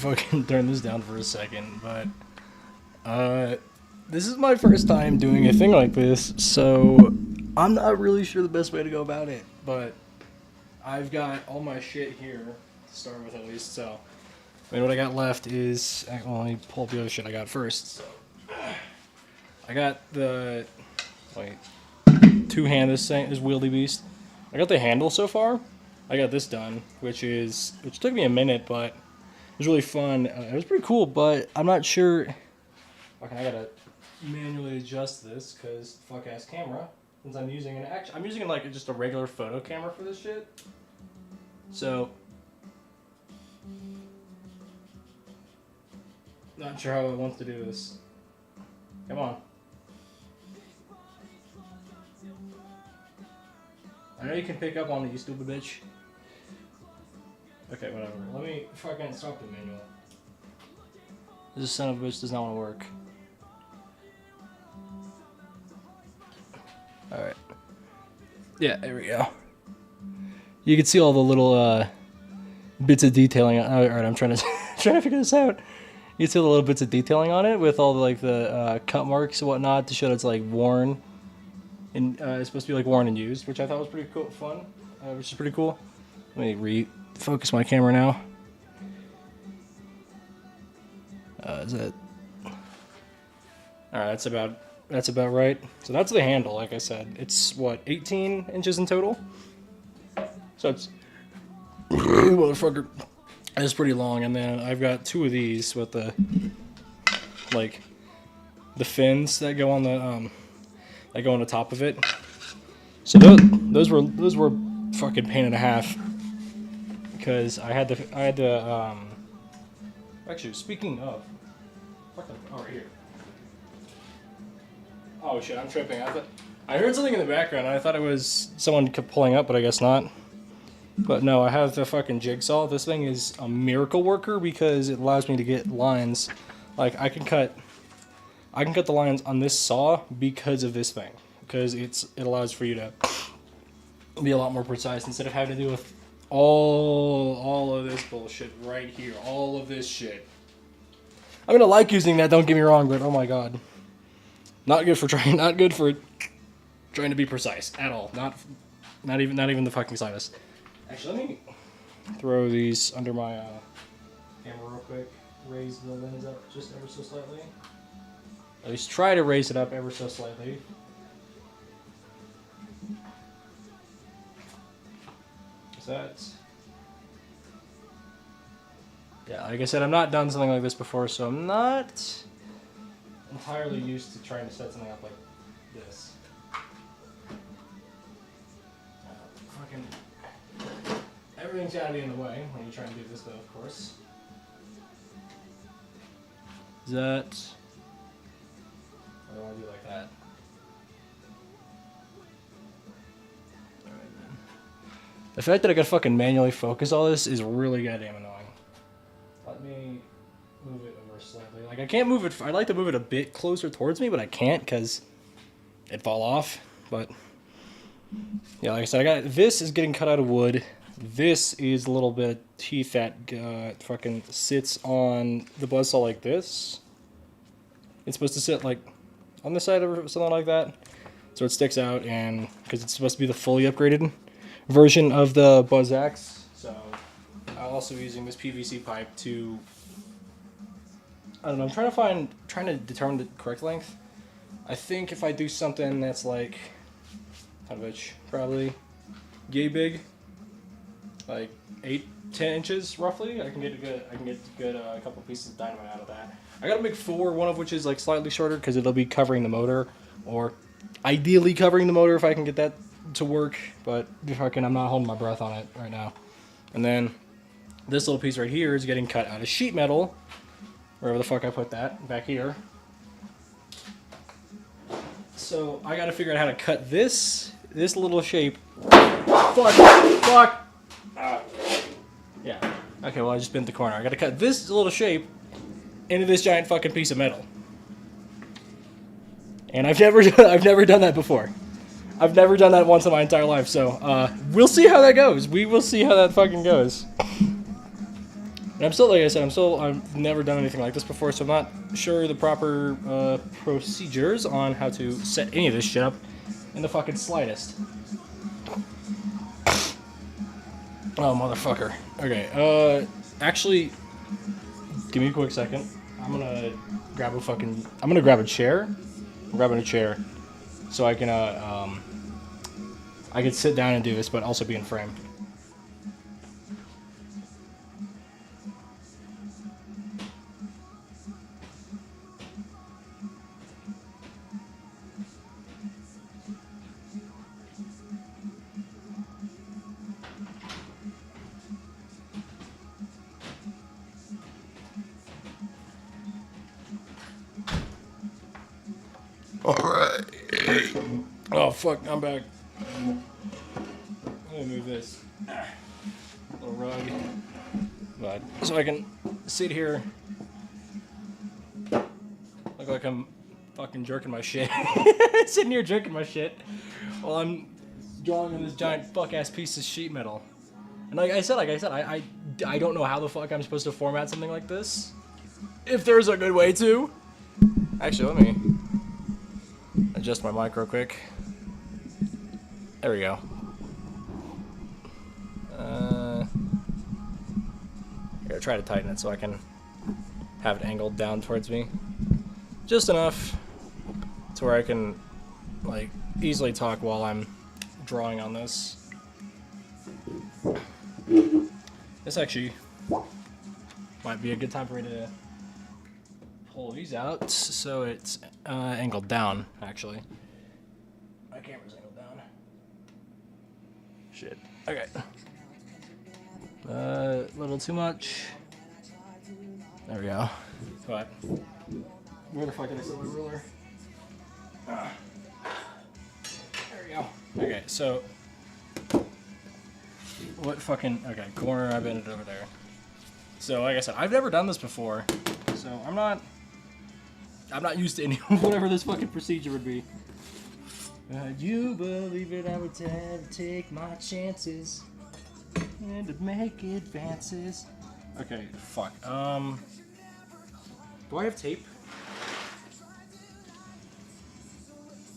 fucking turn this down for a second, but this is my first time doing a thing like this, so I'm not really sure the best way to go about it, but I've got all my shit here to start with at least, so I mean, what I got left is, well, let me pull up the other shit I got first. So I got the, two-hand, this wieldy beast. I got the handle so far. I got this done, which took me a minute, but it was really fun. It was pretty cool, but I'm not sure. Okay, I gotta manually adjust this because fuck ass camera. Since I'm using like just a regular photo camera for this shit. So, not sure how it wants to do this. Come on. I know you can pick up on it, you stupid bitch. Okay, whatever. Let me fucking stop the manual. This son of a bitch does not want to work. Alright. Yeah, there we go. You can see all the little bits of detailing. Alright, I'm trying to trying to figure this out. You can see all the little bits of detailing on it with all the cut marks and whatnot to show that it's like worn. And it's supposed to be like worn and used, which I thought was pretty cool, fun, which is pretty cool. Let me refocus my camera now. Is that? All right, that's about right. So that's the handle. Like I said, it's what 18 inches in total. So it's motherfucker. It's pretty long, and then I've got two of these with the fins that go on the that go on the top of it. So those were fucking pain and a half because I had to actually, speaking of fucking right here. Oh shit, I'm tripping. I heard something in the background and I thought it was someone kept pulling up, but I guess not. But no, I have the fucking jigsaw. This thing is a miracle worker because it allows me to get lines. Like I can cut the lines on this saw because of this thing. Because it allows for you to be a lot more precise instead of having to deal with all of this bullshit right here. All of this shit. I'm gonna like using that, don't get me wrong, but oh my god. Not good for trying to be precise at all. Not even the fucking slightest. Actually, let me throw these under my camera real quick. Raise the lens up just ever so slightly. At least try to raise it up ever so slightly. Is that? Yeah, like I said, I've not done something like this before, so I'm not entirely used to trying to set something up like this. Fucking everything's gotta be in the way when you try and do this, though, of course. Is that? I don't want to do it like that. Alright, man. The fact that I gotta fucking manually focus all this is really goddamn annoying. Let me move it over slightly. Like, I can't move it. I'd like to move it a bit closer towards me, but I can't because it'd fall off. But, yeah, like I said, this is getting cut out of wood. This is a little bit of teeth that fucking sits on the buzzsaw like this. It's supposed to sit, like, on the side or something like that. So it sticks out, and because it's supposed to be the fully upgraded version of the Buzzaxe. So I'm also using this PVC pipe to, I don't know, I'm trying to determine the correct length. I think if I do something that's like, probably yay big, like 8-10 inches roughly, I can get a good couple pieces of dynamite out of that. I gotta make 4, one of which is like slightly shorter because it'll be covering the motor, or ideally covering the motor if I can get that to work, but I'm not holding my breath on it right now. And then this little piece right here is getting cut out of sheet metal, wherever the fuck I put that, back here. So I gotta figure out how to cut this little shape. Fuck! Yeah. Okay, well I just bent the corner. I gotta cut this little shape into this giant fucking piece of metal. And I've never done that before. I've never done that once in my entire life, so we'll see how that goes. We will see how that fucking goes. And I'm still, like I said, I've never done anything like this before, so I'm not sure the proper procedures on how to set any of this shit up in the fucking slightest. Oh, motherfucker. Okay, actually, give me a quick second. I'm gonna grab a chair. I'm grabbing a chair so I can sit down and do this, but also be in frame. Alright. Oh, fuck, I'm back. Let me move this little rug. But, so I can sit here. Look like I'm fucking jerking my shit. Sitting here jerking my shit while I'm drawing on this giant fuck-ass piece of sheet metal. And like I said, I don't know how the fuck I'm supposed to format something like this. If there's a good way to. Actually, let me adjust my mic real quick. There we go. I gotta try to tighten it so I can have it angled down towards me. Just enough to where I can, like, easily talk while I'm drawing on this. This actually might be a good time for me to pull these out so it's angled down, actually. My camera's angled down. Shit. Okay. A little too much. There we go. But where the fuck did I set my ruler? There we go. Okay, so what fucking corner I bent it over there. So like I said, I've never done this before, so I'm not used to any whatever this fucking procedure would be. You believe it, I would have to take my chances and to make advances. Okay, fuck. Do I have tape?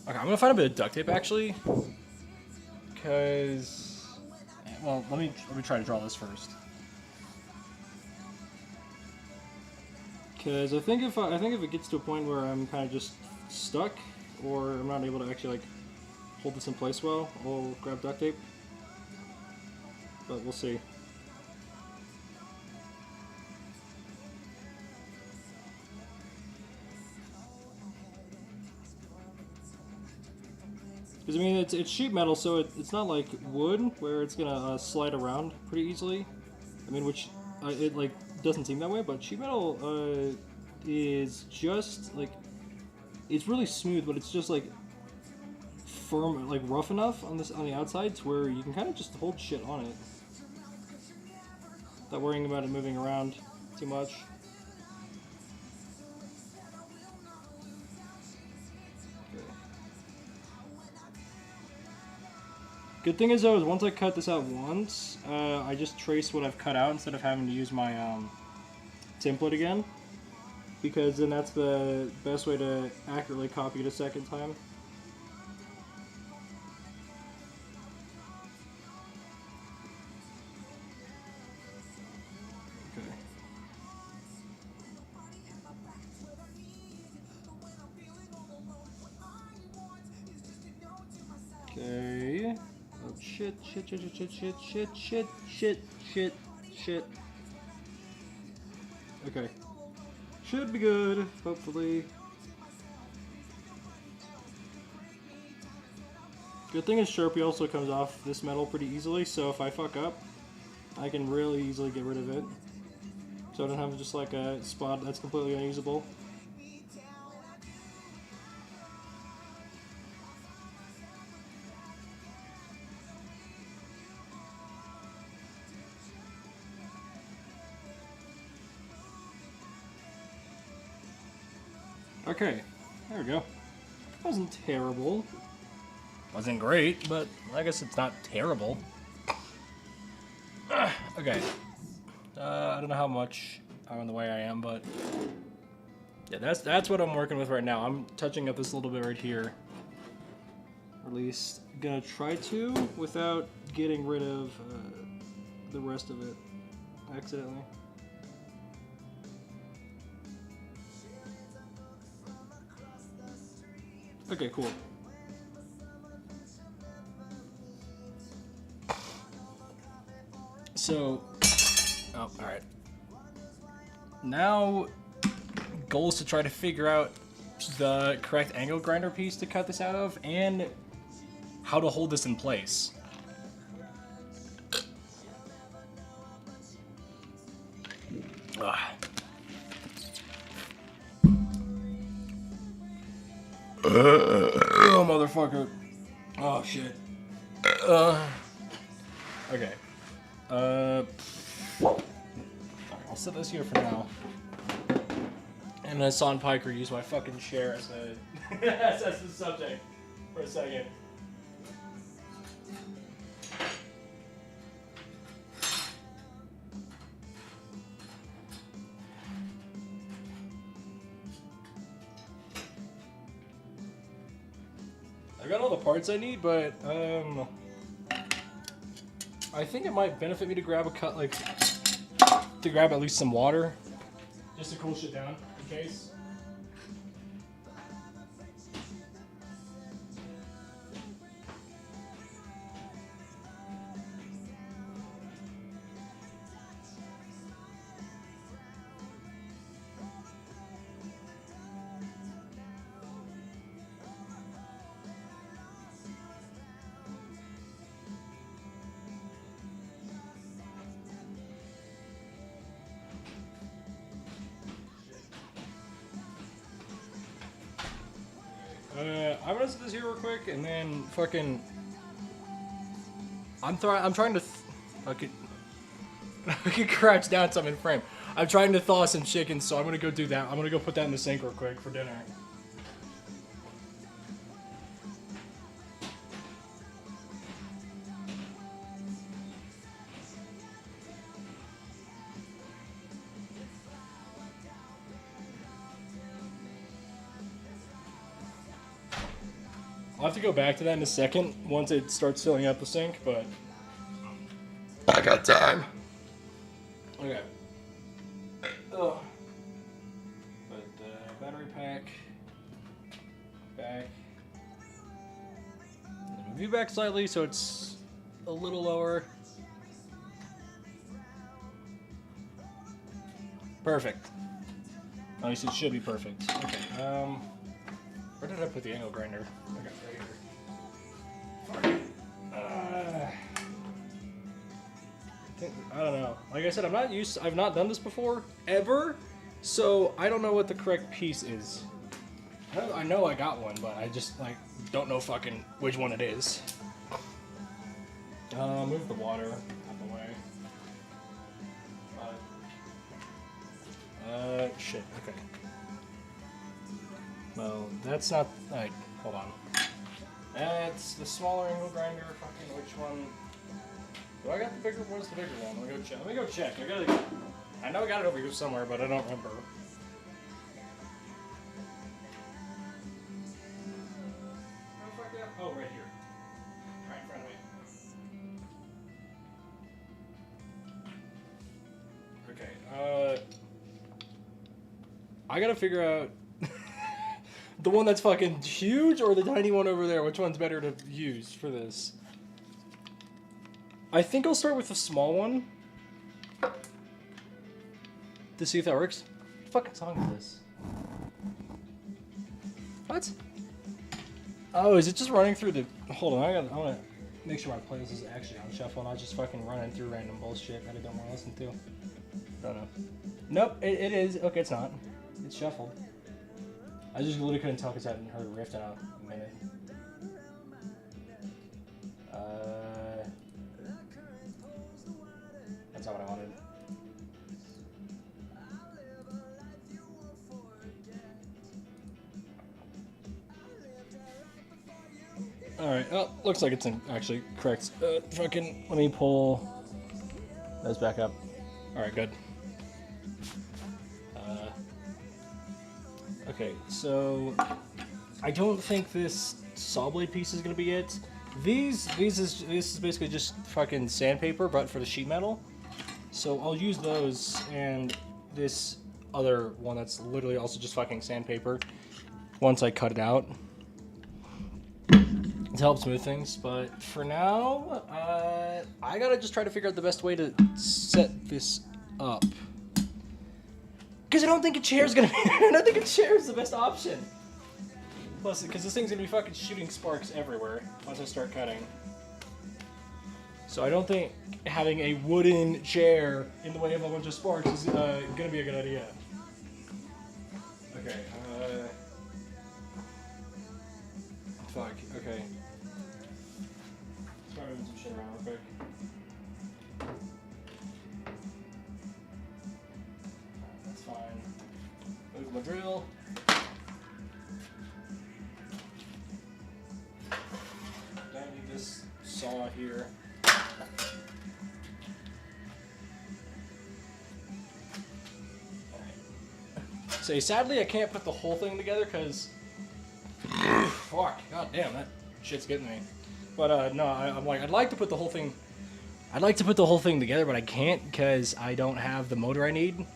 Okay, I'm gonna find a bit of duct tape actually, because well, let me try to draw this first. Because I think if it gets to a point where I'm kind of just stuck, or I'm not able to actually like hold this in place well, I'll grab duct tape. But we'll see. Because I mean, it's sheet metal, so it's not like wood where it's gonna slide around pretty easily. I mean, which it like doesn't seem that way, but sheet metal is just like, it's really smooth, but it's just like firm, like rough enough on the outside to where you can kind of just hold shit on it without worrying about it moving around too much. Good thing is though, is once I cut this out once, I just trace what I've cut out instead of having to use my template again, because then that's the best way to accurately copy it a second time. Okay. Oh shit. Okay. Should be good, hopefully. Good thing is Sharpie also comes off this metal pretty easily, so if I fuck up, I can really easily get rid of it. So I don't have just like a spot that's completely unusable. Okay, there we go. Wasn't terrible. Wasn't great, but I guess it's not terrible. Okay. I don't know how much I'm on the way I am, but yeah, that's what I'm working with right now. I'm touching up this little bit right here. Or at least gonna try to without getting rid of the rest of it accidentally. Okay, cool. So, oh, alright. Now, goal is to try to figure out the correct angle grinder piece to cut this out of, and how to hold this in place. Ugh. Oh, motherfucker. Oh, shit. Okay. I'll set this here for now. And then Son Piker use my fucking chair as a as the subject for a second. I got all the parts I need, but I think it might benefit me to grab to grab at least some water, just to cool shit down in case. I'm gonna set this here real quick, and then fucking. I'm trying to. Fucking. I can crouch down some in frame. I'm trying to thaw some chicken, so I'm gonna go do that. I'm gonna go put that in the sink real quick for dinner. I'll have to go back to that in a second once it starts filling up the sink, but I got time. Okay. Ugh. But battery pack back. Move you back slightly so it's a little lower. Perfect. At least it should be perfect. Okay. Where did I put the angle grinder? Okay, right here. I don't know. Like I said, I've not done this before, ever, so I don't know what the correct piece is. I know I got one, but I just, don't know fucking which one it is. Move the water out the way. Shit, okay. Well, that's not, hold on. That's the smaller angle grinder, fucking which one? Do I got the bigger one? What's the bigger one? Let me go check. I know I got it over here somewhere, but I don't remember. Oh, right here. Right in front of me. Okay, I gotta figure out the one that's fucking huge or the tiny one over there. Which one's better to use for this? I think I'll start with the small one to see if that works. What fucking song is this? What? Oh, is it just running through the... Hold on, I want to make sure my playlist is actually on shuffle, not just fucking running through random bullshit that I don't want to listen to. Don't know. Nope, it is. Okay, it's not. It's shuffled. I just literally couldn't tell because I hadn't heard a riff in a minute. That's not what I wanted. Alright, oh, looks like it's actually correct. Fucking, let me pull those back up. Alright, good. Okay, so I don't think this saw blade piece is gonna be it. This is basically just fucking sandpaper, but for the sheet metal. So I'll use those and this other one that's literally also just fucking sandpaper once I cut it out to help smooth things. But for now, I gotta just try to figure out the best way to set this up. Because I don't think a chair is gonna be. I don't think a chair is the best option. Plus, because this thing's gonna be fucking shooting sparks everywhere once I start cutting. So I don't think having a wooden chair in the way of a bunch of sparks is gonna be a good idea. Okay. Fuck. Okay. Let's try moving some shit around real quick. That's fine. Move my drill. Don't need this saw here. So sadly, I can't put the whole thing together because, fuck, god damn, that shit's getting me. But no, I'm like, I'd like to put the whole thing. I'd like to put the whole thing together, but I can't because I don't have the motor I need.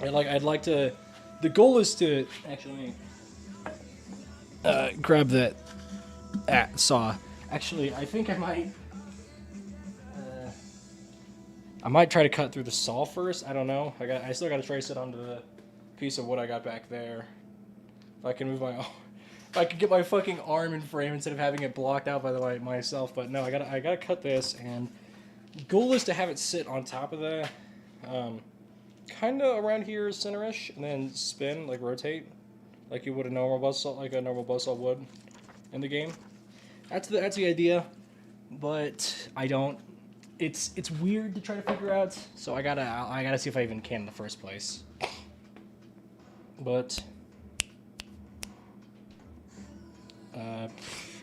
I'd like to. The goal is to actually grab that saw. Actually, I think I might try to cut through the saw first. I don't know. I still got to trace it onto the piece of wood I got back there. If I can move if I could get my fucking arm in frame instead of having it blocked out by the light myself. But no, I gotta cut this, and the goal is to have it sit on top of the kind of around here center-ish, and then spin, like rotate, like you would a normal buzzsaw, like a normal buzzsaw would in the game. That's the idea, but I don't. It's weird to try to figure out, so I gotta see if I even can in the first place. But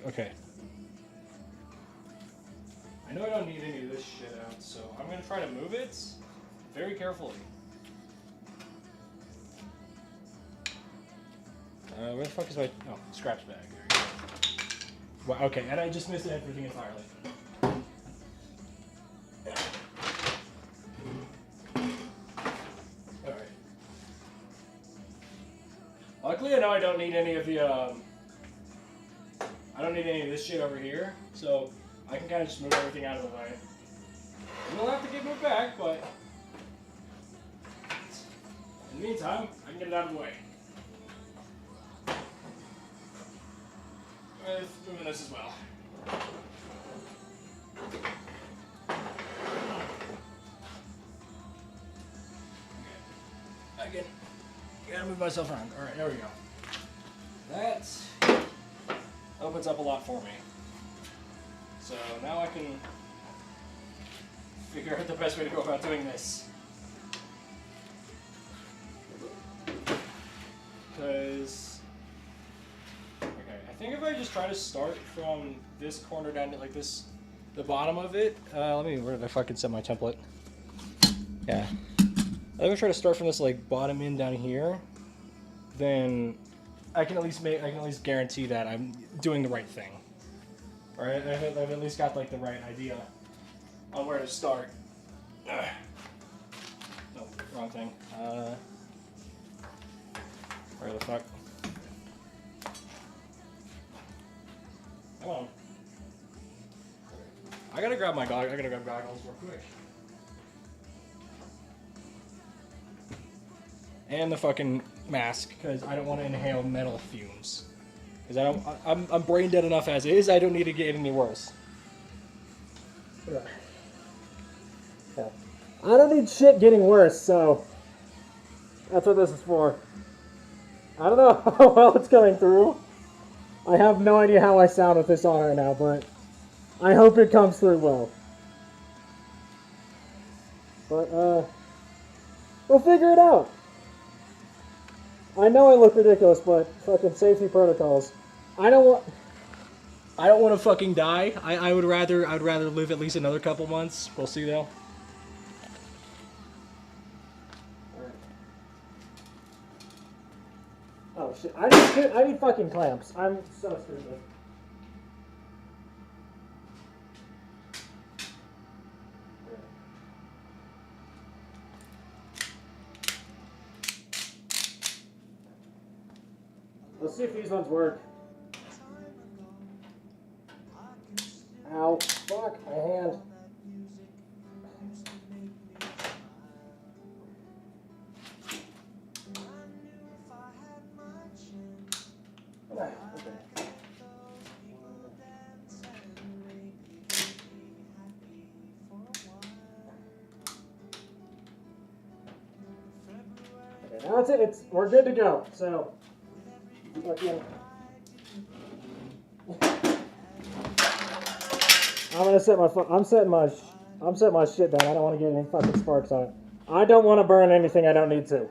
okay. I know I don't need any of this shit out, so I'm gonna try to move it very carefully. Where the fuck is my scratch bag? There you go. Well, okay, and I just missed everything entirely. Alright. Luckily, I know I don't need any of the, I don't need any of this shit over here, so I can kind of just move everything out of the way. We'll have to get moved back, but in the meantime, I can get it out of the way. With moving this as well. Okay. Again, gotta move myself around. Alright, there we go. That opens up a lot for me. So now I can figure out the best way to go about doing this. Because, okay, I think if I just try to start from this corner down to like this, the bottom of it, where did I fucking set my template? Yeah. I'm gonna try to start from this like bottom end down here, then I can at least guarantee that I'm doing the right thing. Alright, I've at least got like the right idea on where to start. No, wrong thing. Where the fuck? Come on. I gotta grab goggles real quick. And the fucking mask, because I don't want to inhale metal fumes. Because I'm brain dead enough as is. I don't need to get any worse. Yeah. I don't need shit getting worse, so that's what this is for. I don't know how well it's coming through. I have no idea how I sound with this on right now, but I hope it comes through well. But we'll figure it out. I know I look ridiculous, but fucking safety protocols. I don't want to fucking die. I would rather live at least another couple months. We'll see though. shit. I need fucking clamps. I'm so stupid. Let's see if these ones work. Ow. Fuck my hand. Okay, now that's it. We're good to go. So, fucking. I'm setting my shit down. I don't want to get any fucking sparks on it. I don't want to burn anything I don't need to.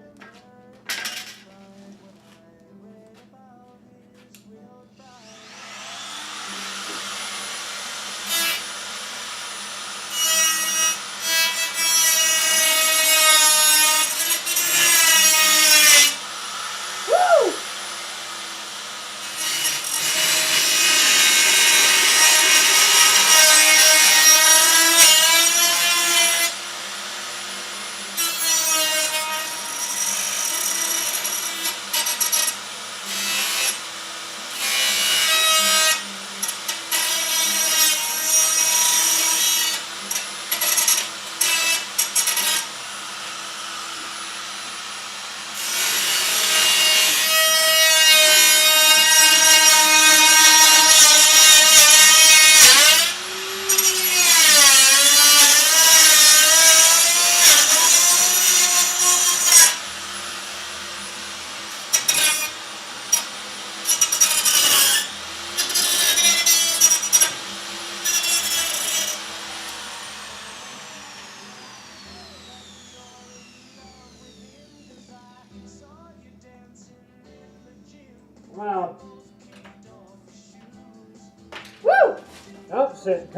Wow. Woo! Oh, shit.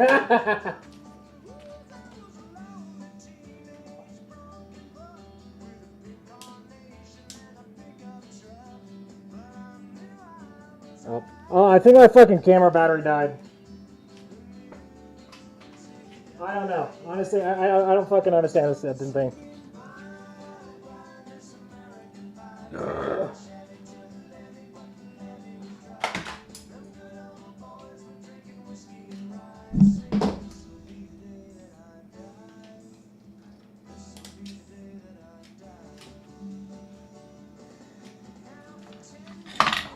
Oh, I think my fucking camera battery died. I don't know. Honestly, I don't fucking understand this thing.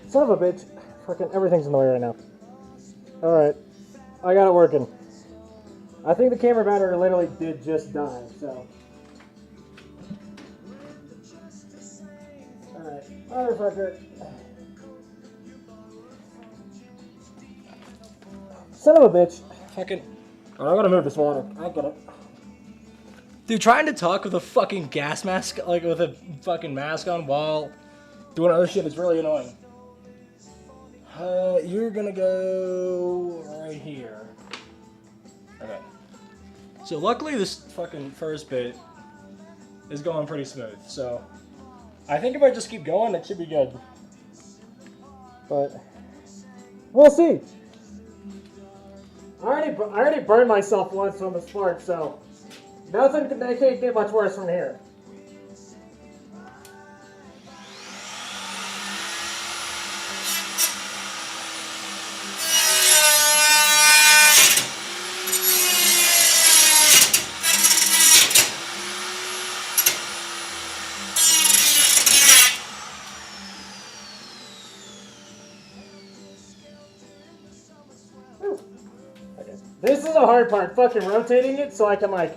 Son of a bitch. Fucking everything's in the way right now. Alright. I got it working. I think the camera battery literally did just die, so. Alright. Motherfucker. Son of a bitch. Fucking. I'm gonna move this water. I get it. Dude, trying to talk with a fucking gas mask, like with a fucking mask on while doing other shit is really annoying. You're gonna go right here. Okay. So luckily this fucking first bit is going pretty smooth, so I think if I just keep going, it should be good. But we'll see. I already burned myself once on the spark, so they can't get much worse from here. This is the hard part, fucking rotating it so I can like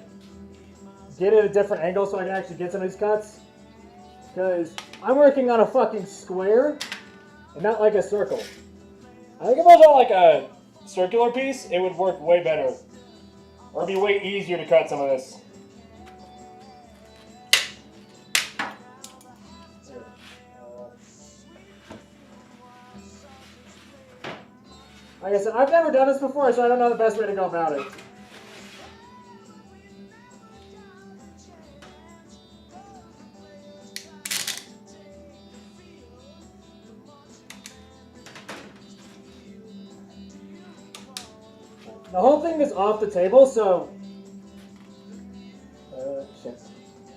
get it at a different angle so I can actually get some of these cuts. Because I'm working on a fucking square and not like a circle. I think if I was on like a circular piece, it would work way better. Or it'd be way easier to cut some of this. Like I said, I've never done this before, so I don't know the best way to go about it. The whole thing is off the table, so... shit.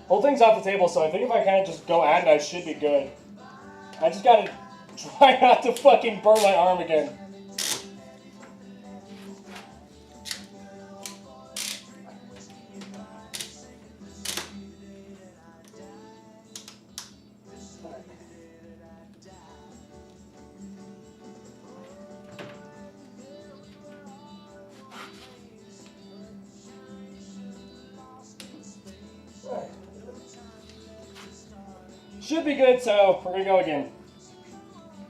Whole thing's off the table, so I think if I kind of just go at it, I should be good. I just gotta try not to fucking burn my arm again. Should be good, so we're gonna go again.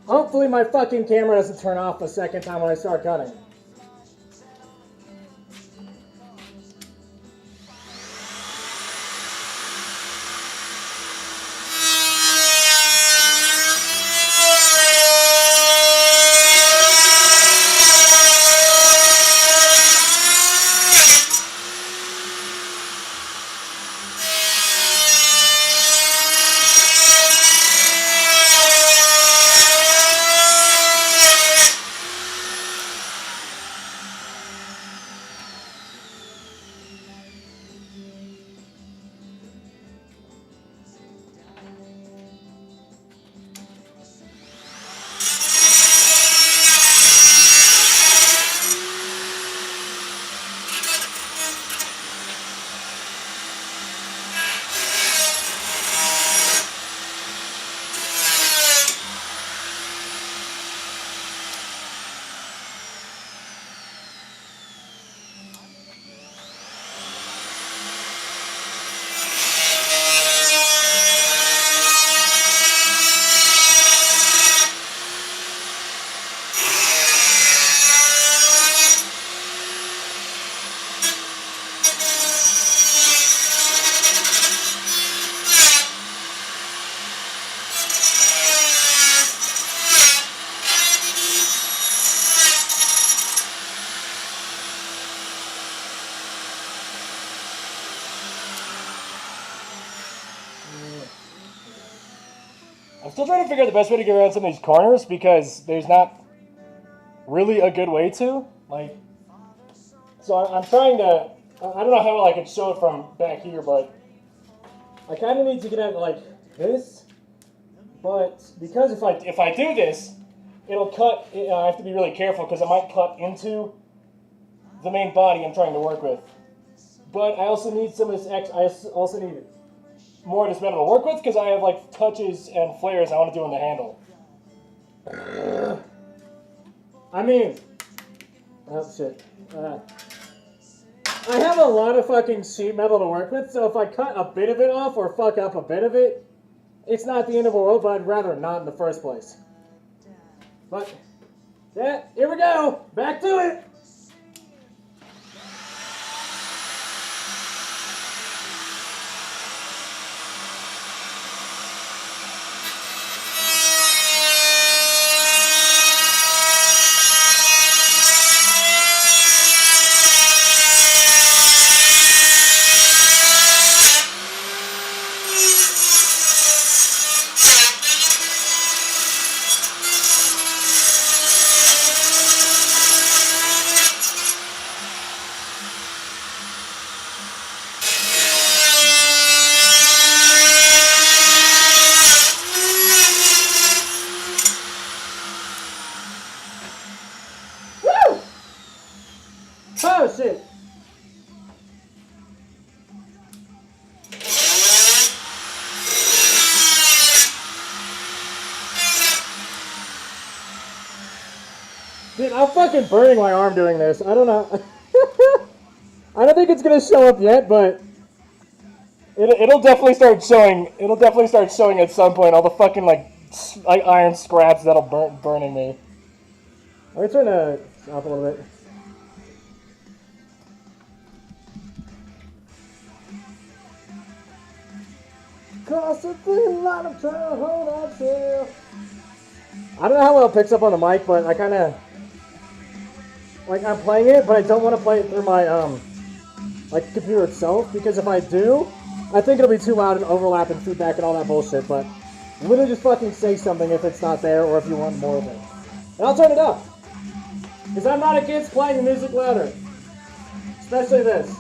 Hopefully my fucking camera doesn't turn off the second time when I start cutting. I'm still trying to figure out the best way to get around some of these corners because there's not really a good way to. Like, so I'm trying to. I don't know how well I can show it from back here, but I kind of need to get at like this. But because if I do this, it'll cut. I have to be really careful because it might cut into the main body I'm trying to work with. But I also need some of this I also need more of this metal to work with because I have like touches and flares I want to do on the handle. I mean, oh shit. I have a lot of fucking sheet metal to work with, so if I cut a bit of it off or fuck up a bit of it, it's not the end of the world, but I'd rather not in the first place. But, yeah, here we go! Back to it! Oh shit! Dude, I'm fucking burning my arm doing this. I don't know. I don't think it's gonna show up yet, but it'll definitely start showing. It'll definitely start showing at some point. All the fucking like iron scraps that'll burning me. I'm gonna turn it up a little bit. Cross a thin line of trying to hold on to. I don't know how well it picks up on the mic, but I kind of like I'm playing it, but I don't want to play it through my like computer itself because if I do, I think it'll be too loud and overlap and feedback and all that bullshit. But literally just fucking say something if it's not there or if you want more of it, and I'll turn it up because I'm not against playing the music louder. Especially this.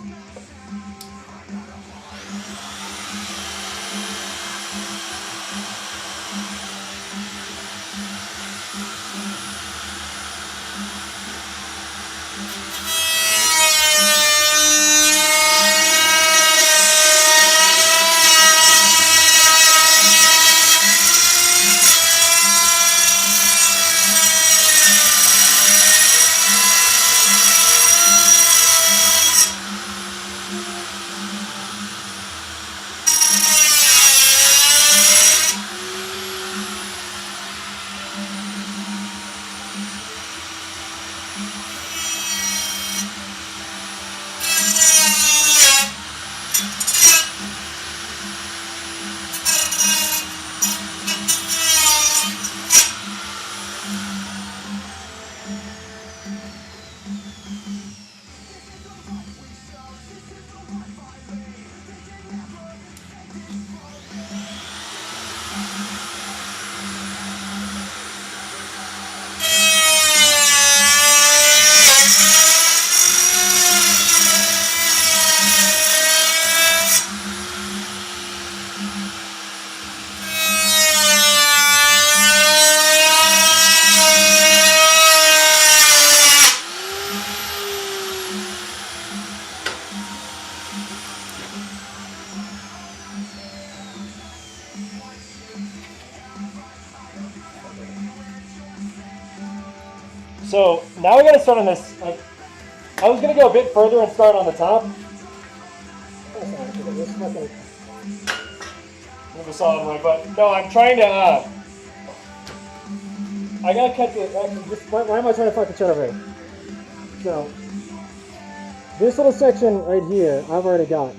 So now we gotta start on this. Like, I was gonna go a bit further and start on the top. Move a solid way, but no, I'm trying to. I gotta cut the. Actually, just, why am I trying to fuck each other here? So this little section right here, I've already got.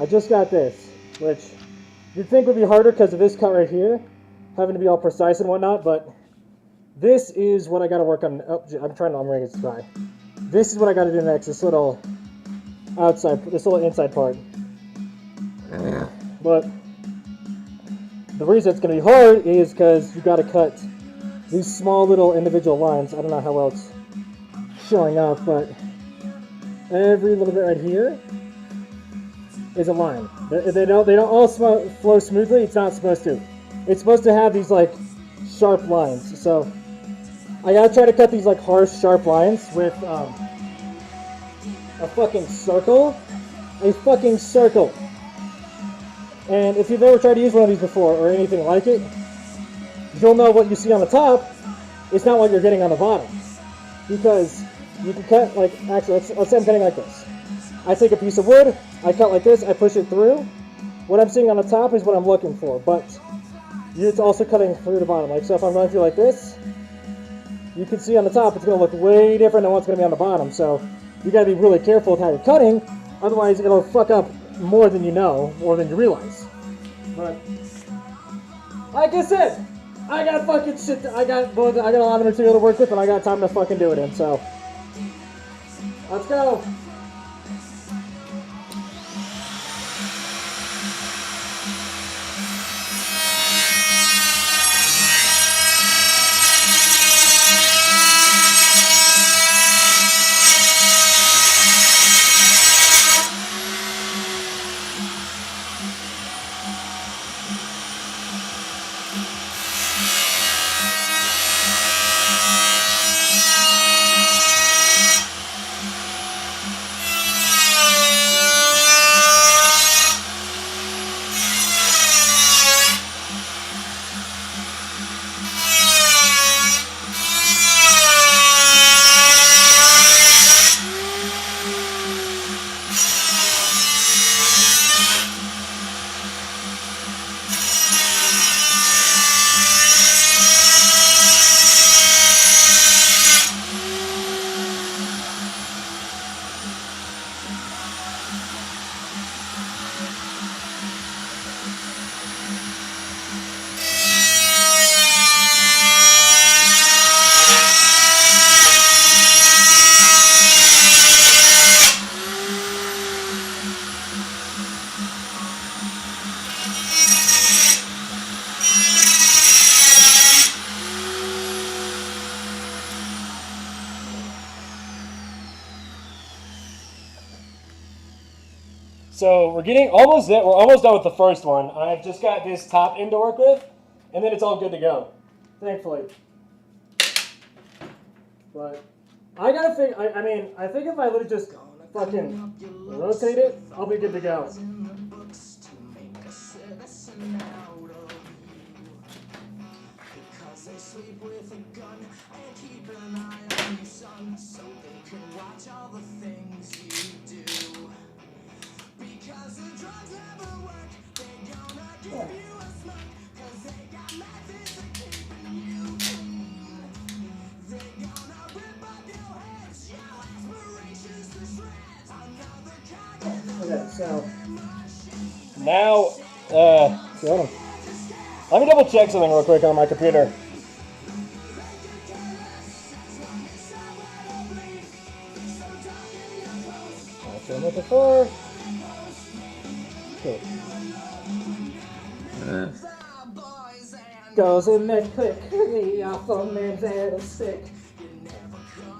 I just got this, which you'd think would be harder because of this cut right here, having to be all precise and whatnot, but. This is what I gotta work on. Oh, I'm trying to unring it dry. This is what I gotta do next. This little outside, this little inside part. But the reason it's gonna be hard is because you gotta cut these small little individual lines. I don't know how well it's showing up, but every little bit right here is a line. They don't all flow smoothly. It's not supposed to. It's supposed to have these like sharp lines. So I gotta try to cut these like harsh, sharp lines with a fucking circle. A fucking circle. And if you've ever tried to use one of these before or anything like it, you'll know what you see on the top is not what you're getting on the bottom. Because you can cut like, actually, let's say I'm cutting like this. I take a piece of wood, I cut like this, I push it through. What I'm seeing on the top is what I'm looking for, but it's also cutting through the bottom. Like, so if I'm going through like this, you can see on the top it's going to look way different than what's going to be on the bottom. So you got to be really careful with how you're cutting, otherwise it'll fuck up more than you know, or than you realize. But like I said, I got fucking shit. I got a lot of material to work with, and I got time to fucking do it in. So let's go. So we're getting almost there. We're almost done with the first one. I've just got this top end to work with, and then it's all good to go. Thankfully. But I gotta think. I mean, I think if I would just fucking rotate it, I'll be good to go. Okay, so now, let me double check something real quick on my computer. That's what I'm looking for. Cool. Goes in the click, the alpha man's head is sick.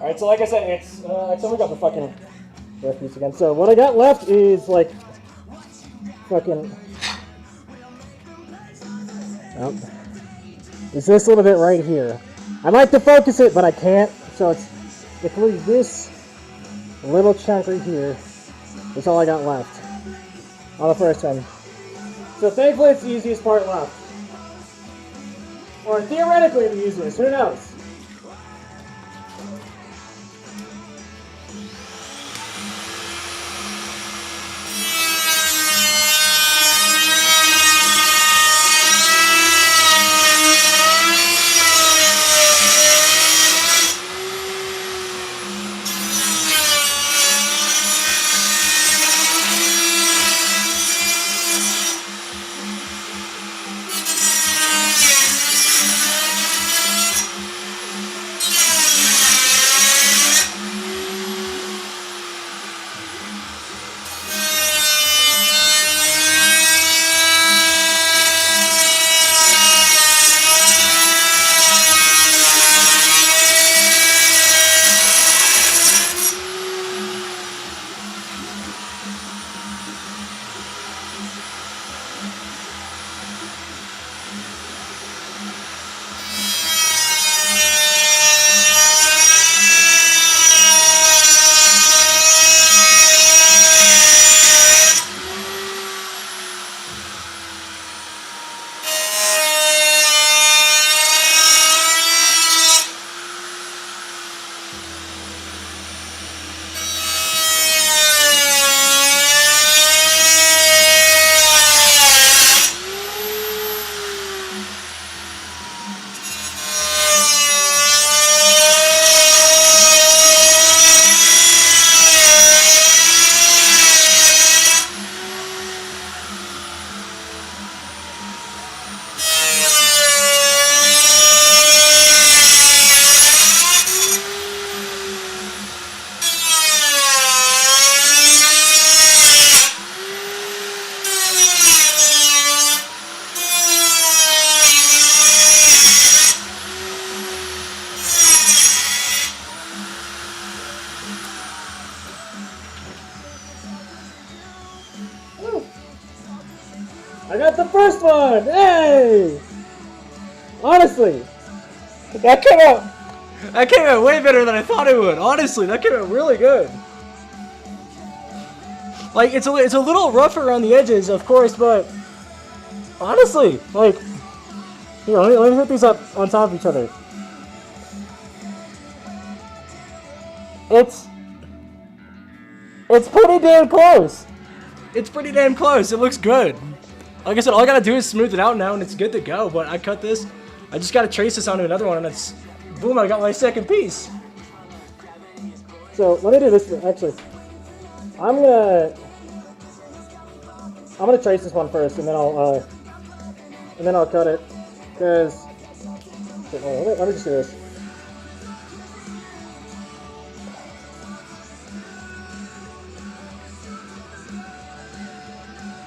Alright, so like I said, it's, so we got the fucking ref piece again. So what I got left is like, fucking, is this little bit right here. I like to focus it, but I can't. So it's really this little chunk right here. That's all I got left on the first one. So thankfully it's the easiest part left. Or theoretically the easiest, who knows? I got the first one! Hey! Honestly, that came out way better than I thought it would. Honestly, that came out really good. Like, it's a little rough around the edges, of course, but honestly, like, here, let me put these up on top of each other. It's pretty damn close. It's pretty damn close. It looks good. Like I said, all I gotta do is smooth it out now, and it's good to go. But I cut this. I just gotta trace this onto another one, and it's boom. I got my second piece. So let me do this. Actually, I'm gonna trace this one first, and then I'll cut it. Cause let me just do this.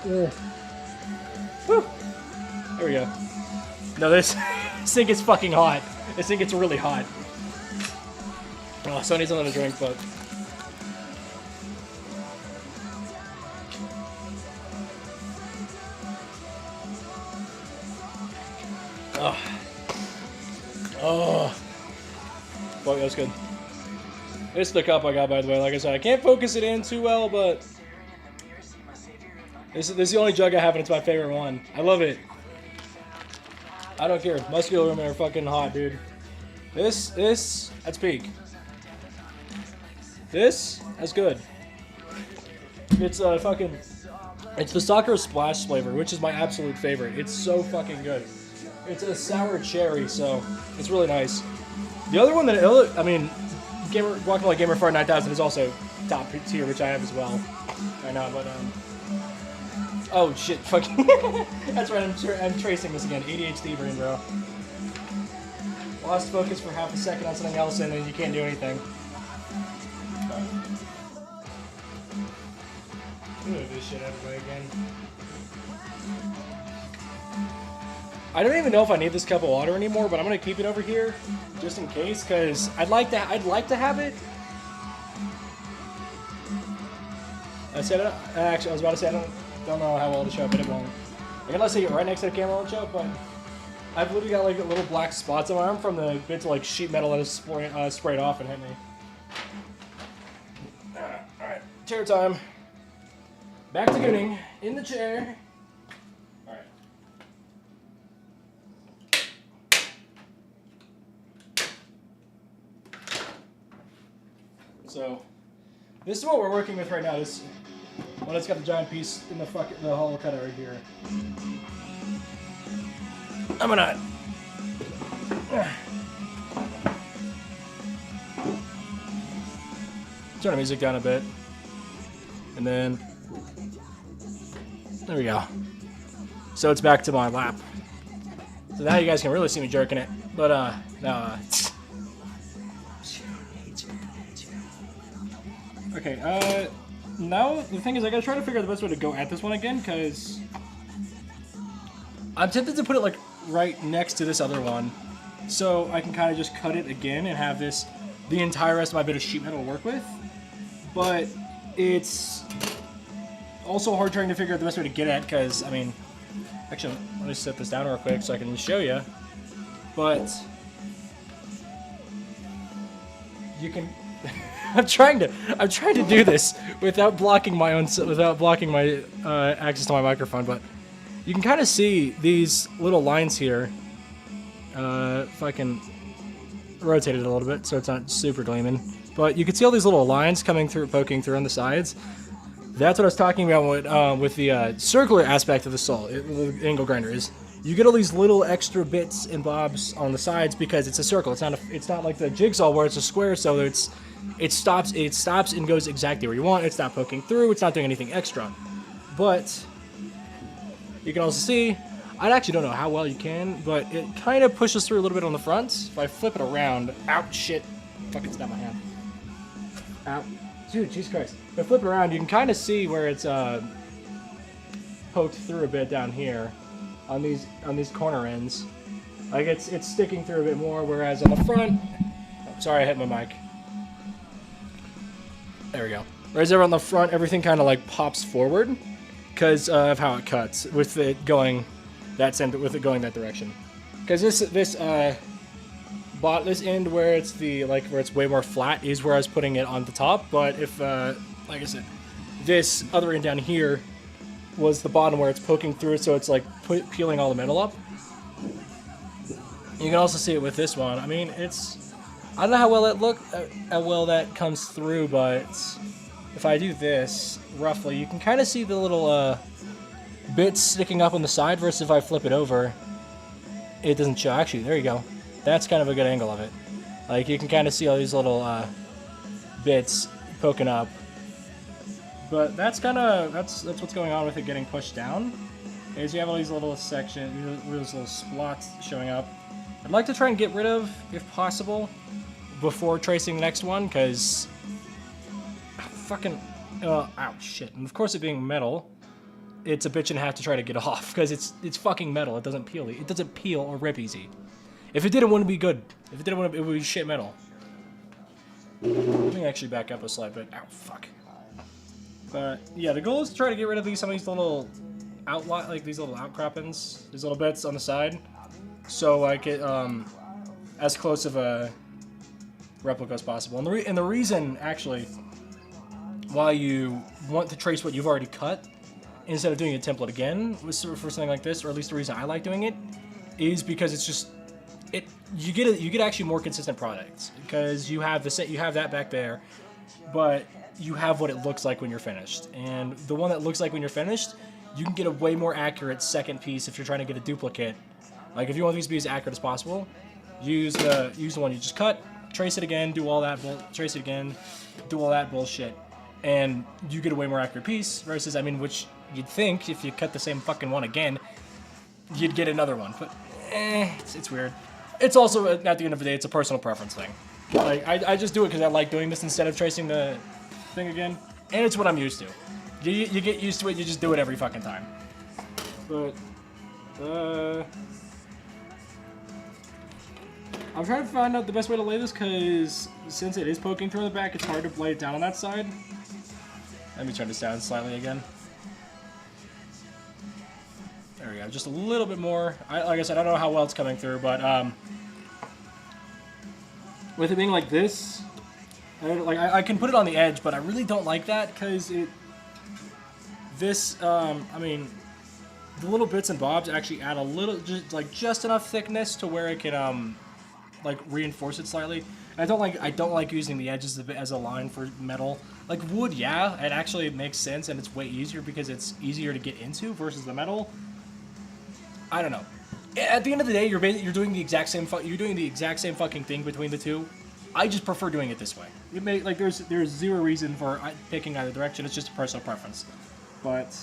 Yeah. Whew. There we go. No, this thing gets fucking hot. This thing gets really hot. Oh, so I need something to drink, but Oh. Fuck, that was good. It's the cup I got, by the way. Like I said, I can't focus it in too well, but this is the only jug I have, and it's my favorite one. I love it. I don't care. Muscular women are fucking hot, dude. This, that's peak. This, that's good. It's it's the soccer splash flavor, which is my absolute favorite. It's so fucking good. It's a sour cherry, so it's really nice. The other one that, I mean, Guacamole Gamer Fart 9000 is also top tier, which I have as well. I know, but oh shit, fucking. That's right. I'm tracing this again. ADHD brain, bro. Lost focus for half a second on something else, and then you can't do anything. Move this shit out of the way again. I don't even know if I need this cup of water anymore, but I'm gonna keep it over here just in case, because I'd like to have it. I said it. Actually, I was about to say I don't know how well to show up, but it won't. I can let say it right next to the camera will show up, but I've literally got like little black spots on my arm from the bits of like sheet metal that is sprayed off and hit me. Alright, chair time. Back to gooning in the chair. Alright. So, this is what we're working with right now. This one that's got the giant piece in the hollow cutter right here. I'm gonna turn the music down a bit, and then there we go. So it's back to my lap. So now you guys can really see me jerking it. But no. Okay. Now the thing is, I gotta try to figure out the best way to go at this one again, because I'm tempted to put it like right next to this other one, so I can kind of just cut it again and have the entire rest of my bit of sheet metal to work with. But it's also hard trying to figure out the best way to get at, because I mean, actually, let me set this down real quick so I can show you. But you can. I'm trying to do this without blocking my access to my microphone, but you can kind of see these little lines here. If I can rotate it a little bit so it's not super gleaming, but you can see all these little lines coming through, poking through on the sides. That's what I was talking about with the circular aspect of the saw, the angle grinder is. You get all these little extra bits and bobs on the sides because it's a circle. It's not like the jigsaw where it's a square, so it stops and goes exactly where you want. It's not poking through. It's not doing anything extra. But you can also see, I actually don't know how well you can, but it kind of pushes through a little bit on the front. If I flip it around, ouch, shit, fucking snap my hand. Ow, dude, Jesus Christ. If I flip it around, you can kind of see where it's poked through a bit down here on these corner ends. Like it's sticking through a bit more, whereas on the front, oh, sorry, I hit my mic. There we go. Whereas over on the front, everything kind of like pops forward because of how it cuts with it going that direction. Because this end where it's where it's way more flat is where I was putting it on the top. But if like I said, this other end down here was the bottom where it's poking through, so it's like peeling all the metal up. You can also see it with this one. I mean, I don't know how well that comes through, but if I do this roughly, you can kind of see the little bits sticking up on the side. Versus if I flip it over, it doesn't show. Actually, there you go. That's kind of a good angle of it. Like you can kind of see all these little bits poking up. But that's what's going on with it getting pushed down. Is you have all these little sections, these little splots showing up. I'd like to try and get rid of, if possible, before tracing the next one, because fucking ouch, shit. And of course, it being metal, it's a bitch and a half to try to get off because it's fucking metal. It doesn't peel. It doesn't peel or rip easy. If it did, it wouldn't be good. If it did, it would be shit metal. Let me actually back up a slight bit. Ow, fuck. But yeah, the goal is to try to get rid of some of these little these little outcroppings, these little bits on the side. so I get as close of a replica as possible. And the reason actually why you want to trace what you've already cut instead of doing a template again for something like this, or at least the reason I like doing it, is because it's just you get actually more consistent products because you have that back there, but you have what it looks like when you're finished. And the one that looks like when you're finished, you can get a way more accurate second piece if you're trying to get a duplicate. Like if you want these to be as accurate as possible, use the one you just cut, trace it again, do all that, trace it again, do all that bullshit, and you get a way more accurate piece. Versus, I mean, which you'd think if you cut the same fucking one again, you'd get another one. But it's weird. It's also, at the end of the day, it's a personal preference thing. Like I just do it because I like doing this instead of tracing the thing again, and it's what I'm used to. You get used to it, you just do it every fucking time. But I'm trying to find out the best way to lay this because since it is poking through the back, it's hard to lay it down on that side. Let me turn this down slightly again. There we go, just a little bit more. Like I said, I don't know how well it's coming through, but with it being like this, I can put it on the edge, but I really don't like that because I mean, the little bits and bobs actually add a little, just enough thickness to where it can like reinforce it slightly. And I don't like using the edges as a line for metal. Like wood, yeah, it actually makes sense and it's way easier because it's easier to get into versus the metal. I don't know. At the end of the day, you're doing the exact same fucking thing between the two. I just prefer doing it this way. There's zero reason for picking either direction. It's just a personal preference. But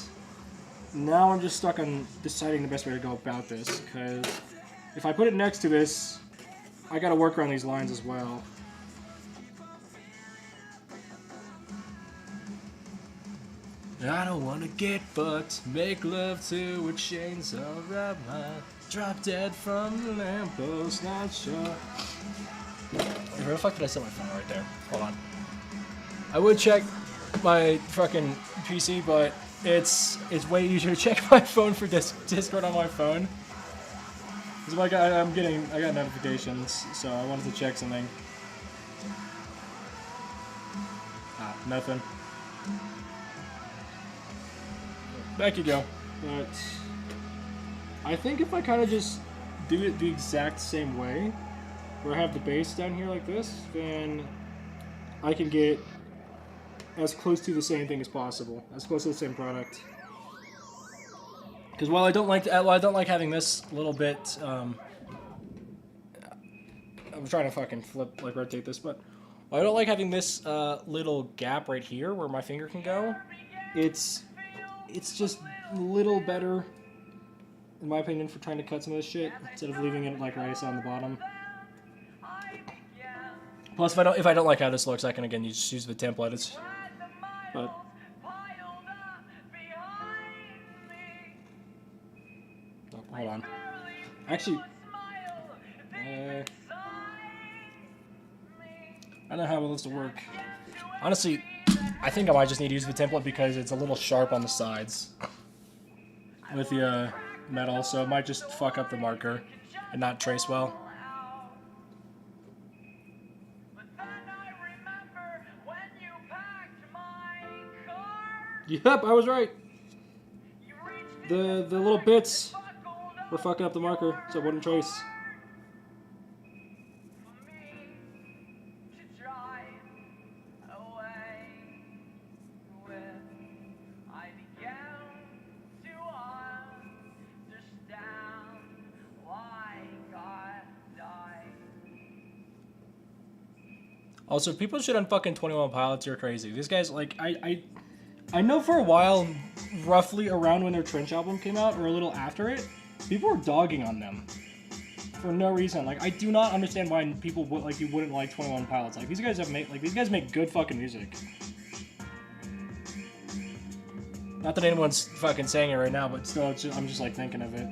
now I'm just stuck on deciding the best way to go about this because if I put it next to this, I gotta work around these lines as well. I don't wanna get fucked, make love to a chainsaw, rub my drop dead from the lamppost, not sure. Where the fuck did I set my phone right there? Hold on. I would check my fucking PC, but it's way easier to check my phone for Discord on my phone. Cause I got notifications, so I wanted to check something. Ah, nothing. Back you go. But I think if I kind of just do it the exact same way, where I have the base down here like this, then I can get as close to the same thing as possible, as close to the same product. Because while I don't like having this little bit, I'm trying to fucking rotate this, but while I don't like having this little gap right here where my finger can go, it's just a little better, in my opinion, for trying to cut some of this shit instead of leaving it like right on the bottom. Plus, if I don't like how this looks, I can again just use the template. But oh, hold on. Actually, I don't know how well this will work. Honestly, I think I might just need to use the template because it's a little sharp on the sides with the metal, so it might just fuck up the marker and not trace well. Yep, I was right. The little bits were fucking up the marker, so it wouldn't trace. Also, people shit on fucking 21 Pilots. You're crazy. These guys, like, I know for a while, roughly around when their Trench album came out, or a little after it, people were dogging on them for no reason. Like, I do not understand why people you wouldn't like 21 Pilots. Like, these guys make good fucking music. Not that anyone's fucking saying it right now, but still, I'm just like thinking of it.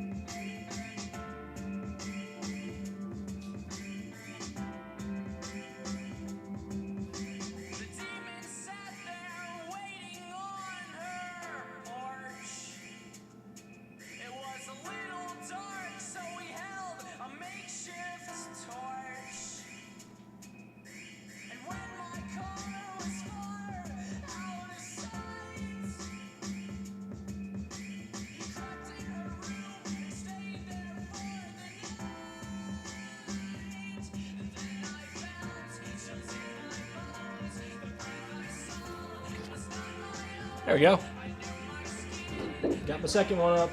There we go. Got my second one up.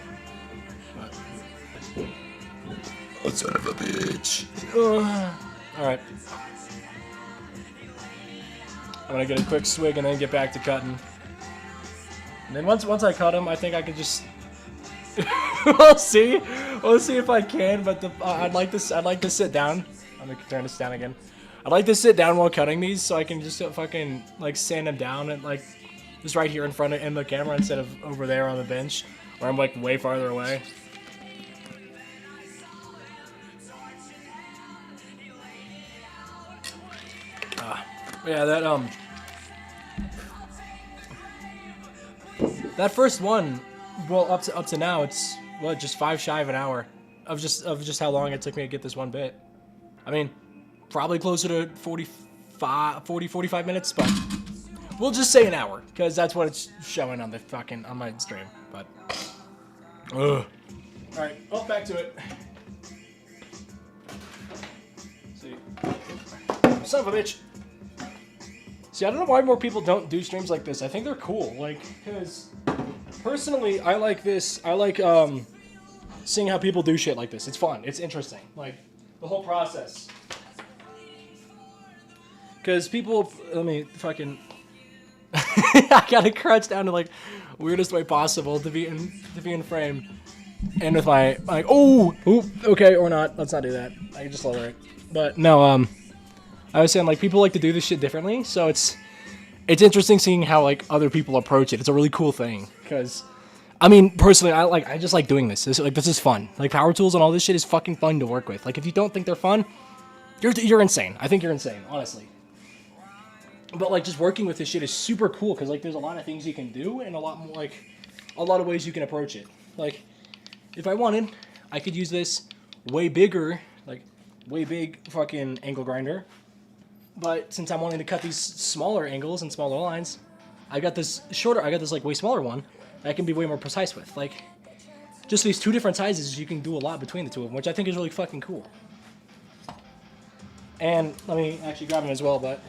Oh, son of a bitch. Alright. I'm gonna get a quick swig and then get back to cutting. And then once I cut them, I think I could just... We'll see. We'll see if I can, but I'd like to sit down. I'm gonna turn this down again. I'd like to sit down while cutting these so I can just fucking like sand them down and like just right here in front of the camera instead of over there on the bench where I'm like way farther away. Yeah, that first one, well, up to now, it's what, just 5 shy of an hour of just how long it took me to get this one bit. I mean, probably closer to 45 minutes, but we'll just say an hour because that's what it's showing on the fucking on my stream. But all right, back to it. Let's see, son of a bitch. See, I don't know why more people don't do streams like this. I think they're cool, like, because personally, I like this. I like seeing how people do shit like this. It's fun. It's interesting. Like the whole process. Because people, let me fucking. I gotta crouch down to like weirdest way possible to be in frame, and with my like okay or not. Let's not do that. I can just lower it. But no, I was saying, like, people like to do this shit differently, so it's interesting seeing how, like, other people approach it. It's a really cool thing, because, I mean, personally, I just like doing this. This is fun. Like, power tools and all this shit is fucking fun to work with. Like, if you don't think they're fun, you're insane. I think you're insane, honestly. But, like, just working with this shit is super cool, because, like, there's a lot of things you can do, and a lot more, like, a lot of ways you can approach it. Like, if I wanted, I could use this way bigger, like, way big fucking angle grinder. But since I'm wanting to cut these smaller angles and smaller lines, I got this like way smaller one that I can be way more precise with. Like, just these two different sizes, you can do a lot between the two of them, which I think is really fucking cool. And let me actually grab them as well, but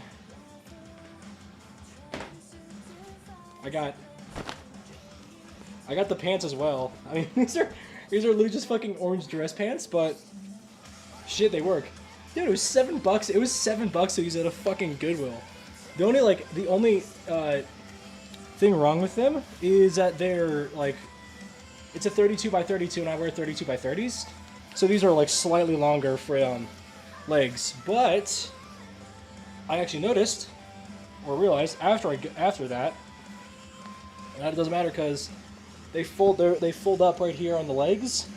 I got the pants as well. I mean, these are literally just fucking orange dress pants, but shit, they work. Dude, it was $7. It was $7 to use at a fucking Goodwill. The only thing wrong with them is that they're like, it's a 32 by 32 and I wear 32 by 30s. So these are like slightly longer for legs. But I actually noticed or realized after that, and it doesn't matter because they fold up right here on the legs,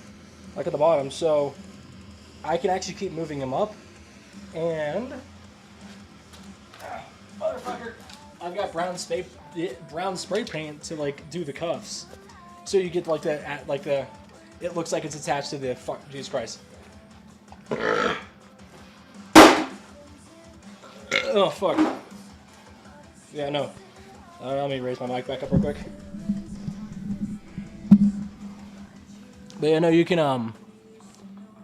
like at the bottom. So I can actually keep moving them up. And motherfucker, I've got brown spray paint to like do the cuffs, so you get like the it looks like it's attached to the Jesus Christ. Oh fuck. Yeah, no. Let me raise my mic back up real quick. But yeah, no, you can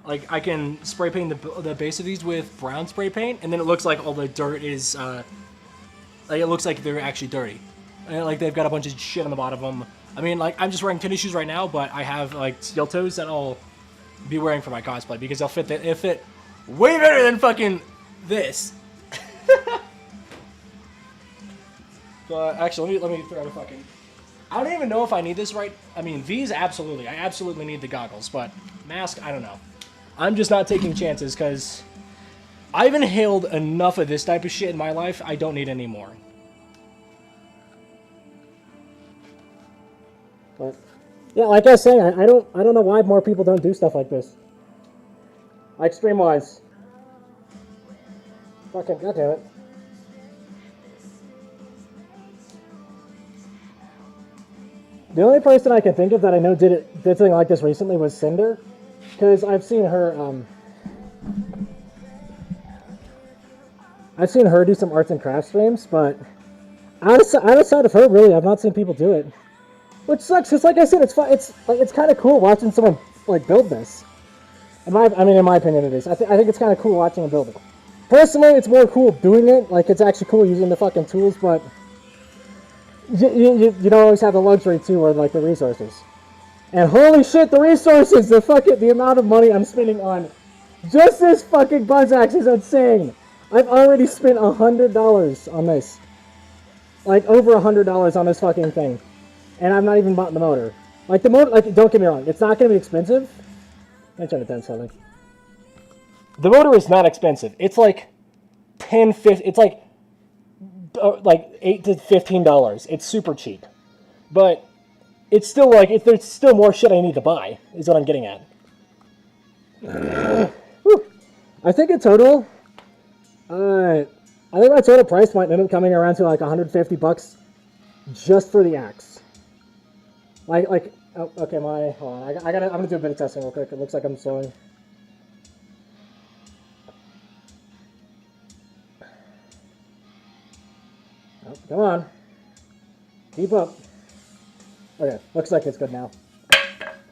like, I can spray paint the base of these with brown spray paint, and then it looks like all the dirt is, like, it looks like they're actually dirty. And, like, they've got a bunch of shit on the bottom of them. I mean, like, I'm just wearing tennis shoes right now, but I have, like, steel toes that I'll be wearing for my cosplay, because they'll fit way better than fucking this. But, actually, let me throw a fucking... I don't even know if I need this right... I mean, these, absolutely. I absolutely need the goggles, but mask, I don't know. I'm just not taking chances because I've inhaled enough of this type of shit in my life. I don't need any more. But yeah, like I was saying, I don't know why more people don't do stuff like this. Like Streamwise. Fucking goddamn it. The only person I can think of that I know did something like this recently was Cinder. Because I've seen her do some arts and crafts streams, but outside of her, really, I've not seen people do it. Which sucks, because like I said, it's fun. It's kind of cool watching someone like build this. In my opinion, it is. I think it's kind of cool watching them build it. Personally, it's more cool doing it. Like, it's actually cool using the fucking tools, but you don't always have the luxury too, or like the resources. And holy shit, the resources, the amount of money I'm spending on just this fucking Buzzaxe is insane. I've already spent $100 on this. Like over $100 on this fucking thing. And I've not even bought the motor. Like the motor, like don't get me wrong, it's not gonna be expensive. Let me turn it down slightly. The motor is not expensive. It's like it's like $8 to $15. It's super cheap. But it's still like, there's still more shit I need to buy, is what I'm getting at. I think in total, I think my total price might end up coming around to like $150 just for the axe. Like, oh, okay, hold on, I'm gonna do a bit of testing real quick. It looks like I'm slowing. Oh, come on. Keep up. Okay, looks like it's good now.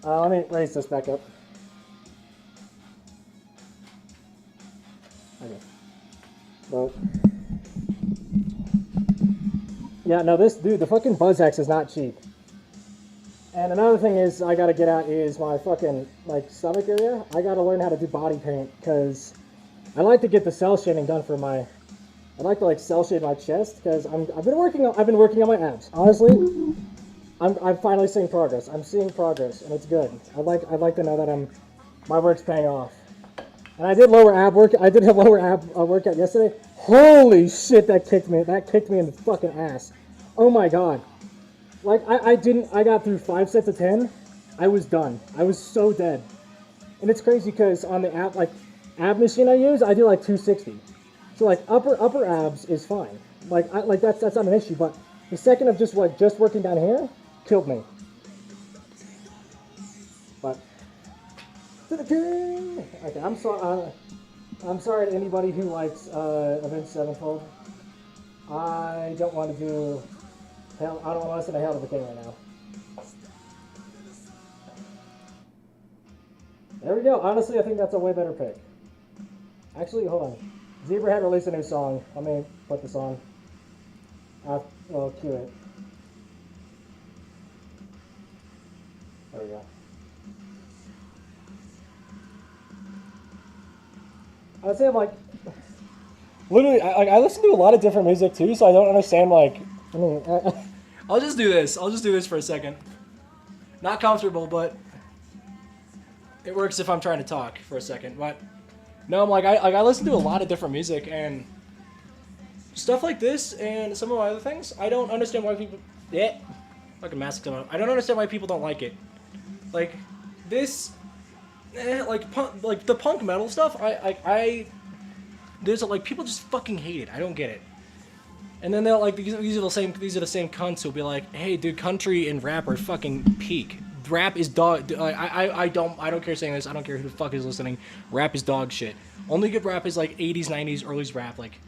Let me raise this back up. Okay. Well, yeah, no, the fucking Buzzaxe is not cheap. And another thing is I gotta get at is my fucking, like, stomach area. I gotta learn how to do body paint, because I like to get the cell shading done for my, I like to, like, cell shade my chest, because I've been working on my abs. Honestly, I'm finally seeing progress. I'm seeing progress, and it's good. I'd like to know that my work's paying off. And I did lower ab work. I did have lower ab workout yesterday. Holy shit, that kicked me in the fucking ass. Oh my god. Like I got through 5 sets of 10. I was done. I was so dead. And it's crazy because on the ab machine I use, I do like 260. So like upper abs is fine. Like that's not an issue, but the second of just working down here killed me. But to the king. Okay, I'm sorry to anybody who likes Avenged Sevenfold. I don't want to do hell. I don't want to listen to Hail to the King right now. There we go. Honestly, I think that's a way better pick. Actually, hold on. Zebra had released a new song. Let me put this on. I'll cue it. There we go. I would say I'm like, literally, I listen to a lot of different music too, so I don't understand, like, I mean, I'll just do this. I'll just do this for a second. Not comfortable, but it works if I'm trying to talk for a second. But no, I'm like, I listen to a lot of different music, and stuff like this and some of my other things, I don't understand why people, fucking mask coming up. I don't understand why people don't like it. Like, this, like the punk metal stuff, there's like, people just fucking hate it. I don't get it. And then they'll like, these are the same cunts who'll be like, hey dude, country and rap are fucking peak. Rap is dog, I don't care saying this, I don't care who the fuck is listening. Rap is dog shit. Only good rap is like 80s, 90s, early rap, like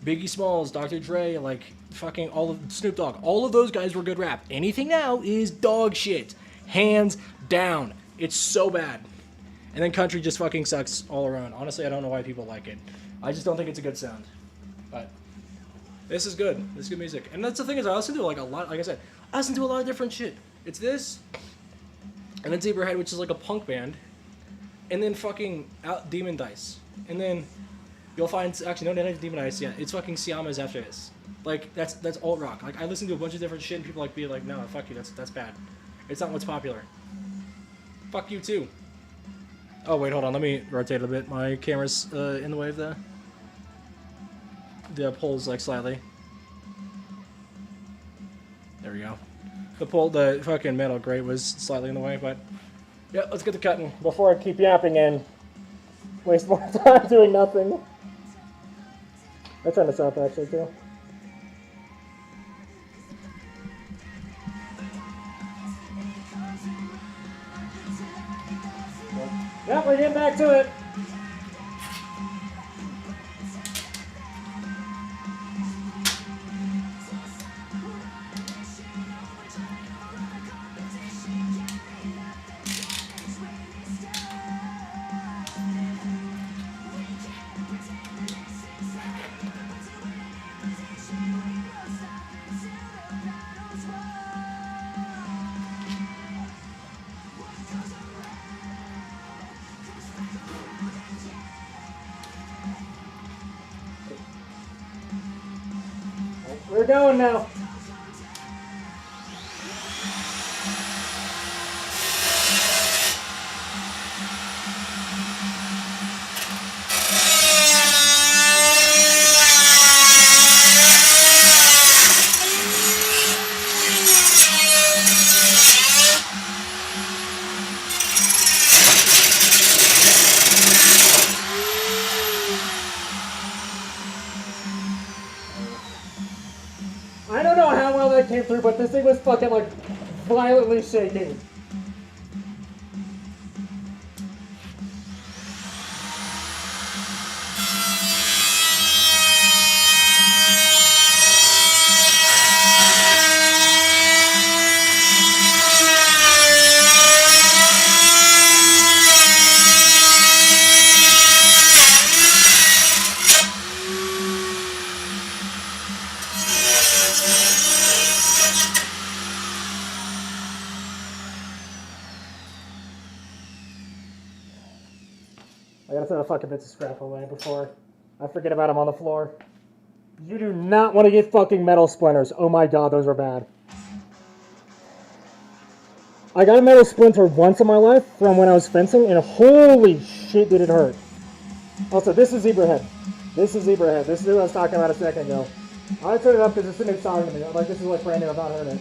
Biggie Smalls, Dr. Dre, like fucking all of Snoop Dogg. All of those guys were good rap. Anything now is dog shit. Hands down. It's so bad. And then country just fucking sucks all around. Honestly, I don't know why people like it. I just don't think it's a good sound. But this is good. This is good music. And that's the thing is I listen to like a lot, like I said, I listen to a lot of different shit. It's this, and then Zebrahead, which is like a punk band, and then fucking Demon Dice. And then you'll find, actually, no, not Demon Dice yet. It's fucking Siama's after this. Like, that's alt rock. Like, I listen to a bunch of different shit, and people like be like, no, fuck you, that's bad. It's not what's popular. Fuck you too. Oh wait, hold on. Let me rotate a bit. My camera's in the way of the poles, like slightly. There we go. The fucking metal grate was slightly in the way, but yeah, let's get the cutting before I keep yapping and waste more time doing nothing. I turned this up actually too. Yep, we're getting back to it. going now. I don't know how well that came through, but this thing was fucking like violently shaking. I gotta throw the fucking bits of scrap away before I forget about them on the floor. You do not want to get fucking metal splinters. Oh my god, those are bad. I got a metal splinter once in my life from when I was fencing, and holy shit did it hurt. Also, this is zebra head. This is zebra head. This is what I was talking about a second ago. I turn it up because it's a new song to me. Like, this is like brand new. I've not heard it.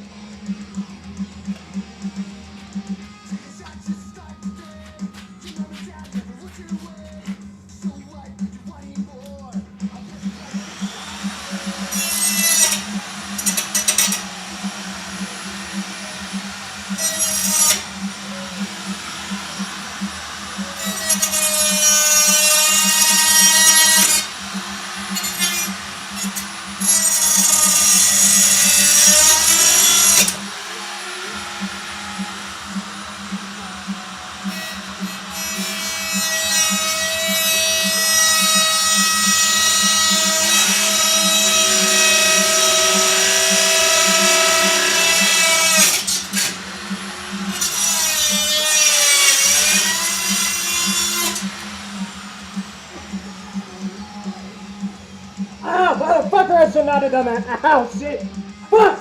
Ow, motherfucker, I should not have done that. Ow, shit. Fuck!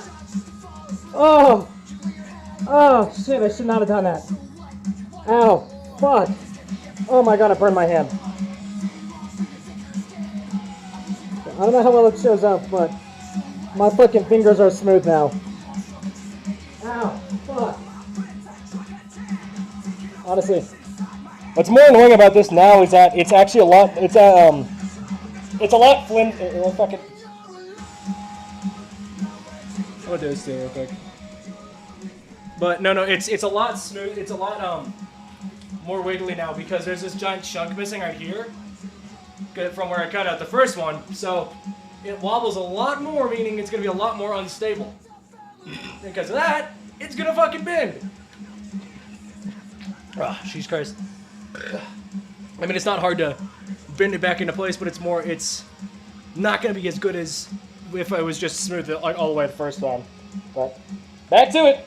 Oh. Oh, shit, I should not have done that. Ow. Fuck. Oh my god, I burned my hand. I don't know how well it shows up, but my fucking fingers are smooth now. Ow. Fuck. Honestly, what's more annoying about this now is that it's actually a lot. It's a lot flimsy. Fucking. I'm gonna do this thing real quick. But no, it's a lot smooth. It's a lot more wiggly now because there's this giant chunk missing right here, from where I cut out the first one. So it wobbles a lot more, meaning it's gonna be a lot more unstable. Because of that, it's gonna fucking bend. Ah, Jesus Christ. I mean, it's not hard to bend it back into place, but it's not gonna be as good as if I was just smooth it like all the way the first time. But back to it.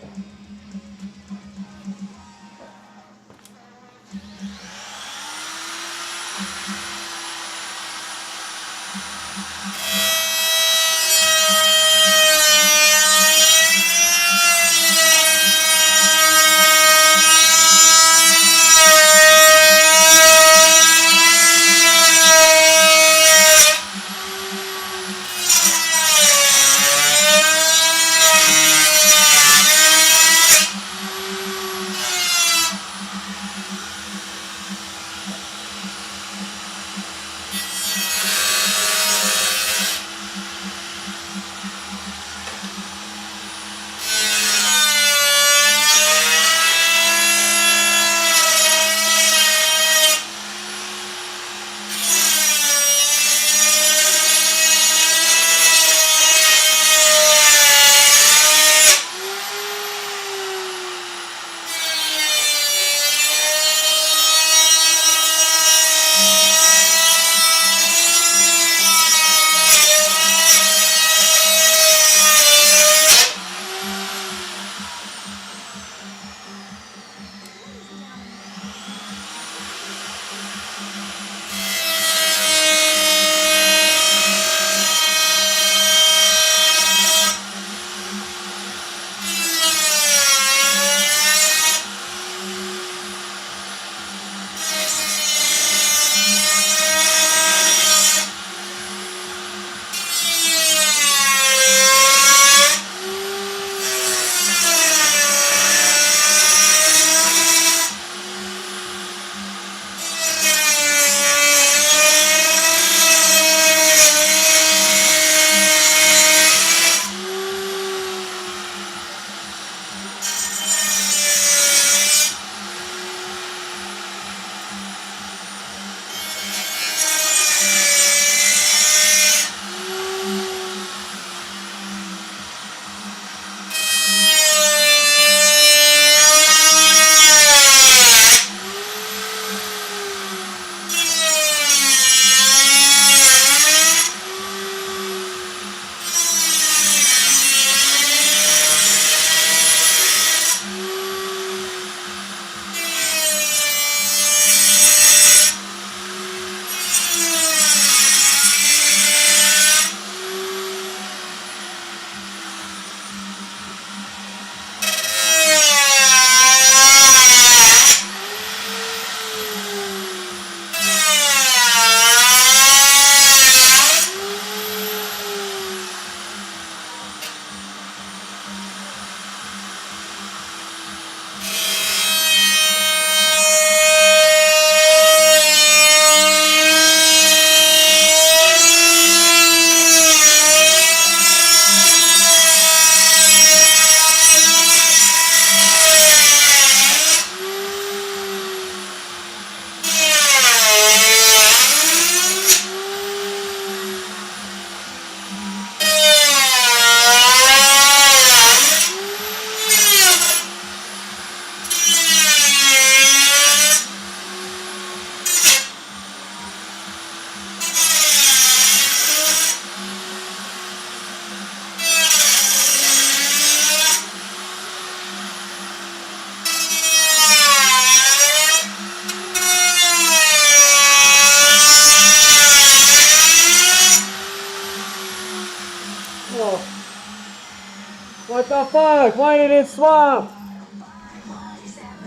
What the fuck? Why did it swap?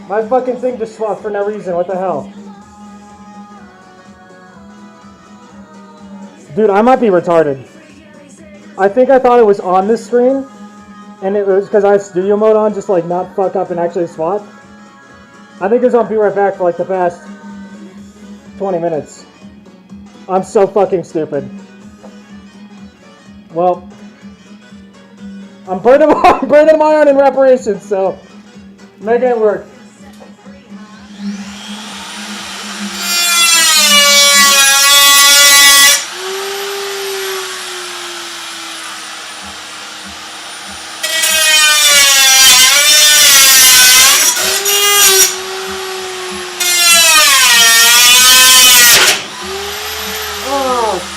My fucking thing just swapped for no reason. What the hell? Dude, I might be retarded. I think I thought it was on this screen, and it was because I have studio mode on, just like not fuck up and actually swap. I think it was on Be Right Back for like the past 20 minutes. I'm so fucking stupid. Well, I'm burning them on in reparations, so making it work.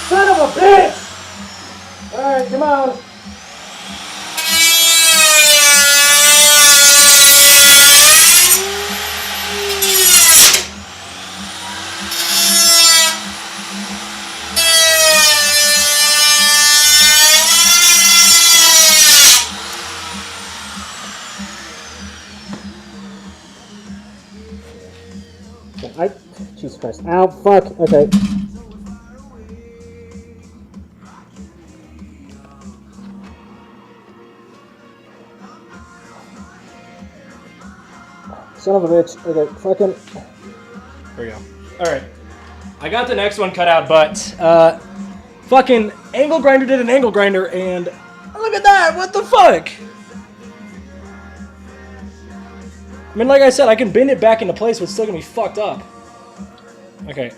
Son of a bitch! Alright, come on. Jesus Christ. Ow, fuck. Okay. Son of a bitch. Okay, fucking. There we go. Alright. I got the next one cut out, but fucking angle grinder did an angle grinder, and look at that! What the fuck? I mean, like I said, I can bend it back into place, but it's still gonna be fucked up. Okay.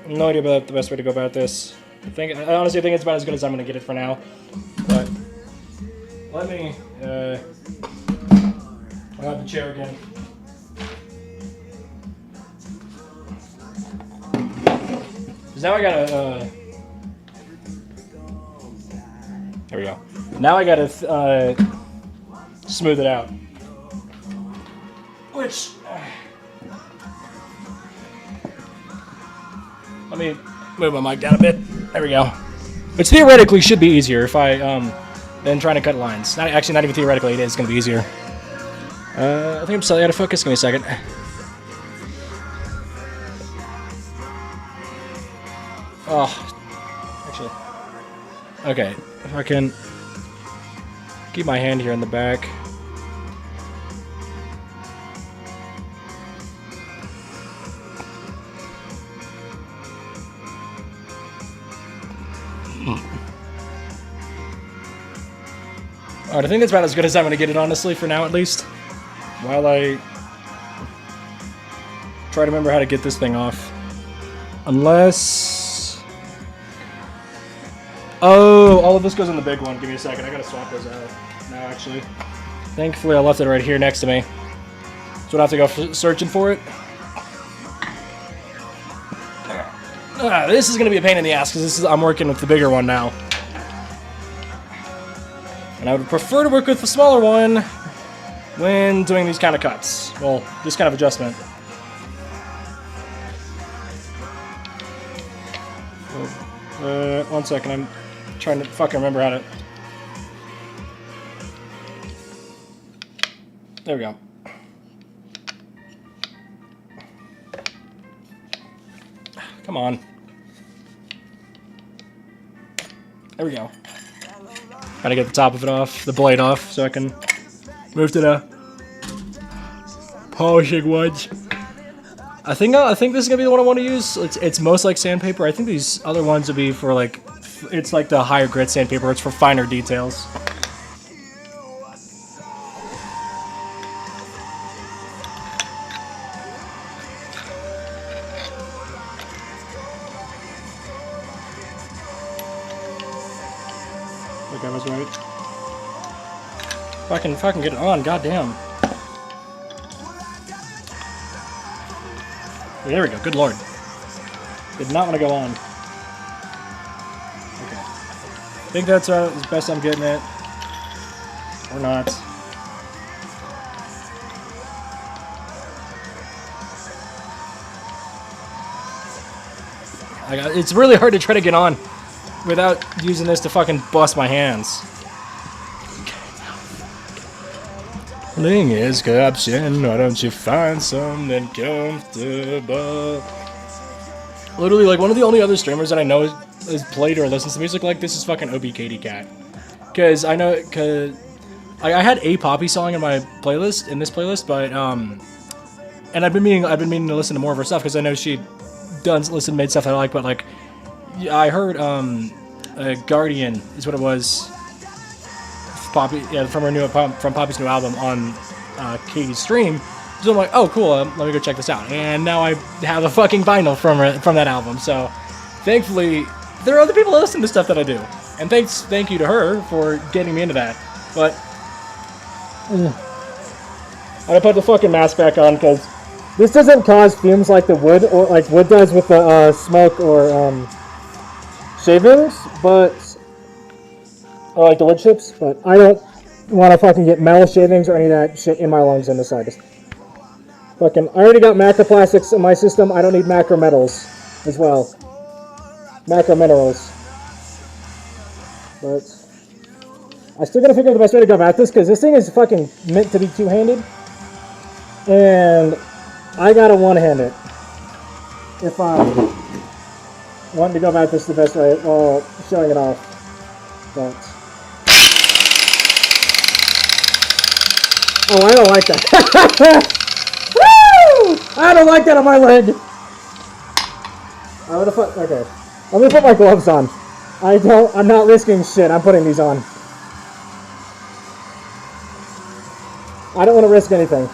No idea about the best way to go about this. I honestly think it's about as good as I'm gonna get it for now. But let me I'll have the chair again. Cause now I gotta there we go. Now I gotta smooth it out. Which let me move my mic down a bit. There we go. Which theoretically should be easier if I than trying to cut lines. Not even theoretically, it is going to be easier. I think I'm slightly out of focus. Give me a second. Oh, actually, okay. If I can keep my hand here in the back. Alright, I think that's about as good as I'm going to get it, honestly, for now at least. While I try to remember how to get this thing off. Unless... Oh, all of this goes in the big one. Give me a second. I got to swap those out now, actually. Thankfully, I left it right here next to me. So I don't have to go searching for it. This is going to be a pain in the ass because I'm working with the bigger one now. And I would prefer to work with the smaller one when doing these kind of cuts. Well, this kind of adjustment. 1 second, I'm trying to fucking remember how to... There we go. Come on. There we go. Gotta get the top of it off, the blade off, so I can move to the polishing ones. I think this is gonna be the one I want to use. It's most like sandpaper. I think these other ones would be for like, it's like the higher grit sandpaper. It's for finer details. I was right. If I can get it on, goddamn. There we go, good lord. Did not want to go on. Okay. I think that's as best I'm getting it. Or not. It's really hard to try to get on without using this to fucking bust my hands. Thing is caption, why don't you find something comfortable? Literally, like, one of the only other streamers that I know has played or listens to music like this is fucking OBKD Cat. Cause I know, cause I had a Poppy song in my playlist, in this playlist, but and I've been meaning to listen to more of her stuff because I know she made stuff that I like, but like, yeah, I heard Guardian is what it was. Poppy, yeah, from Poppy's new album on Katie's stream. So I'm like, oh, cool, let me go check this out. And now I have a fucking vinyl from that album. So thankfully, there are other people that listen to stuff that I do. And thank you to her for getting me into that. But I'm gonna put the fucking mask back on because This doesn't cause fumes like the wood or like wood does with the smoke or shavings, but or like the wood chips. But I don't want to fucking get metal shavings or any of that shit in my lungs in the slightest. Fucking, I already got macroplastics in my system. I don't need macro metals as well. Macro minerals. But I still gotta figure out the best way to go about this because this thing is fucking meant to be two-handed, and I gotta one-hand it if I'm wanting to go about this the best way while showing it off. But oh, I don't like that. Woo! I don't like that on my leg. Okay, I'm gonna put my gloves on. I'm not risking shit. I'm putting these on. I don't want to risk anything.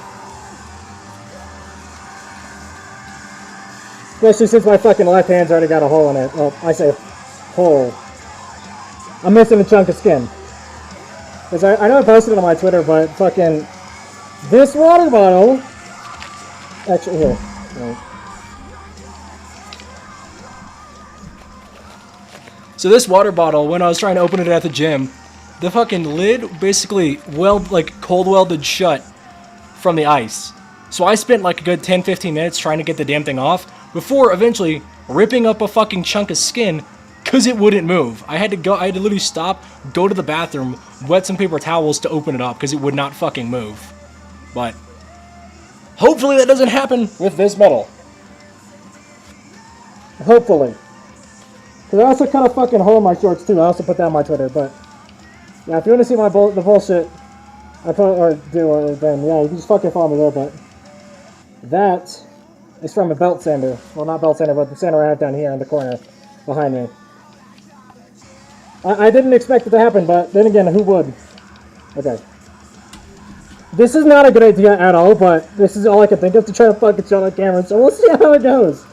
Especially since my fucking left hand's already got a hole in it. Well, I say hole. I'm missing a chunk of skin. Because I know I posted it on my Twitter, but fucking this water bottle. Actually, here. Right. So this water bottle, when I was trying to open it at the gym, the fucking lid basically cold welded shut from the ice. So I spent like a good 10-15 minutes trying to get the damn thing off before eventually ripping up a fucking chunk of skin because it wouldn't move. I had to literally stop, go to the bathroom, wet some paper towels to open it up because it would not fucking move. But hopefully that doesn't happen with this metal. Hopefully. Because I also cut a fucking hole in my shorts too. I also put that on my Twitter, but yeah, if you want to see the bullshit I put or do, then yeah, you can just fucking follow me there. But that is from a belt sander. Well, not belt sander, but the sander I have down here in the corner behind me. I didn't expect it to happen, but then again, who would? Okay. This is not a good idea at all, but this is all I can think of to try to fucking show on camera, so we'll see how it goes.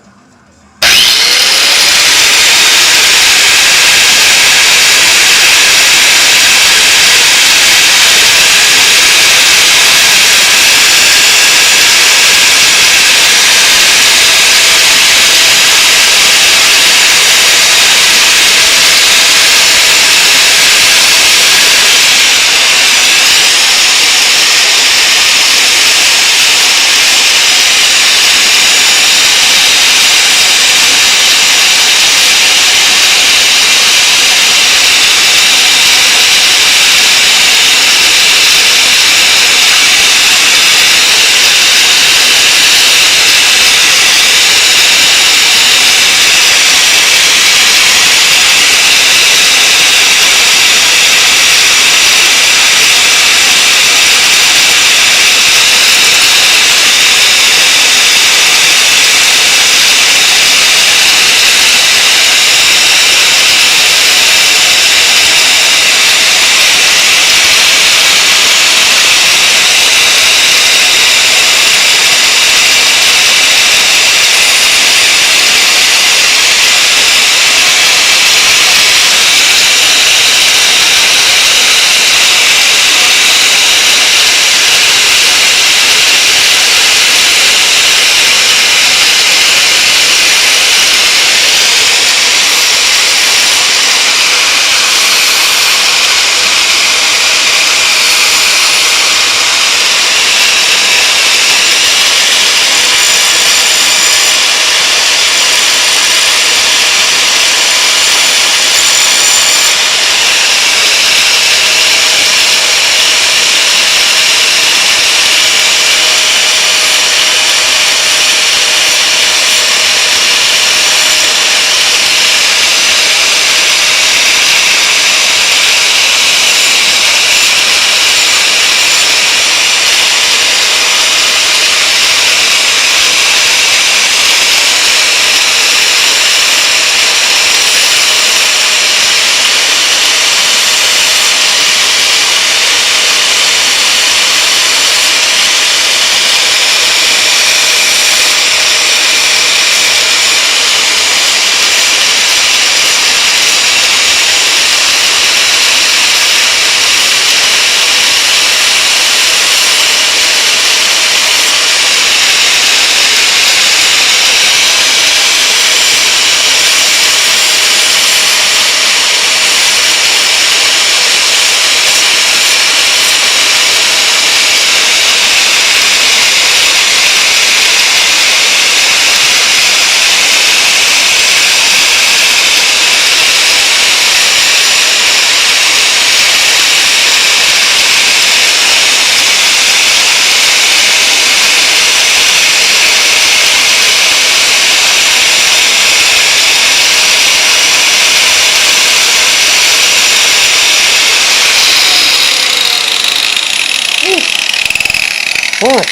Fuck.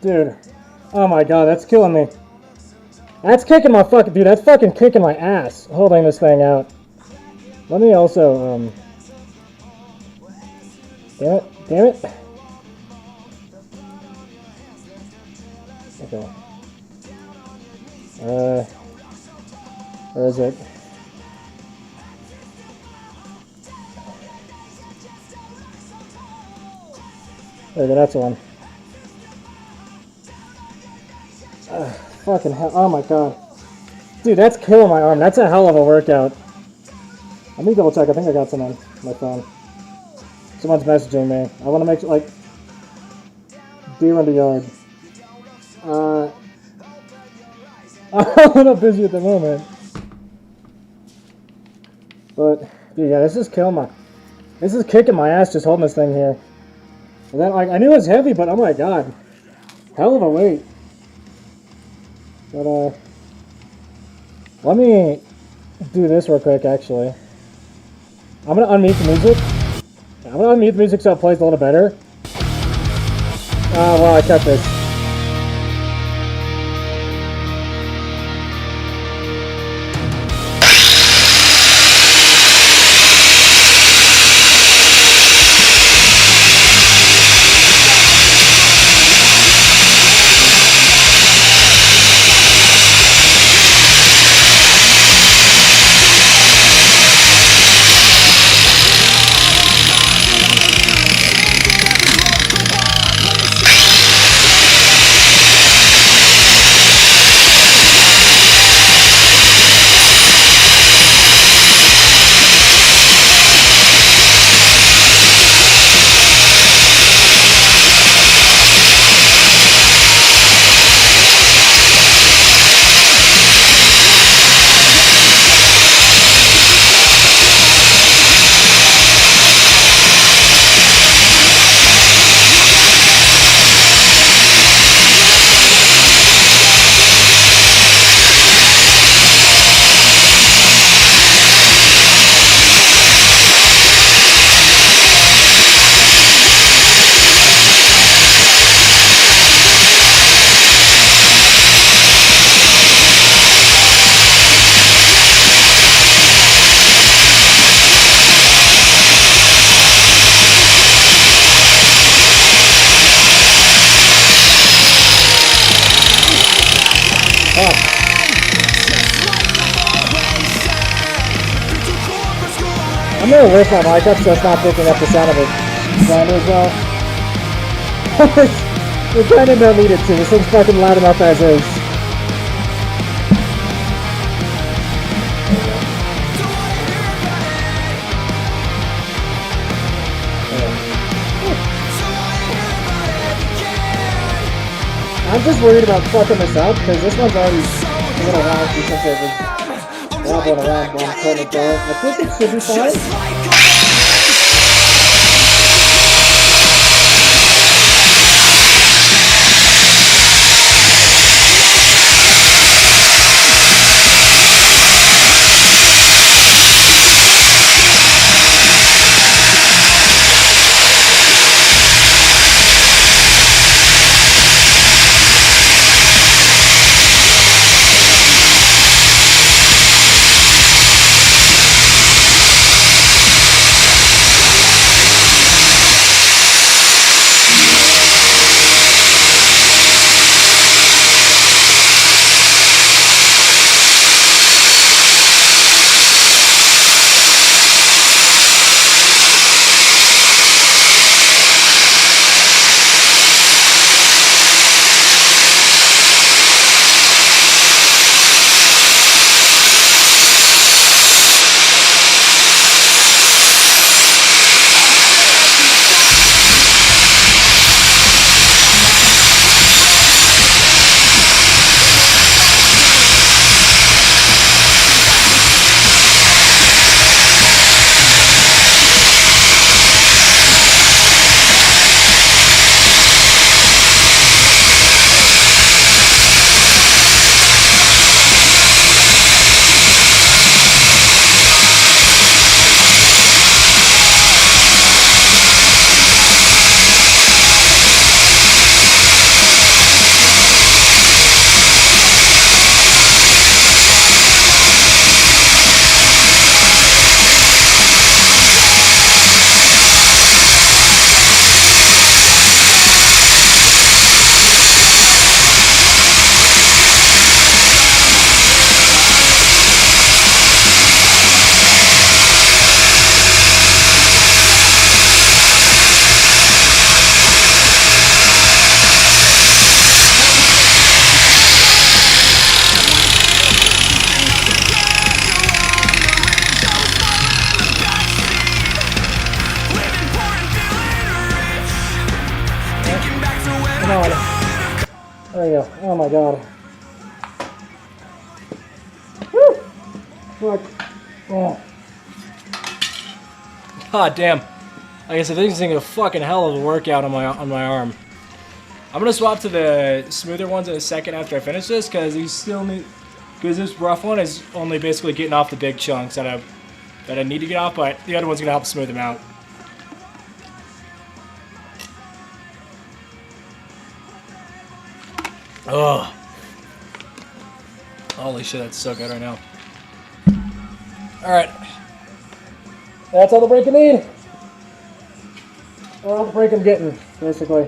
Dude. Oh my god, that's killing me. That's kicking my fucking... Dude, that's fucking kicking my ass, holding this thing out. Let me also, Damn it. Damn it. Okay. Where is it? There, that's the one. Fucking hell. Oh my god. Dude, that's killing my arm. That's a hell of a workout. Let me double check. I think I got some on my phone. Someone's messaging me. I want to make sure, like, deer in the yard. I'm not busy at the moment. But, dude, yeah, this is killing my... This is kicking my ass just holding this thing here. And then, like, I knew it was heavy, but oh my god. Hell of a weight. But, let me do this real quick, actually. I'm gonna unmute the music. I'm gonna unmute the music so it plays a little better. Well, I cut this. I'm gonna lift my mic up so it's not picking up the sound of it grinder as well. We kinda don't need it to. This thing's fucking loud enough as is. I'm just worried about fucking this up because this one's already a little wonky since it was wobbling around when I'm trying to go. I think it should be fine. Oh my god. Woo! Fuck. Oh. God damn. Like I said, this thing is a fucking hell of a workout on my arm. I'm gonna swap to the smoother ones in a second after I finish this, because this rough one is only basically getting off the big chunks that I need to get off, but the other one's gonna help smooth them out. Ugh. Holy shit, that's so good right now. Alright. That's all the break I need. All the break I'm getting, basically.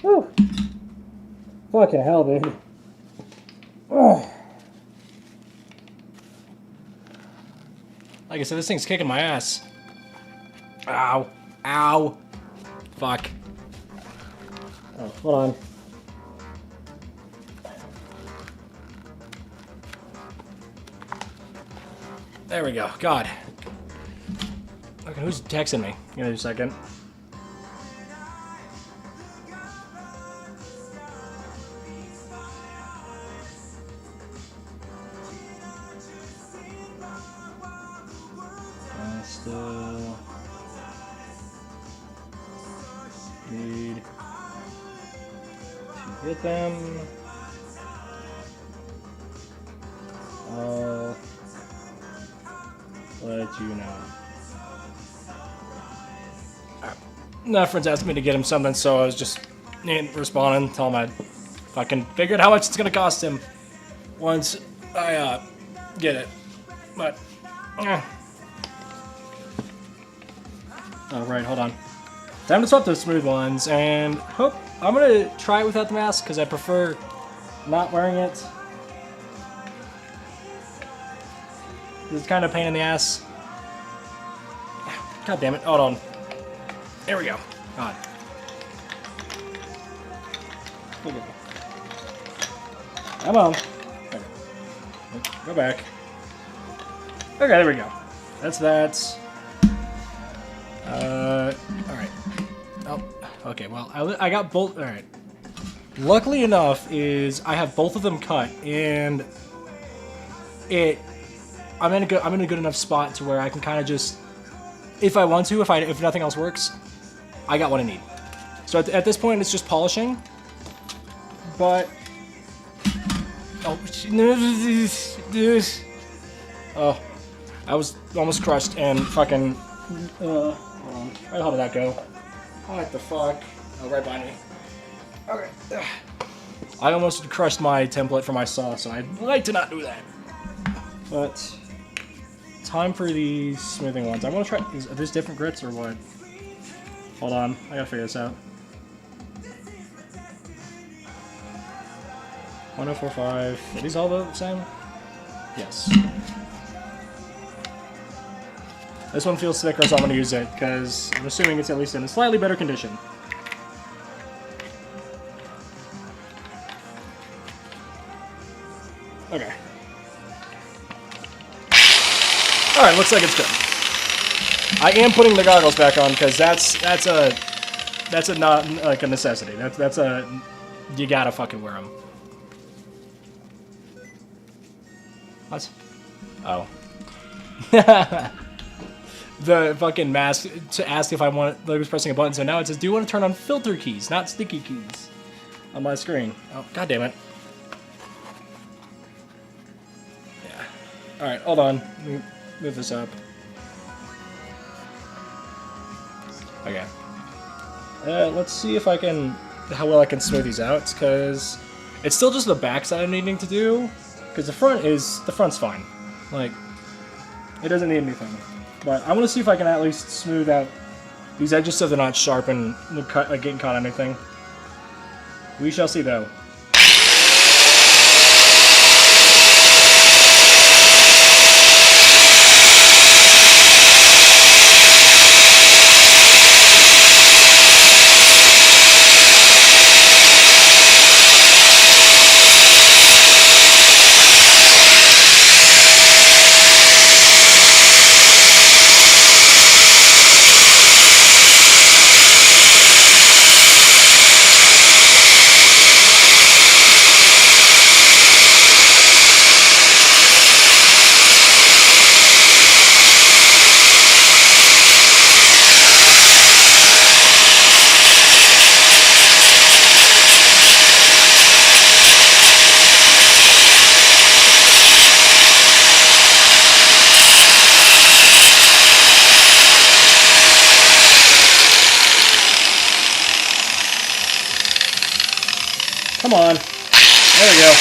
Whew. Fucking hell, dude. Ugh. Like I said, this thing's kicking my ass. Ow. Ow. Fuck. Oh, hold on. There we go. God. Okay, who's texting me? Give me a second. Still need to hit them. I'll let you know. No, friends asked me to get him something, so I was just responding, tell him I fucking figured how much it's gonna cost him once I get it. But oh, right, hold on. Time to swap those smooth ones, and I'm gonna try it without the mask because I prefer not wearing it. It's kind of a pain in the ass. God damn it! Hold on. There we go. God. Come on. Okay. Go back. Okay, there we go. That's that. Alright. Oh, okay, well, I got both. Alright. Luckily enough is I have both of them cut, and I'm in a good enough spot to where I can kind of just, if I want to, if nothing else works, I got what I need. So at this point, it's just polishing. But oh, I was almost crushed and fucking. Hold on. Where the hell did that go? What the fuck? Oh, right behind me. Okay. I almost crushed my template for my saw, so I'd like to not do that. But time for these smoothing ones. I want to try. Are these different grits or what? Hold on. I gotta figure this out. 1045. Are these all the same? Yes. This one feels thicker, so I'm going to use it, because I'm assuming it's at least in a slightly better condition. Okay. Alright, looks like it's good. I am putting the goggles back on, because that's a not, like, a necessity. That's a, you gotta fucking wear them. What? Oh. The fucking mask to ask if I was pressing a button, so now it says, do you want to turn on filter keys, not sticky keys? on my screen. Oh, god damn it. Yeah. Alright, hold on. Let me move this up. Okay. Let's see if I can... how well I can smooth these out, because it's still just the backside I'm needing to do, because the front's fine. Like, it doesn't need anything. But I want to see if I can at least smooth out these edges so they're not sharp and getting caught on anything. We shall see, though. Come on. There we go.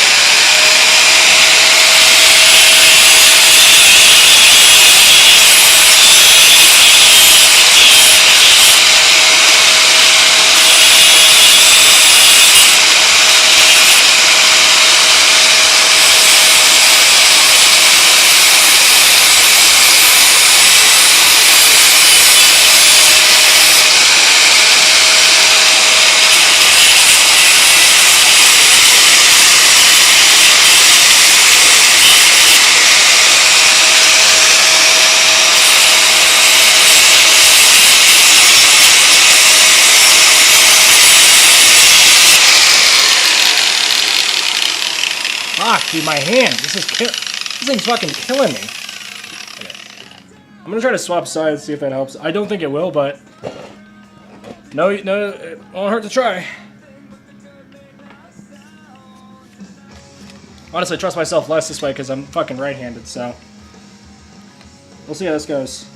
Fuck, dude, my hand. This thing's fucking killing me. Okay. I'm gonna try to swap sides, see if that helps. I don't think it will, but no, it won't hurt to try. Honestly, I trust myself less this way because I'm fucking right-handed, so we'll see how this goes.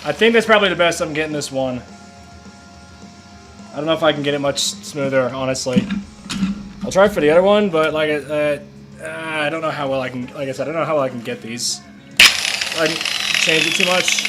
I think that's probably the best I'm getting this one. I don't know if I can get it much smoother, honestly. I'll try for the other one, but like I don't know how well I can. Like I said, I don't know how well I can get these. I can change it too much.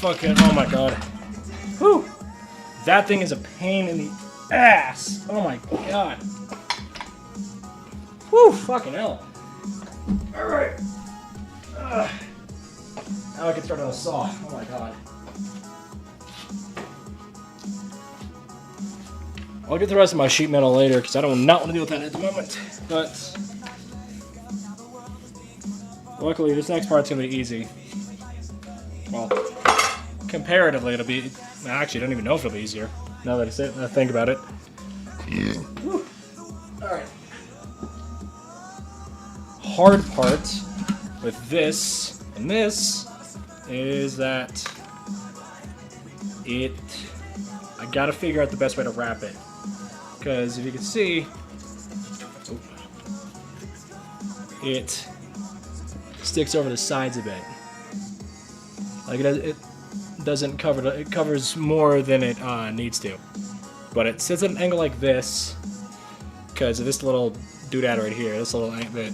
fucking, oh my god. Whew. That thing is a pain in the ass. Oh my god. Whew, fucking hell. Alright. Now I can start on a saw. Oh my god. I'll get the rest of my sheet metal later because I do not want to deal with that at the moment. But luckily, this next part's gonna be easy. Well, comparatively, it'll be. Actually, I don't even know if it'll be easier now that I think about it. All right. Hard part with this and this is that I gotta figure out the best way to wrap it. Because if you can see, it sticks over the sides a bit. Like it doesn't cover, it covers more than it needs to. But it sits at an angle like this because of this little doodad right here, this little bit.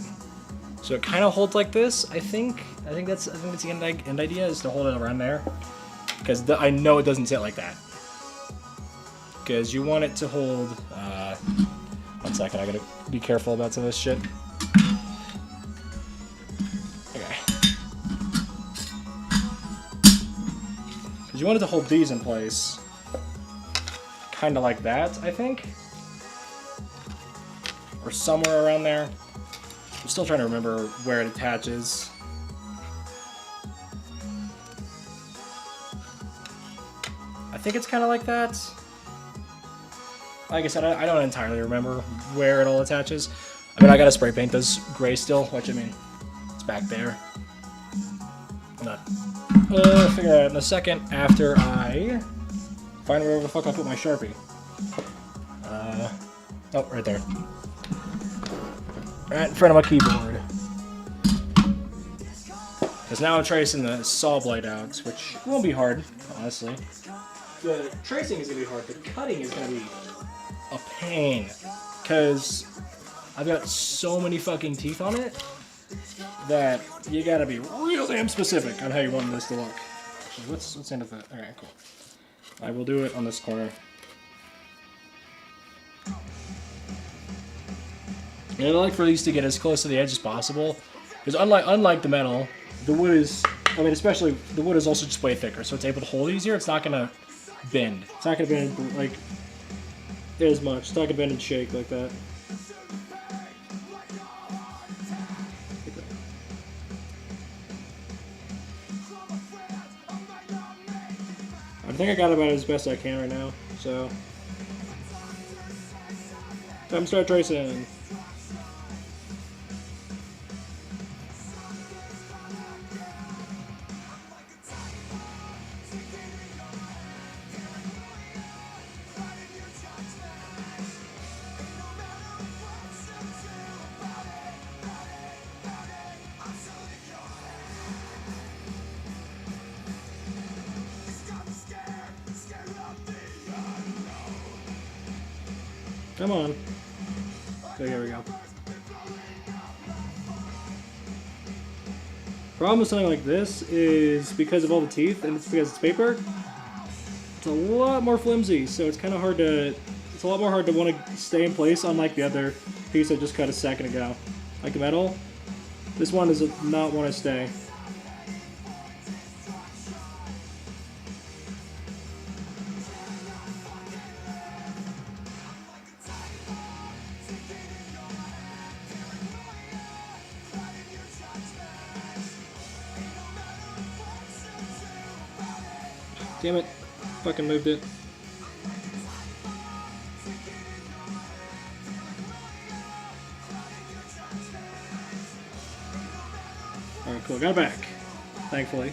So it kind of holds like this. I think that's the end idea is to hold it around there. Because I know it doesn't sit like that. Because you want it to hold. 1 second, I gotta be careful about some of this shit. Okay. Because you want it to hold these in place. Kind of like that, I think. Or somewhere around there. I'm still trying to remember where it attaches. I think it's kind of like that. Like I said, I don't entirely remember where it all attaches. I mean, I gotta spray paint this gray still, which I mean, it's back there. I'm not. Figure it out in a second after I find wherever the fuck I put my Sharpie. Oh, right there. Right in front of my keyboard. Because now I'm tracing the saw blade out, which won't be hard, honestly. The tracing is going to be hard, the cutting is going to be a pain. Because I've got so many fucking teeth on it that you gotta be real damn specific on how you want this to look. Actually, let's end with that. Alright, cool. I will do it on this corner. And I like for these to get as close to the edge as possible. Because unlike the metal, the wood is, I mean, especially, the wood is also just way thicker, so it's able to hold easier. It's not gonna bend. It's not gonna bend, like, as much. It's not gonna bend and shake like that. I think I got about as best I can right now, so time to start tracing. Come on. So here we go. Problem with something like this is because of all the teeth, and it's because it's paper, it's a lot more flimsy, so it's kind of hard to, it's a lot more hard to want to stay in place, unlike the other piece I just cut a second ago. Like the metal, this one does not want to stay. Damn it. Fucking moved it. Alright, cool. Got it back. Thankfully.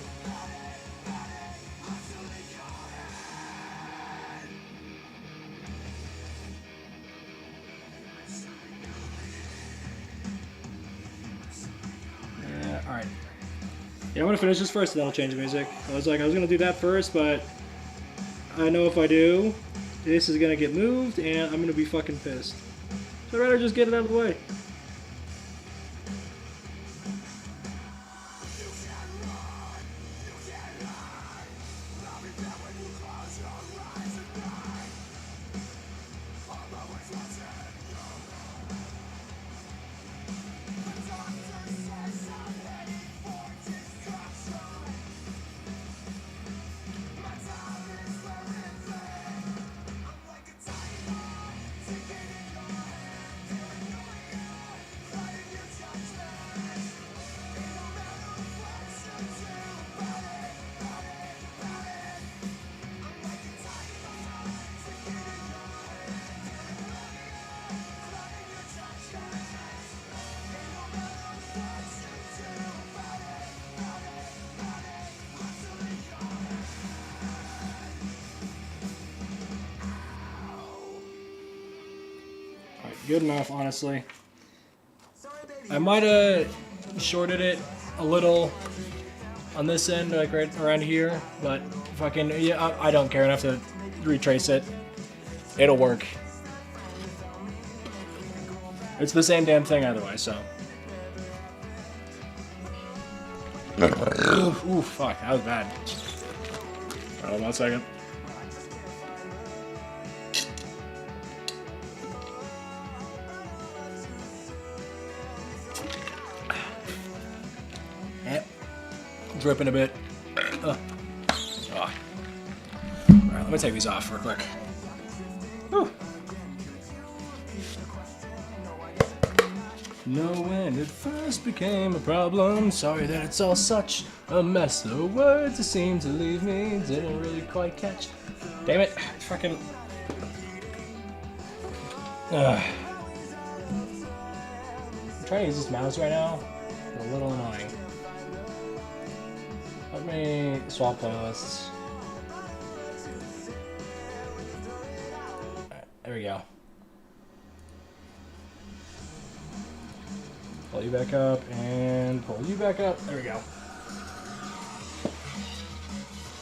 Alright. Yeah, I'm gonna finish this first and then I'll change the music. I was gonna do that first, but I know if I do, this is gonna get moved and I'm gonna be fucking pissed. So I'd rather just get it out of the way. good enough, honestly. I might have shorted it a little on this end, like right around here, but fucking, yeah, I don't care enough to retrace it. It'll work. It's the same damn thing either way, so. Ooh, fuck, that was bad. Hold on 1 second. Yep. Dripping a bit. Oh. Alright, let me take these off real quick. Whew. Know when it first became a problem. Sorry that it's all such a mess. The words that seem to leave me didn't really quite catch. Damn it. Fucking. I'm trying to use this mouse right now. It's a little annoying. Let me swap playlists. Alright, there we go. Pull you back up and pull you back up. There we go.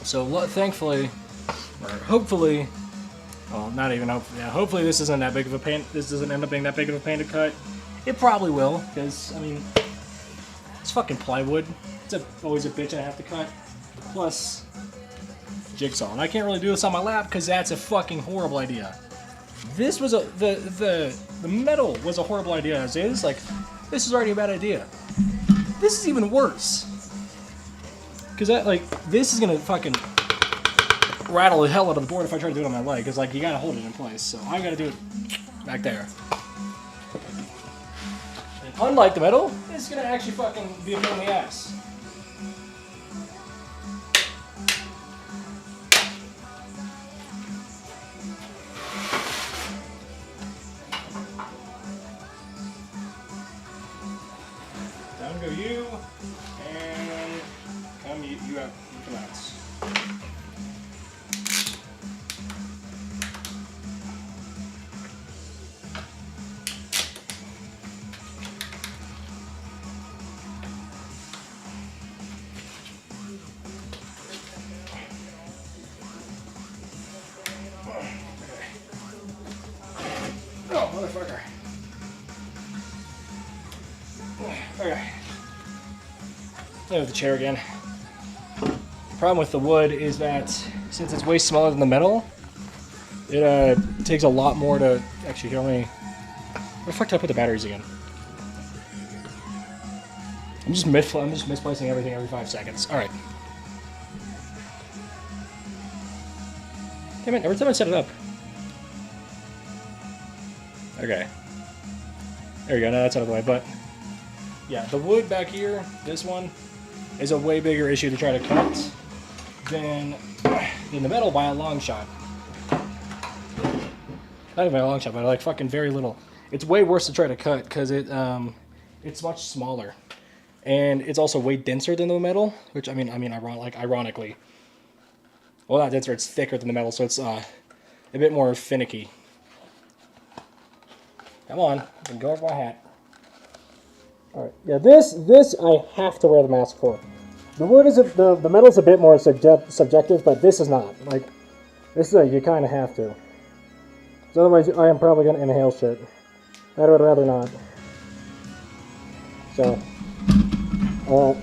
So thankfully, or hopefully, well, not even hopefully. Yeah, hopefully this isn't that big of a pain. This doesn't end up being that big of a pain to cut. It probably will, because I mean, it's fucking plywood. It's always a bitch and I have to cut. Plus, jigsaw, and I can't really do this on my lap because that's a fucking horrible idea. This was the metal was a horrible idea as is. Like, this is already a bad idea. This is even worse. Because this is gonna fucking rattle the hell out of the board if I try to do it on my leg. Because like you gotta hold it in place. So I gotta do it back there. And unlike the metal, it's gonna actually fucking be a pain in the ass. Down go you, and come you come out. Oh, motherfucker. Okay. There's the chair again. The problem with the wood is that since it's way smaller than the metal, it takes a lot more to actually hear me. Where the fuck did I put the batteries again? I'm just misplacing everything every 5 seconds. Alright. Damn it, every time I set it up. Okay. There we go, now that's out of the way, but yeah, the wood back here, this one, is a way bigger issue to try to cut than the metal by a long shot. Not even by a long shot, but like fucking very little. It's way worse to try to cut because it's much smaller. And it's also way denser than the metal, which ironically. Well, not denser, it's thicker than the metal, so it's a bit more finicky. Come on, I can go over my hat. Alright, yeah, this I have to wear the mask for. The wood is the metal's a bit more subjective, but this is not. Like, this is you kind of have to. Because otherwise, I am probably going to inhale shit. I would rather not. So, I'm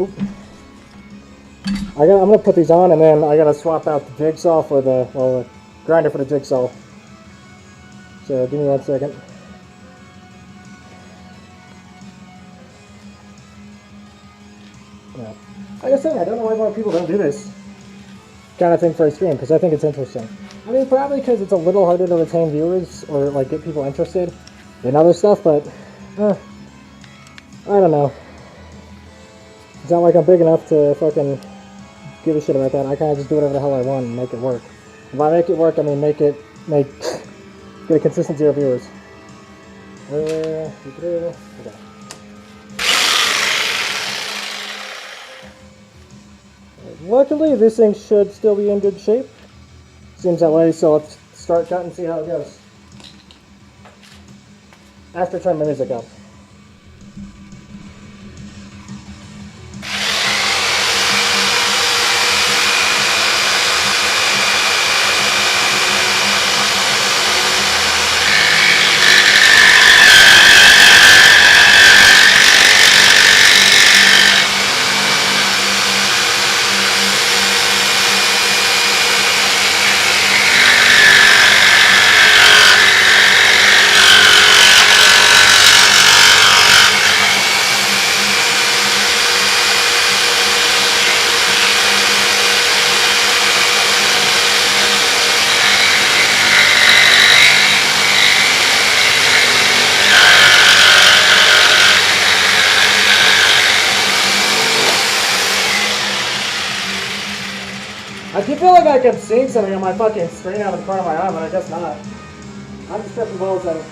going to put these on, and then I got to swap out the jigsaw for the grinder for the jigsaw. So, give me 1 second. Yeah. Like I said, I don't know why more people don't do this kind of thing for a stream, because I think it's interesting. I mean, probably because it's a little harder to retain viewers or like get people interested in other stuff, but I don't know. It's not like I'm big enough to fucking give a shit about that. I kind of just do whatever the hell I want and make it work. If I make it work, I mean get a consistency of viewers. Okay. Luckily, this thing should still be in good shape. Seems that way, so let's start cutting and see how it goes. After turn my music up. I keep feeling like I'm seeing something on my fucking screen out in front of my eye, but I guess not. I'm just tripping balls at it.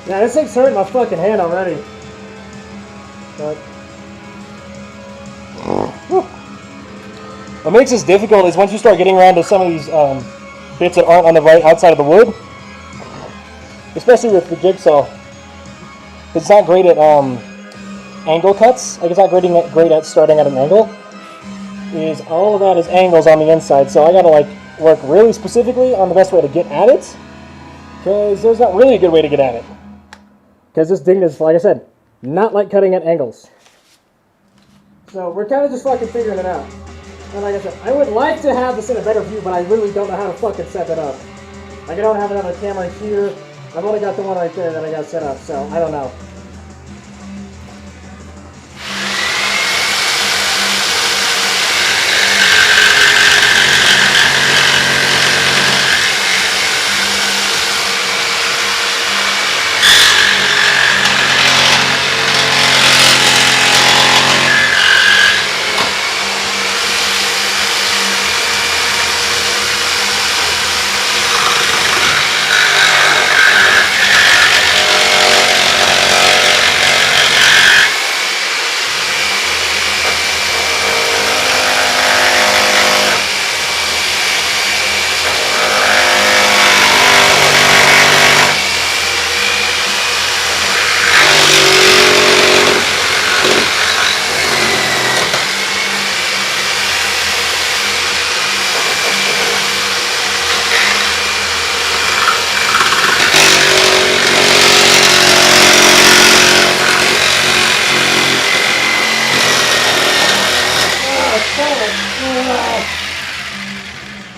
Yeah, this thing's hurting my fucking hand already. But what makes this difficult is once you start getting around to some of these bits that aren't on the right outside of the wood, especially with the jigsaw. It's not great at angle cuts. Like it's not great at starting at an angle. Is all of that is angles on the inside, so I gotta like work really specifically on the best way to get at it, because there's not really a good way to get at it. because this thing is, like I said, not like cutting at angles. So we're kind of just fucking figuring it out. And like I said, I would like to have this in a better view, but I really don't know how to fucking set that up. Like I don't have another camera here. I've only got the one right there that I got set up, so I don't know.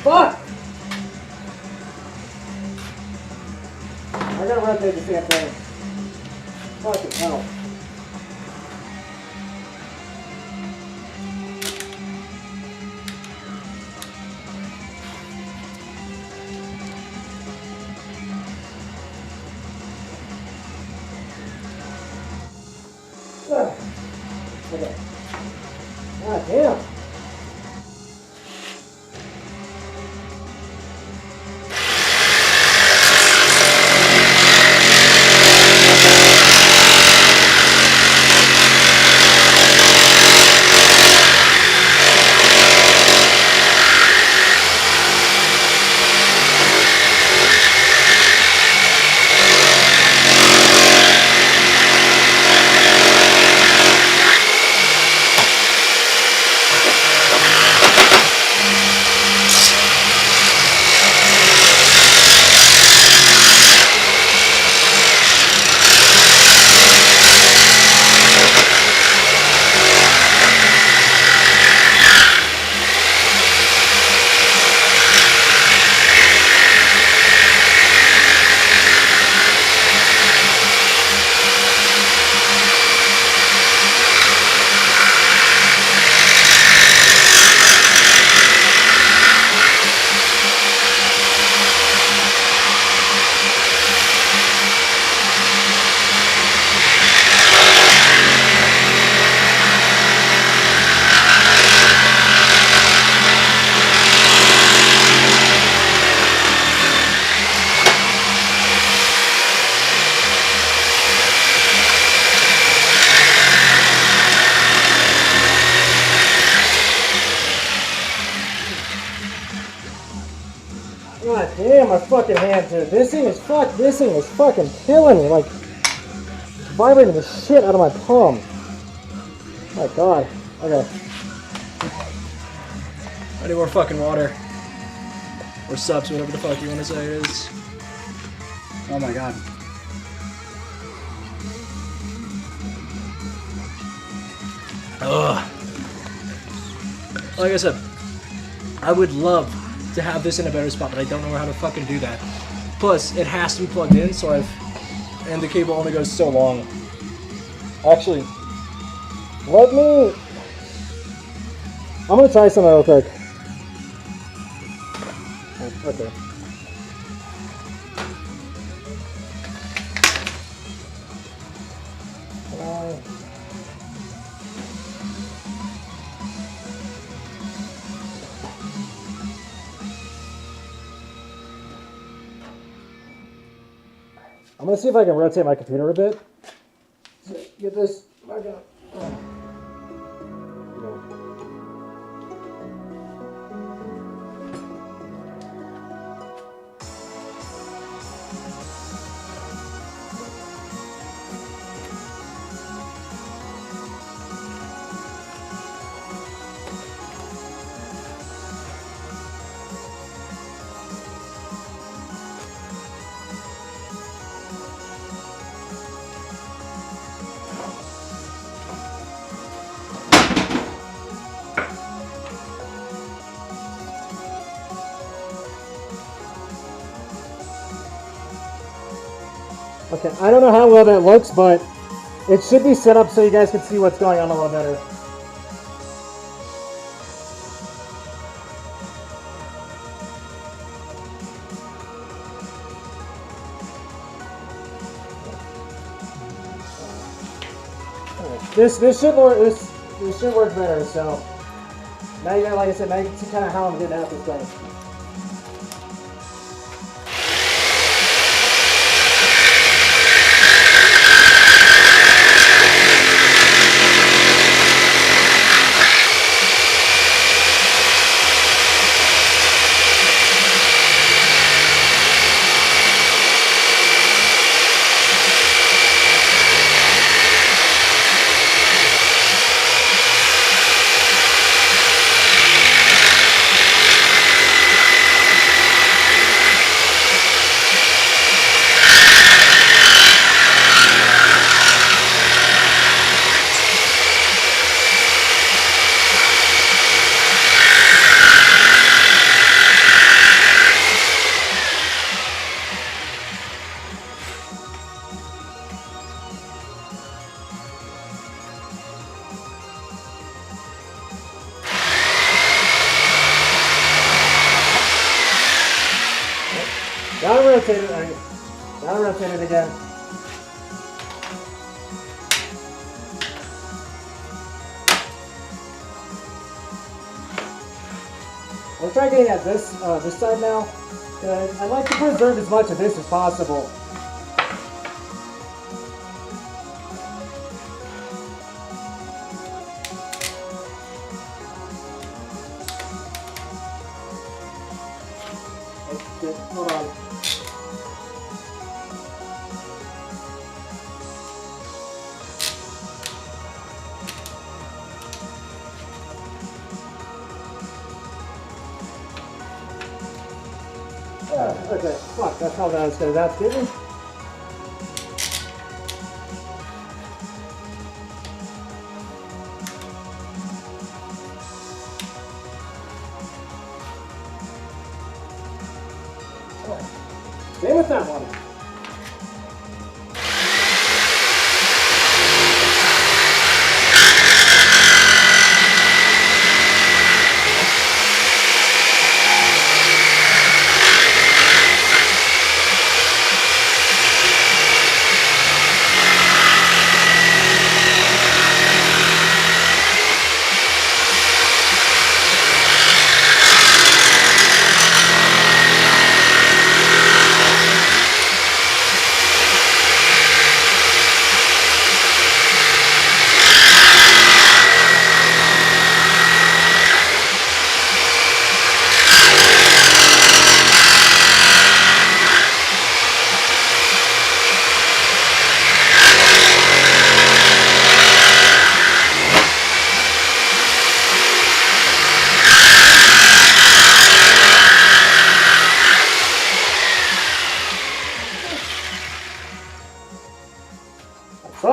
Fuck! I gotta rotate the damn thing. Fucking hell. Okay. God damn. my fucking hand, dude. This thing is fucking killing me. Like, vibrating the shit out of my palm. My God. Okay. I need more fucking water. Or subs, whatever the fuck you want to say it is. Oh my God. Ugh. Like I said, I would love to have this in a better spot, but I don't know how to fucking do that. Plus, it has to be plugged in, and the cable only goes so long. Actually, I'm gonna try something real quick. Okay. I'm gonna see if I can rotate my computer a bit. Get this. Okay, I don't know how well that looks, but it should be set up so you guys can see what's going on a little better. This should work better. So now you got, like I said, now you can see kind of how I'm getting at this thing. Gotta rotate it. Gotta rotate it again. We'll try getting at this side now. I like to preserve as much of this as possible. Hold on. Okay, fuck, that's how that's good. That's good. Same with that one.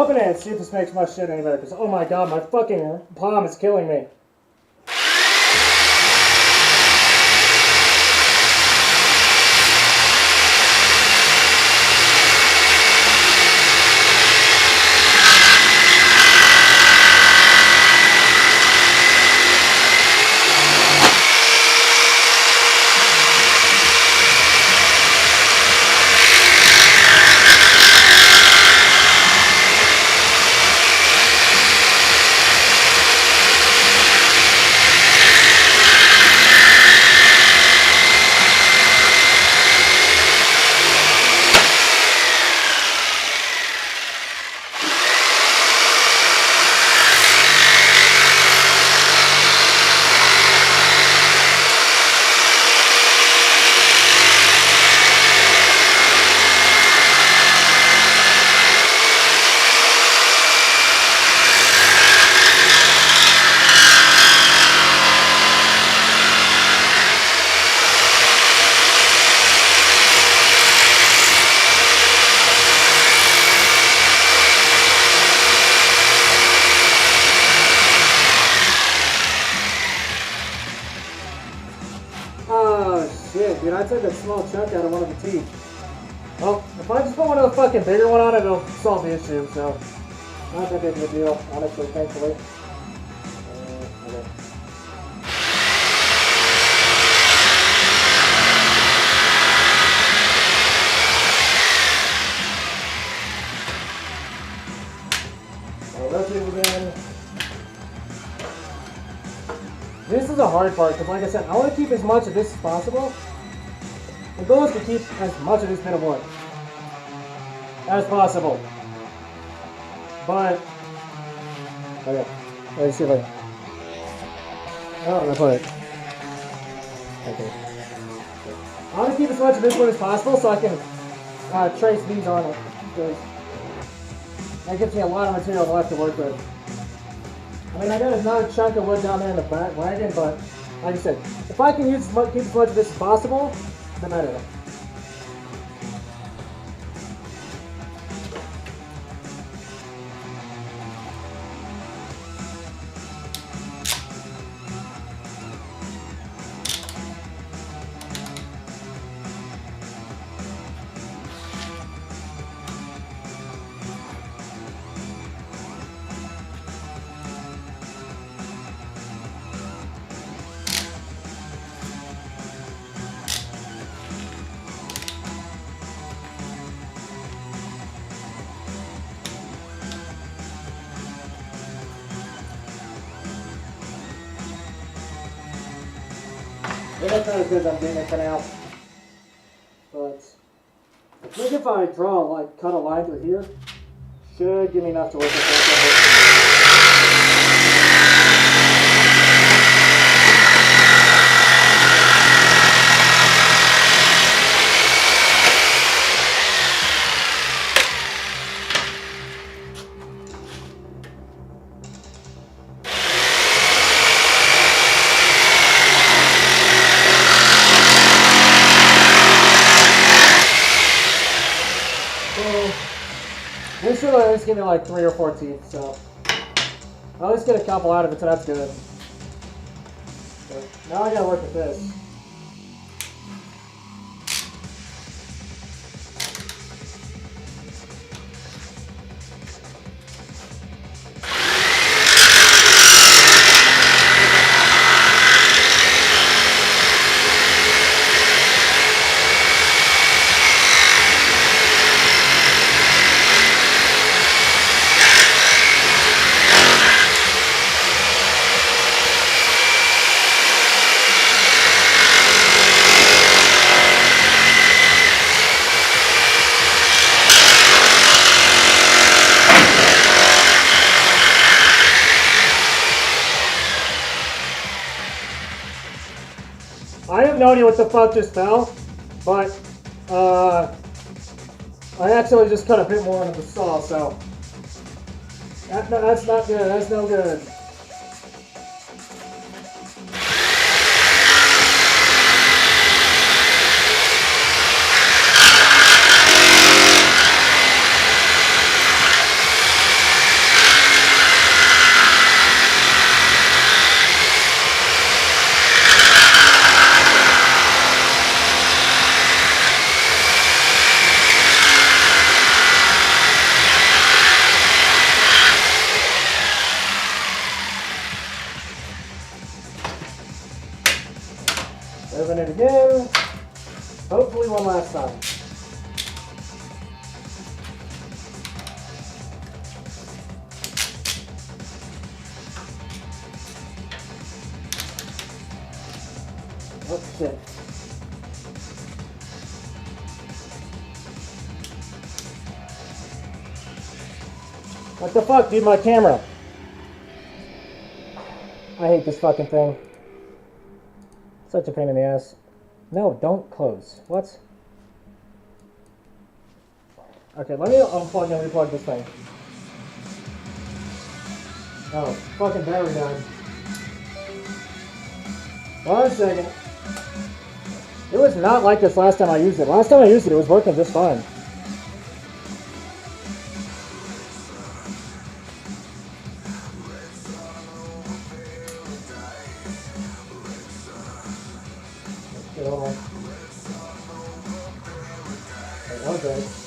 open it and see if this makes my shit any better. Because, oh my god, my fucking palm is killing me. Dude, I took a small chunk out of one of the teeth. Well, if I just put one of the fucking bigger one on it, it'll solve the issue, so not that big of a deal, honestly, thankfully. Okay. I'll rotate it again. This is the hard part, because like I said, I want to keep as much of this as possible. The goal is to keep as much of this bit of wood as possible. But, okay, let's see if I can. Oh, I'm gonna put it. Okay. I want to keep as much of this wood as possible so I can trace these on it. Because that gives me a lot of material left to work with. I mean, I got another chunk of wood down there in the back wagon, but like I said, if I can keep as much of this as possible, the better. That's not as good as I'm getting it for now. But I think if I draw, like, cut a line through here, should give me enough to work with. This should at least give me like 3 or 4 teeth, so I'll at least get a couple out of it, so that's good. So now I gotta work with this. I have no idea what the fuck just fell, but I actually just cut a bit more into the saw, so that's not good. That's no good. shit. What the fuck, dude? My camera. I hate this fucking thing. Such a pain in the ass. No, don't close. What? Okay, let me unplug and replug this thing. Oh, fucking battery died. 1 second. It was not like this last time I used it. Last time I used it, it was working just fine. Okay, hold on. Wait, 1 second.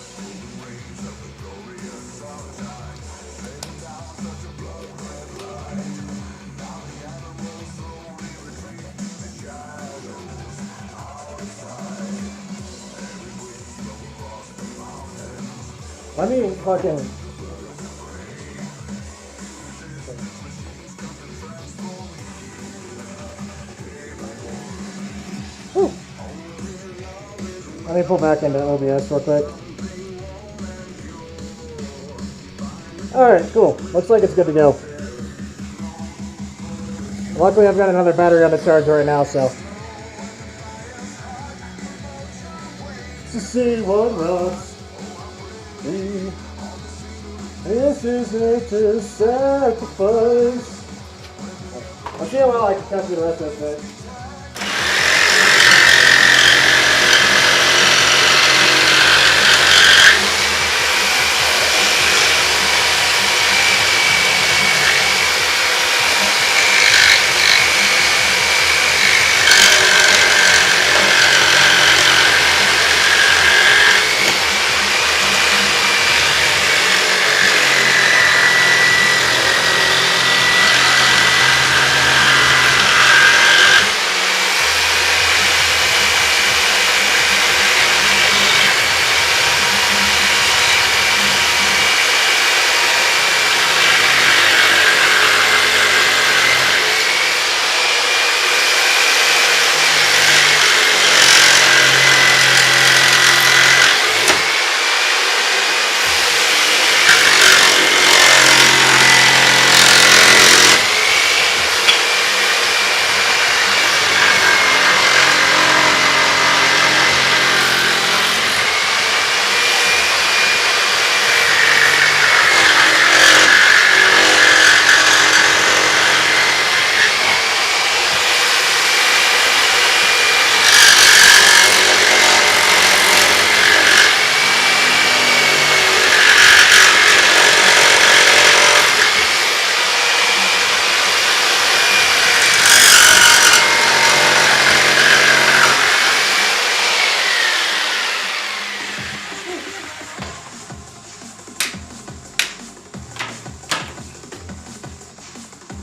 Let me fucking... Whew. Let me pull back into OBS real quick. Alright, cool. Looks like it's good to go. Luckily I've got another battery on the charge right now, so... To see what rocks. This isn't a sacrifice. I'll see how well I can cut through the rest of this thing.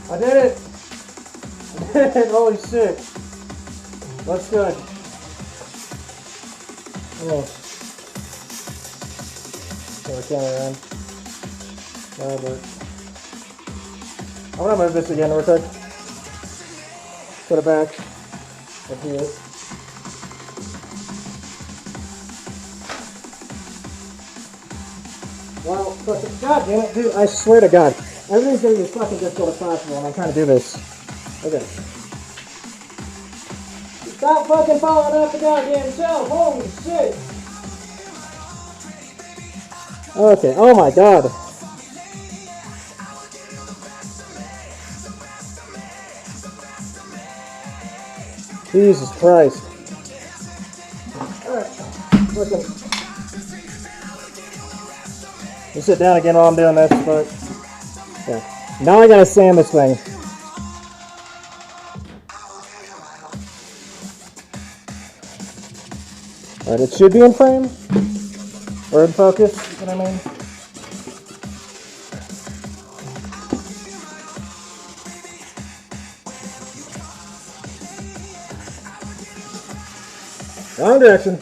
I did it! I did it! Holy shit! That's good. Oh. Turn the camera around. No, but I'm gonna move this again real quick. Put it back. Up here. Well, fucking, god damn it, dude, I swear to god. Everything's gonna be as fucking difficult as possible when I'm trying to do this. Okay. Stop fucking falling off the goddamn shelf! Holy shit! Okay, oh my god. Jesus Christ. Alright, listen. You sit down again while I'm doing this, but yeah. Now I gotta sand this thing. Alright, it should be in frame. Or in focus, you know what I mean? Wrong direction.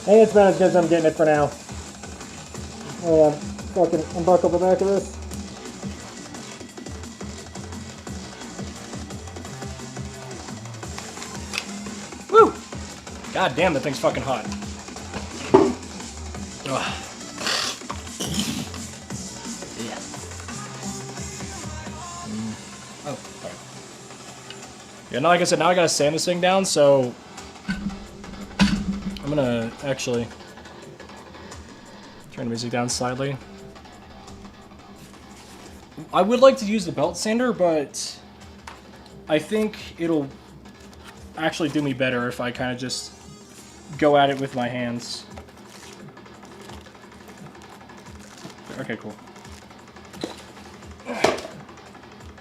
think it's about as good as I'm getting it for now. Oh, fucking unbuckle the back of this. Woo! God damn, that thing's fucking hot. Ugh. Yeah. Oh, sorry. Yeah, now, like I said, now I gotta sand this thing down, so I'm gonna actually turn the music down slightly. I would like to use the belt sander, but I think it'll actually do me better if I kind of just go at it with my hands. Okay, cool.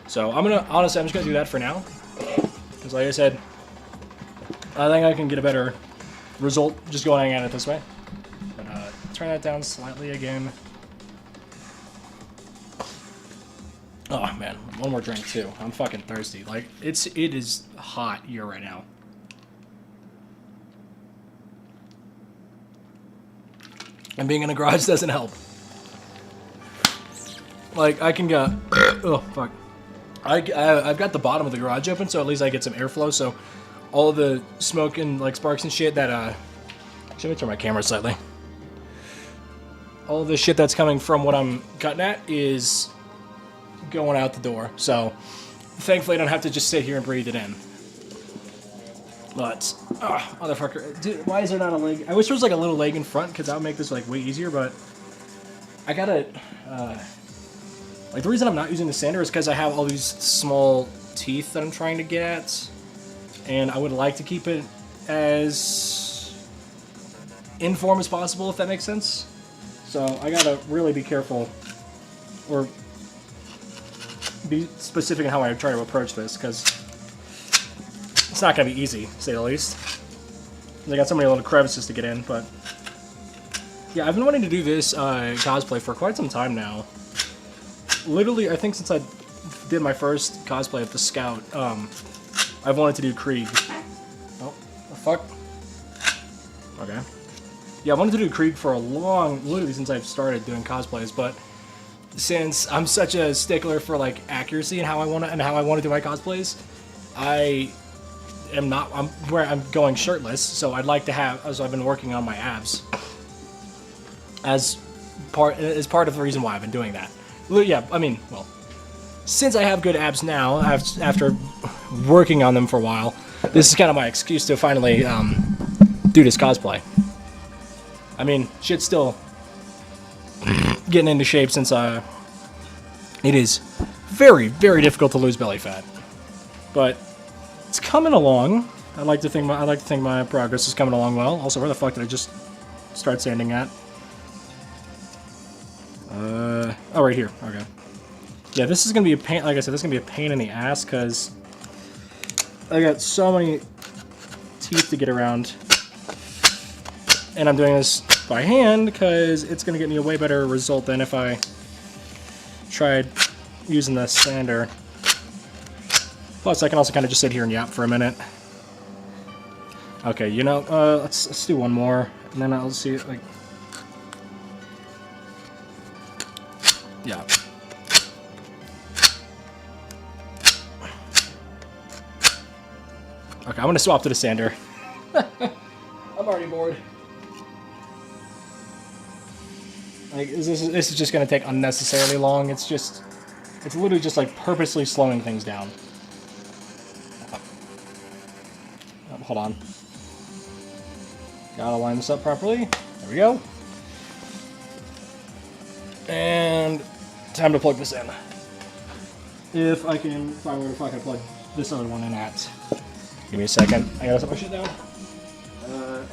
So I'm just gonna do that for now. Because like I said, I think I can get a better result just going at it this way. But turn that down slightly again. Oh man, one more drink too. I'm fucking thirsty. Like it is hot here right now. And being in a garage doesn't help. Like I can go. Oh fuck. I've got the bottom of the garage open, so at least I get some airflow. So all the smoke and like sparks and shit that let me turn my camera slightly. All the shit that's coming from what I'm cutting at is going out the door. So thankfully I don't have to just sit here and breathe it in. But motherfucker, dude, why is there not a leg? I wish there was like a little leg in front, because that would make this like way easier. But I gotta like the reason I'm not using the sander is because I have all these small teeth that I'm trying to get at, and I would like to keep it as in form as possible, if that makes sense. So I gotta really be careful, or be specific in how I try to approach this, because it's not gonna be easy, to say the least. I got so many little crevices to get in, but yeah, I've been wanting to do this cosplay for quite some time now. Literally, I think since I did my first cosplay of the Scout, I've wanted to do Krieg. Oh, the fuck? Okay. Yeah, I wanted to do Krieg for a literally since I've started doing cosplays, but since I'm such a stickler for like accuracy and how I want to do my cosplays, I'm going shirtless, so I'd like to have, so I've been working on my abs as part of the reason why I've been doing that. Yeah, I mean, well, since I have good abs now, after working on them for a while, this is kind of my excuse to finally do this cosplay. I mean, shit's still getting into shape since it is very, very difficult to lose belly fat, but it's coming along. I like to think my progress is coming along well. Also, where the fuck did I just start sanding at? Oh, right here. Okay. Yeah, this is gonna be a pain. Like I said, this is gonna be a pain in the ass because I got so many teeth to get around, and I'm doing this by hand because it's gonna get me a way better result than if I tried using the sander. Plus, I can also kind of just sit here and yap for a minute. Okay, you know, let's do one more, and then I'll see it, like, yeah. Okay, I'm gonna swap to the sander. I'm already bored. Like, this is just gonna take unnecessarily long. It's literally just like purposely slowing things down. Hold on. Gotta line this up properly. There we go. And time to plug this in. If I can find where the fuck I plug this other one in at. Give me a second. I gotta set my shit down.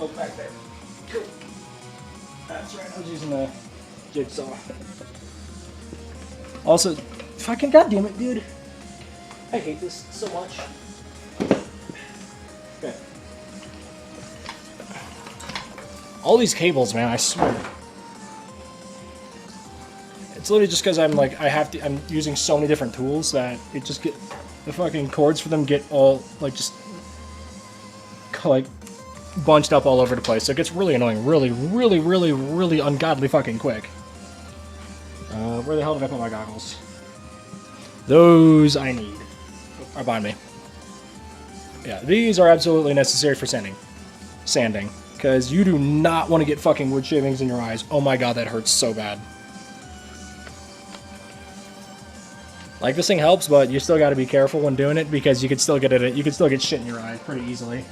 Oh, back there. Cool. That's right. I was using the jigsaw. Also, fucking goddamn it, dude. I hate this so much. Okay. All these cables, man, I swear. It's literally just because I'm using so many different tools that it just the fucking cords for them get all, like, just, like, bunched up all over the place. So it gets really annoying, really ungodly fucking quick. Where the hell did I put my goggles? Those I need. Are behind me. Yeah, these are absolutely necessary for sanding. Because you do not want to get fucking wood shavings in your eyes. Oh my god, that hurts so bad. Like, this thing helps, but you still got to be careful when doing it because you could still get it. You could still get shit in your eye pretty easily.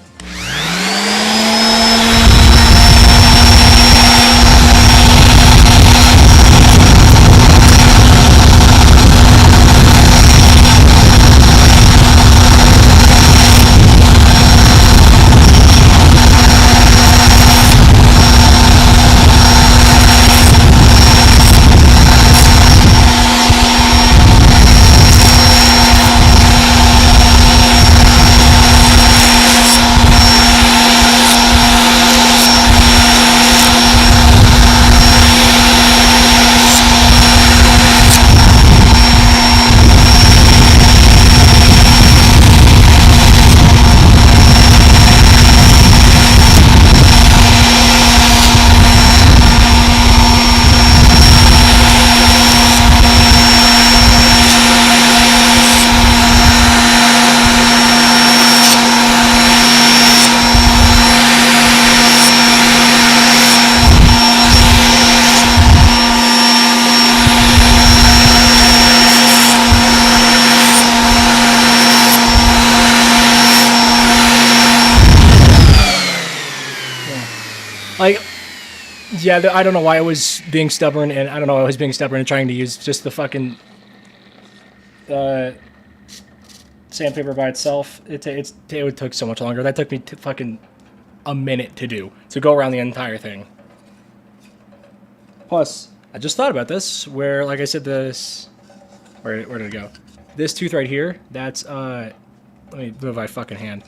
Like, yeah, I don't know why I was being stubborn, and I don't know I was being stubborn and trying to use just the fucking sandpaper by itself. It took so much longer. That took me fucking a minute to do, to go around the entire thing. Plus, I just thought about this, where, like I said, this... Where did it go? This tooth right here, that's, let me move my fucking hand.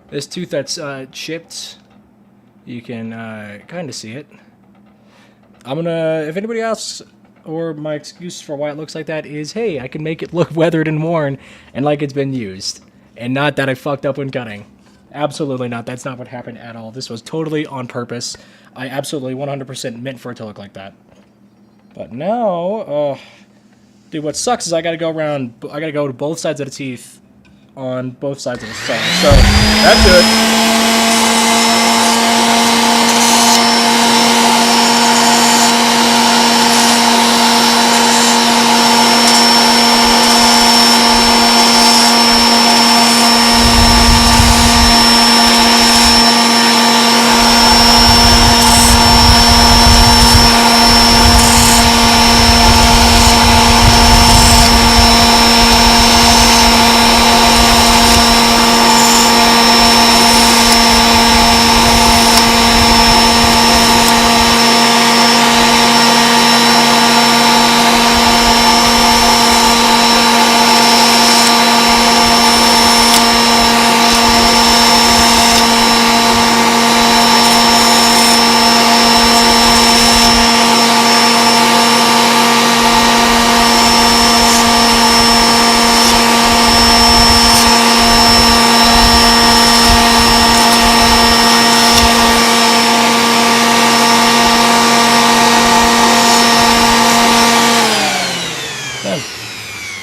This tooth that's chipped... You can kind of see it. I'm gonna, if anybody asks, or my excuse for why it looks like that is, hey, I can make it look weathered and worn and like it's been used. And not that I fucked up when cutting. Absolutely not. That's not what happened at all. This was totally on purpose. I absolutely 100% meant for it to look like that. But now, dude, what sucks is I gotta go to both sides of the teeth on both sides of the saw. So, that's it.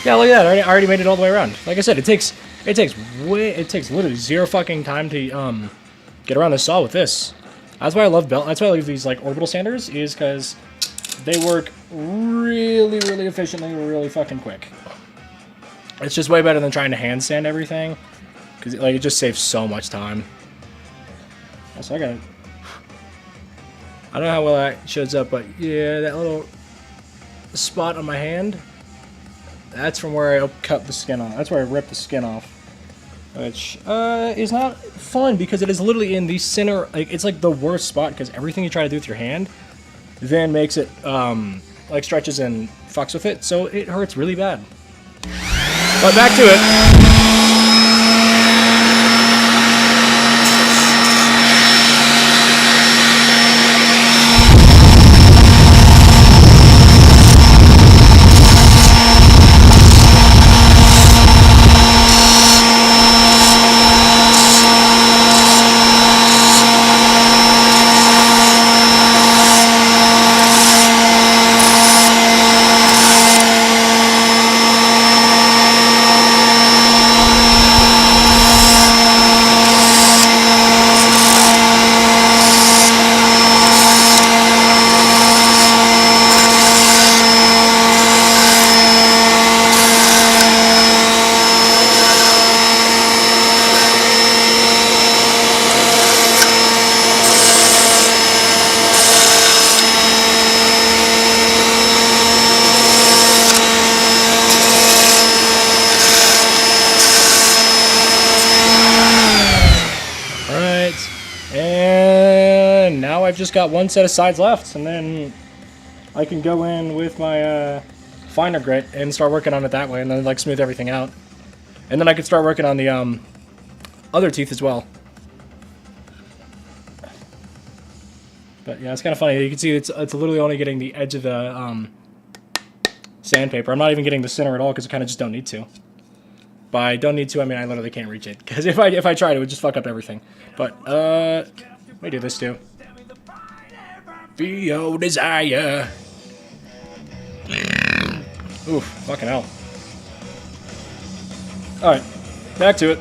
Yeah, look at that. I already made it all the way around. Like I said, it takes literally zero fucking time to get around the saw with this. That's why I love That's why I love these like orbital sanders, is because they work really efficiently, really fucking quick. It's just way better than trying to hand sand everything, because it just saves so much time. So I don't know how well that shows up, but yeah, that little spot on my hand. That's from where I cut the skin off. That's where I ripped the skin off. Which is not fun because it is literally in the center. It's like the worst spot because everything you try to do with your hand then makes it like stretches and fucks with it. So it hurts really bad. But back to it. just got one set of sides left, and then I can go in with my finer grit and start working on it that way, and then like smooth everything out. And then I can start working on the other teeth as well. But yeah, it's kind of funny. You can see it's literally only getting the edge of the sandpaper. I'm not even getting the center at all because I kind of just don't need to. By don't need to, I mean I literally can't reach it. Because if I tried, it would just fuck up everything. But, let me do this too. Be your desire. Oof, fucking hell. Alright, back to it.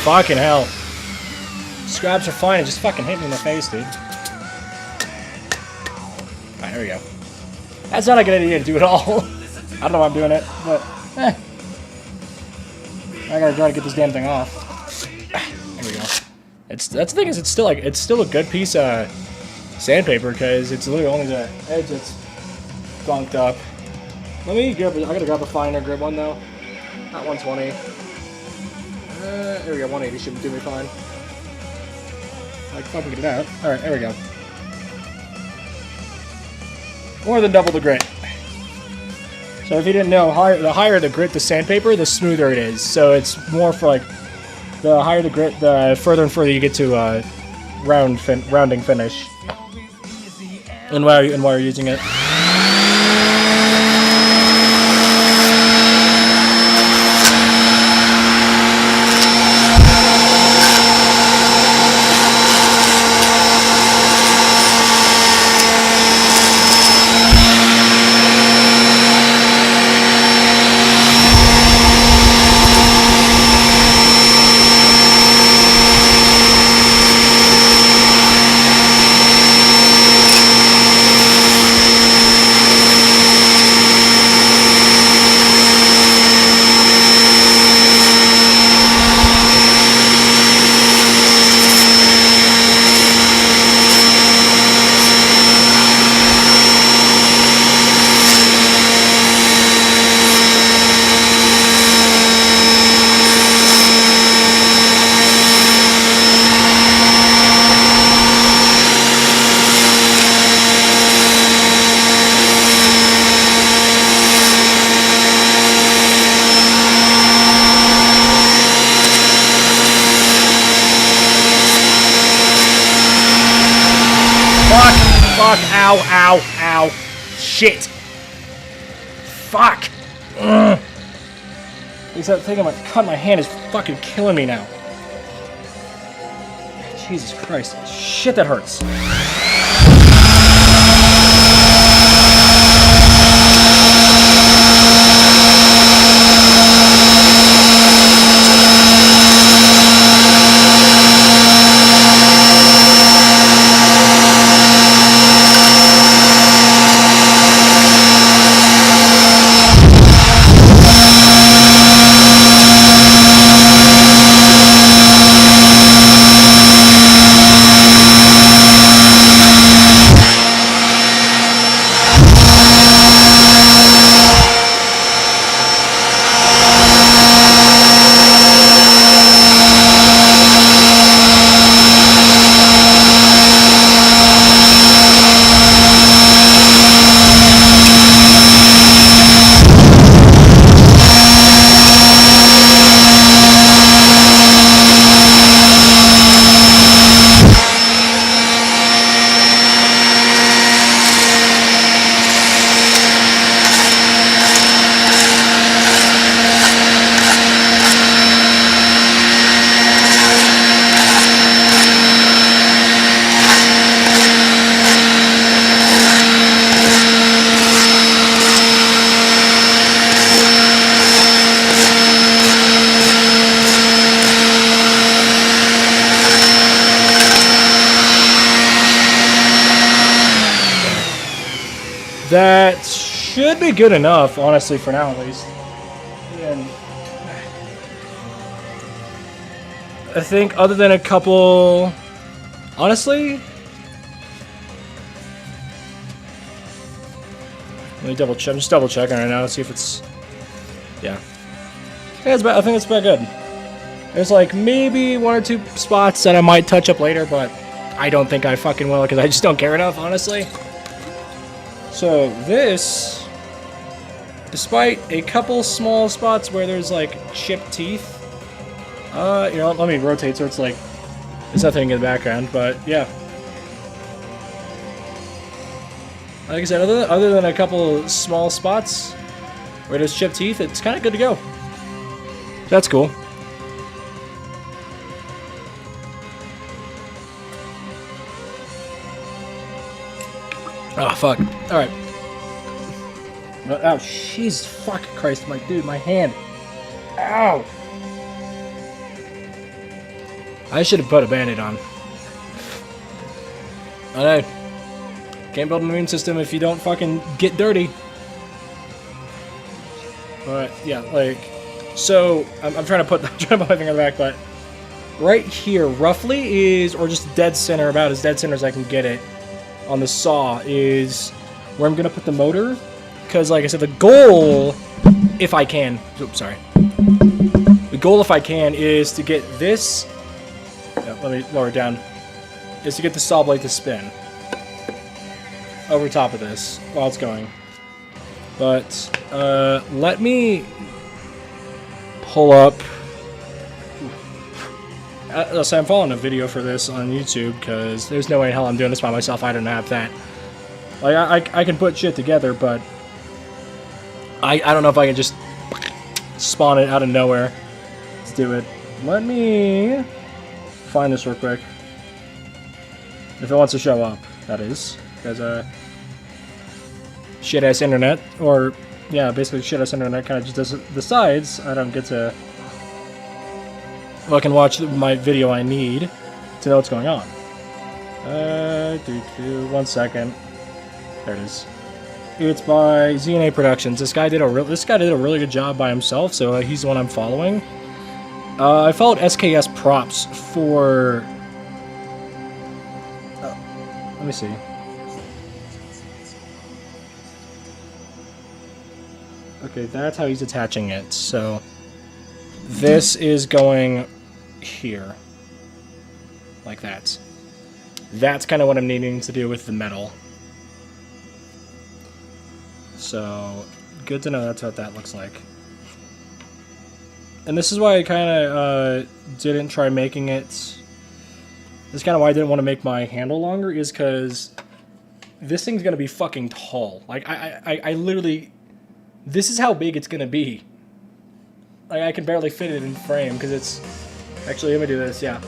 Fucking hell. Scraps are fine, it just fucking hit me in the face, dude. Alright, here we go. That's not a good idea to do at all. I don't know why I'm doing it, but I gotta try to get this damn thing off. There we go. That's the thing is it's still a good piece of sandpaper because it's literally only the edge that's gunked up. Let me grab I gotta grab a finer grip one though. Not 120. There we go, 180 should do me fine. I can fucking get it out. Alright, there we go. More than double the grit. So if you didn't know, the higher the grit the sandpaper, the smoother it is. So it's more for like, the higher the grit, the further and further you get to rounding finish. And while you're using it. Fuck, ow, ow, ow. Shit. Fuck. Ugh. That thing I'm like cut my hand is fucking killing me now. Jesus Christ. Shit, that hurts. That should be good enough, honestly, for now at least. And I think other than a couple... Honestly... Let me double check. I'm just double checking right now to see if it's... Yeah. Yeah, it's about, I think it's about good. There's like maybe 1 or 2 spots that I might touch up later, but I don't think I fucking will because I just don't care enough, honestly. So this, despite a couple small spots where there's like chipped teeth, you know, let me rotate so it's like there's nothing in the background, but yeah. Like I said, other than a couple small spots where there's chipped teeth, it's kind of good to go. That's cool. Oh, fuck. Alright. Oh, jeez. Fuck Christ. My hand. Ow! I should have put a band-aid on. I know. Can't build an immune system if you don't fucking get dirty. But, yeah, like... So, I'm trying to put my finger back, but... Right here, roughly, is... Or just dead center, about as dead center as I can get it. On the saw is where I'm gonna put the motor, because like I said, the goal, if I can, oops, sorry. The goal, if I can, is to get this. Let me lower it down. Is to get the saw blade to spin over top of this while it's going. But let me pull up. So I'm following a video for this on YouTube because there's no way in hell I'm doing this by myself. I don't have that. Like I can put shit together, but I don't know if I can just spawn it out of nowhere. Let's do it. Let me find this real quick. If it wants to show up, that is, because shit ass internet, or yeah, basically shit ass internet kind of just decides I don't get to. I can watch my video I need to know what's going on. 1 second. There it is. It's by ZNA Productions. This guy did a really good job by himself, so he's the one I'm following. I followed SKS Props for. Let me see. Okay, that's how he's attaching it. So this is going here, like that. That's kind of what I'm needing to do with the metal. So good to know that's what that looks like. And this is why I kind of didn't try making it. This is kind of why I didn't want to make my handle longer, is because this thing's gonna be fucking tall. Like I literally, this is how big it's gonna be. Like, I can barely fit it in frame because it's... Actually, let me do this, yeah.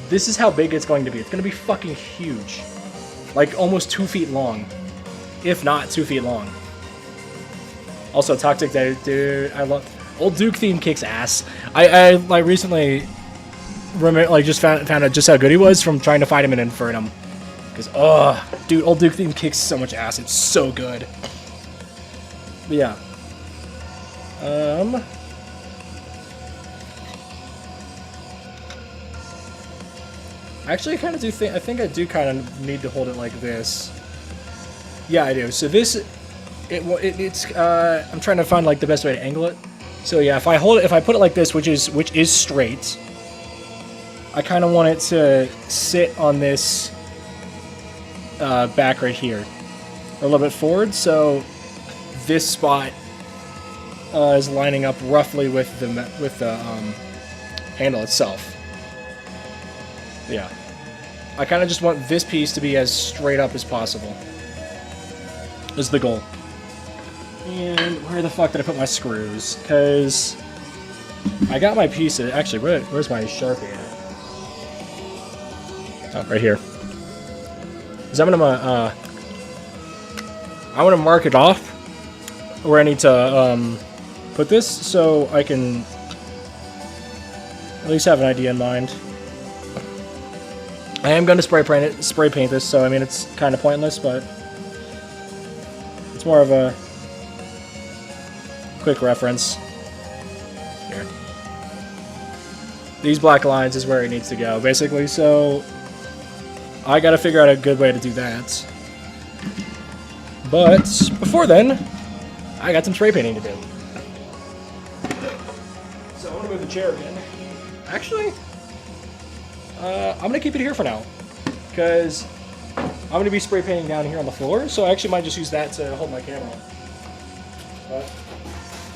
This is how big it's going to be. It's going to be fucking huge. Like, almost 2 feet long. If not 2 feet long. Also, Toxic Dude, I love... Old Duke theme kicks ass. I like, recently... just found out just how good he was from trying to fight him in Infernum. Because, dude, Old Duke theme kicks so much ass. It's so good. But, yeah. Actually, I kind of do think... I think I do kind of need to hold it like this. Yeah, I do. So this... It's... I'm trying to find, like, the best way to angle it. So, yeah, if I hold it... If I put it like this, which is straight... I kind of want it to sit on this... back right here. A little bit forward, so... This spot... is lining up roughly with the handle itself. Yeah. I kind of just want this piece to be as straight up as possible. Is the goal. And where the fuck did I put my screws? Because I got my pieces. Actually, where's my Sharpie at? Oh, right here. Because I'm gonna I want to mark it off where I need to put this, so I can at least have an idea in mind. I am going to spray paint this, so I mean it's kind of pointless, but it's more of a quick reference. Here. These black lines is where it needs to go, basically, so I gotta figure out a good way to do that. But before then, I got some spray painting to do. So I'm gonna move the chair again. Actually, I'm gonna keep it here for now, because I'm gonna be spray painting down here on the floor, so I actually might just use that to hold my camera.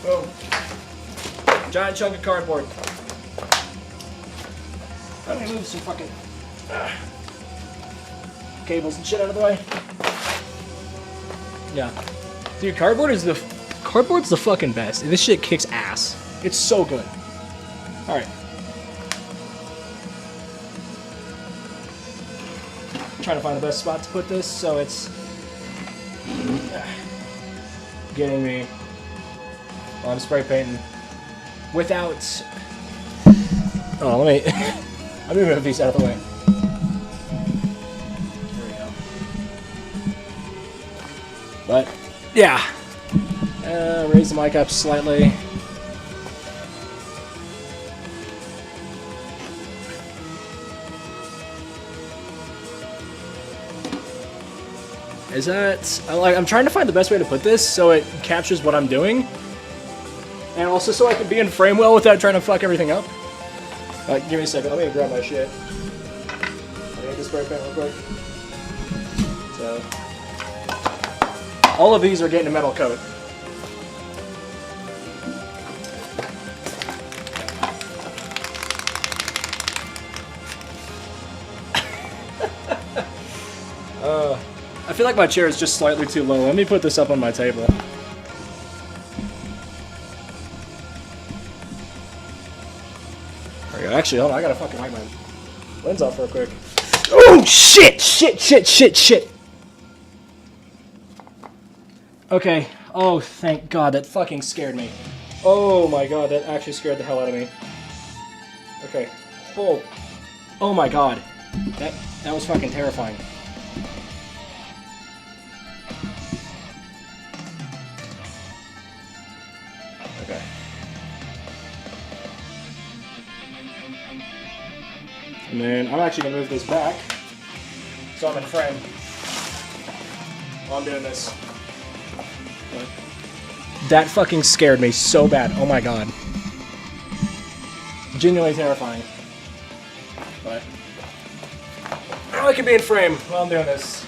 Boom. Giant chunk of cardboard. Let me move some fucking cables and shit out of the way. Yeah. Dude, cardboard's the fucking best. This shit kicks ass. It's so good. Alright. Trying to find the best spot to put this so it's getting me on spray painting without. Oh, let me move these out of the way. There we go. But yeah, raise the mic up slightly. Is that, I'm trying to find the best way to put this so it captures what I'm doing, and also so I can be in frame well without trying to fuck everything up. Give me a second, let me grab my shit. I need to spray paint real quick. So, all of these are getting a metal coat. I feel like my chair is just slightly too low. Let me put this up on my table. There we go. Actually, hold on. I gotta fucking wipe my lens off real quick. Oh, shit! Shit! Okay. Oh, thank God. That fucking scared me. Oh my God. That actually scared the hell out of me. Okay. Oh my God. That was fucking terrifying. Okay. And then I'm actually gonna move this back so I'm in frame while I'm doing this. But that fucking scared me so bad. Oh my God. Genuinely terrifying. But I can be in frame while I'm doing this.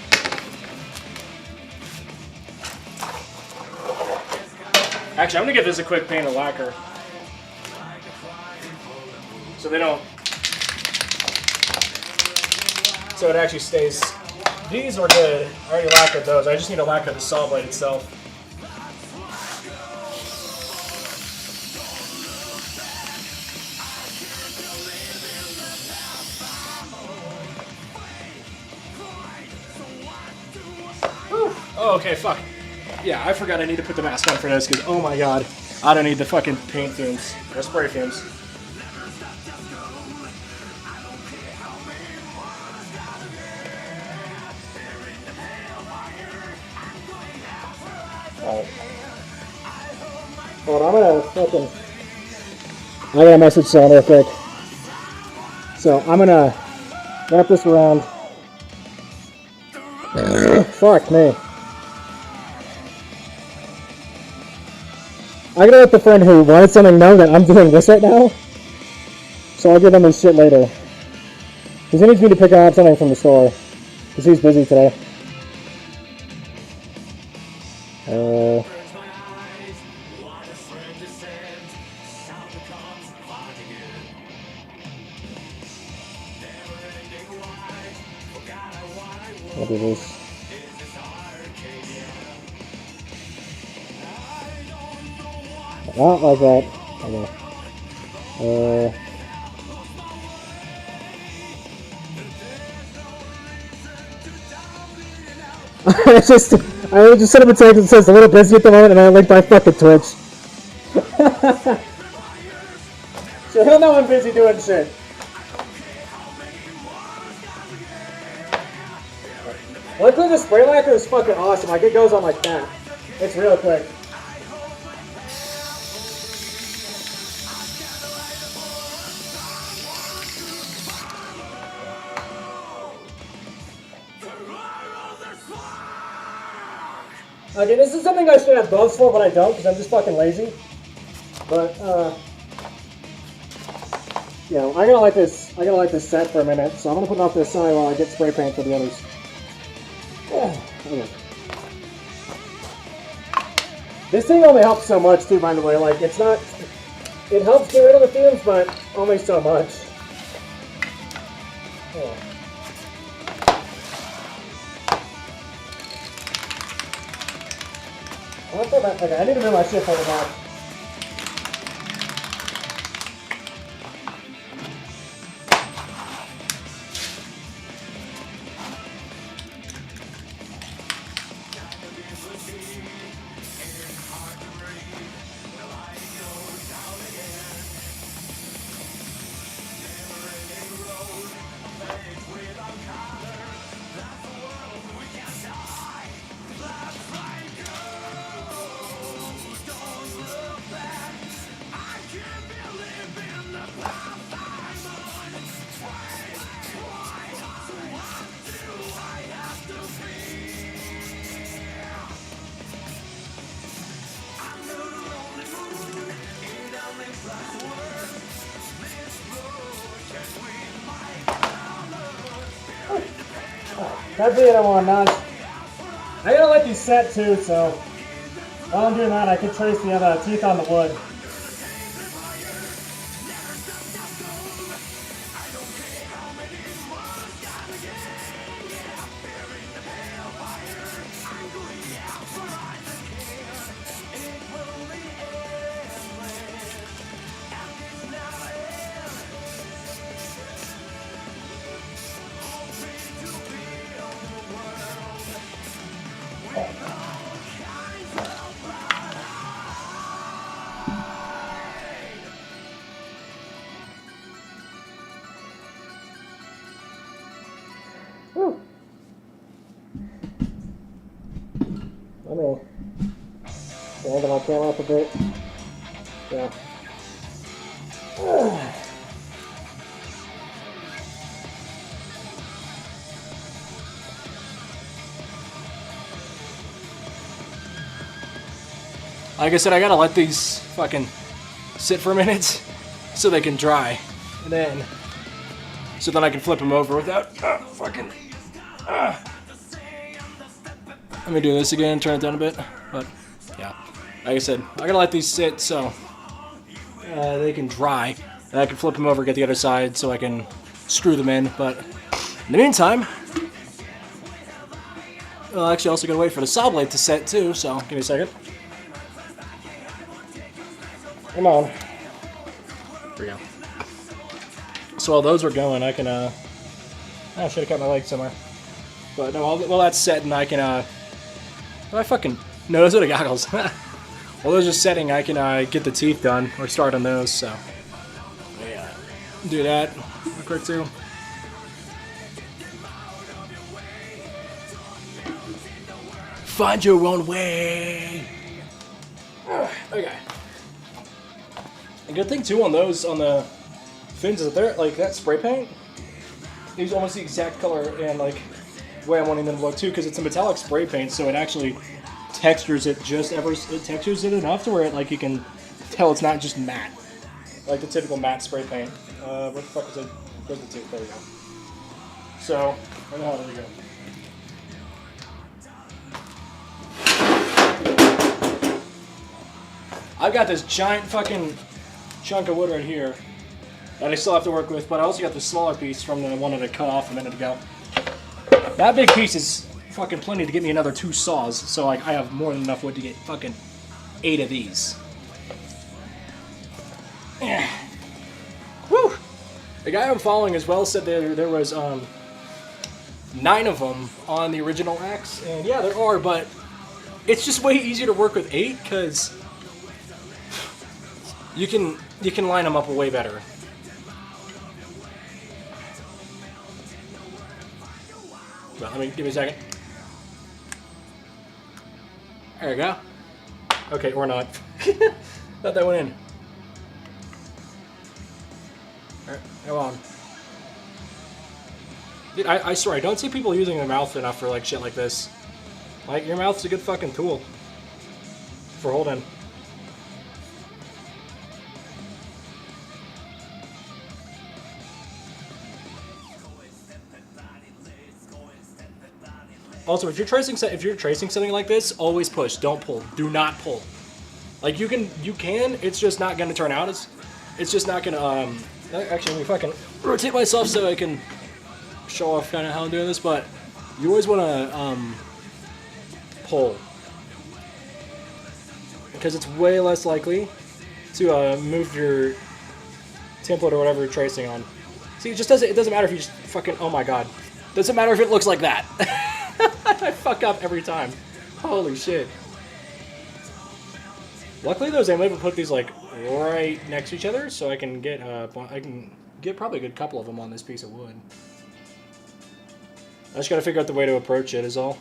Actually, I'm gonna give this a quick paint of lacquer. So they don't. So it actually stays. These are good. I already lacquered those. I just need to lacquer the saw blade itself. Whew. Oh, okay, fuck. Yeah, I forgot I need to put the mask on for this because, oh my God, I don't need the fucking paint fumes or spray fumes. Alright. Hold on, I got a message sound real quick. So I'm gonna wrap this around. Fuck me. I gotta let the friend who wanted something know that I'm doing this right now. So I'll give him his shit later. Because he needs me to pick up something from the store. Because he's busy today. I'll do this. Not like that. Okay. I just set up a text that says a little busy at the moment, and I linked my fucking Twitch. So he'll know I'm busy doing shit. Luckily the spray lacquer is fucking awesome. Like, it goes on like that. It's real quick. Okay, this is something I should have gloves for, but I don't because I'm just fucking lazy. But yeah, I gotta like this. I gotta like this set for a minute, so I'm gonna put it off to the side while I get spray paint for the others. Okay. This thing only helps so much too, by the way. Like it's not. It helps get rid of the fumes, but only so much. Yeah. Okay, I need to move my shit further back. That's the other one, none. I gotta let these set too, so while I'm doing that, I can trace the other teeth on the wood. Whew. Let me stand my camera up a bit. Yeah. Like I said, I gotta let these fucking sit for a minute so they can dry. And then, so then I can flip them over without fucking. Let me do this again, turn it down a bit. But, yeah. Like I said, I gotta let these sit so they can dry. And I can flip them over, get the other side so I can screw them in. But, in the meantime, well, actually, I also gotta wait for the saw blade to set too, so give me a second. Come on. Here we go. So while those are going, I can, I should have cut my leg somewhere. But no, while that's set and I can, I fucking, no, those are the goggles. While those are setting, I can, get the teeth done, or start on those, so. Yeah. Do that real quick too. Find your own way. Okay. A good thing too on those, on the fins, is that they're like that spray paint is almost the exact color and like way I'm wanting them to look too, because it's a metallic spray paint, so it actually textures it it textures it enough to where it, like, you can tell it's not just matte, like the typical matte spray paint. Where the fuck is it? Where's the tip? There we go. So, where the hell did we go? I've got this giant fucking chunk of wood right here that I still have to work with, but I also got the smaller piece from the one that I cut off a minute ago. That big piece is fucking plenty to get me another 2 saws, so like I have more than enough wood to get fucking 8 of these. Yeah. Woo! The guy I'm following as well said there was 9 of them on the original axe, and yeah, there are, but it's just way easier to work with 8 because you can line them up way better. Well, give me a second. There we go. Okay, or not. Thought that went in. Alright, go on. Dude, I swear, I don't see people using their mouth enough for like shit like this. Like, your mouth's a good fucking tool for holding. Also, if you're tracing something like this, always push. Don't pull. Do not pull. Like you can. It's just not gonna turn out. It's just not gonna. Actually, let me fucking rotate myself so I can show off kind of how I'm doing this. But you always want to pull because it's way less likely to move your template or whatever you're tracing on. See, it doesn't matter if you just fucking. Oh my god. Doesn't matter if it looks like that. I fuck up every time. Holy shit. Luckily, though, I'm able to put these like right next to each other, so I can get probably a good couple of them on this piece of wood. I just gotta figure out the way to approach it. Is all.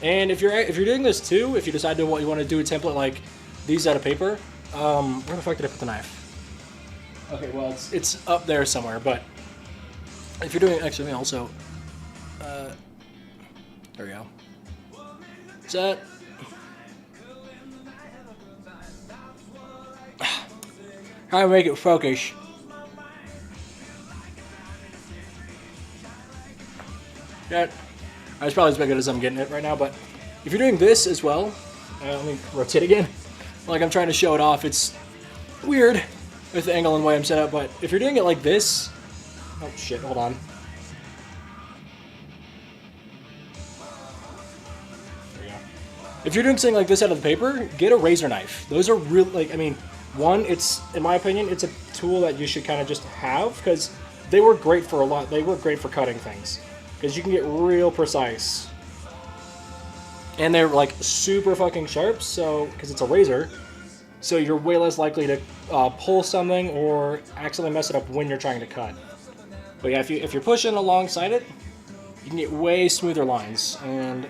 And if you're doing this too, if you decide to you want to do a template like these out of paper, where the fuck did I put the knife? Okay, well, it's up there somewhere, but if you're doing, actually, also, there we go. Set. How to make it focus. That's probably as good as I'm getting it right now, but if you're doing this as well, let me rotate again. Like I'm trying to show it off, it's weird with the angle and the way I'm set up, but if you're doing it like this... Oh shit, hold on. There we go. If you're doing something like this out of the paper, get a razor knife. Those are real, like, I mean, one, it's, in my opinion, it's a tool that you should kind of just have, because they work great for they work great for cutting things. Because you can get real precise. And they're like super fucking sharp, so, because it's a razor, so you're way less likely to pull something or accidentally mess it up when you're trying to cut. But yeah, if you're pushing alongside it, you can get way smoother lines. And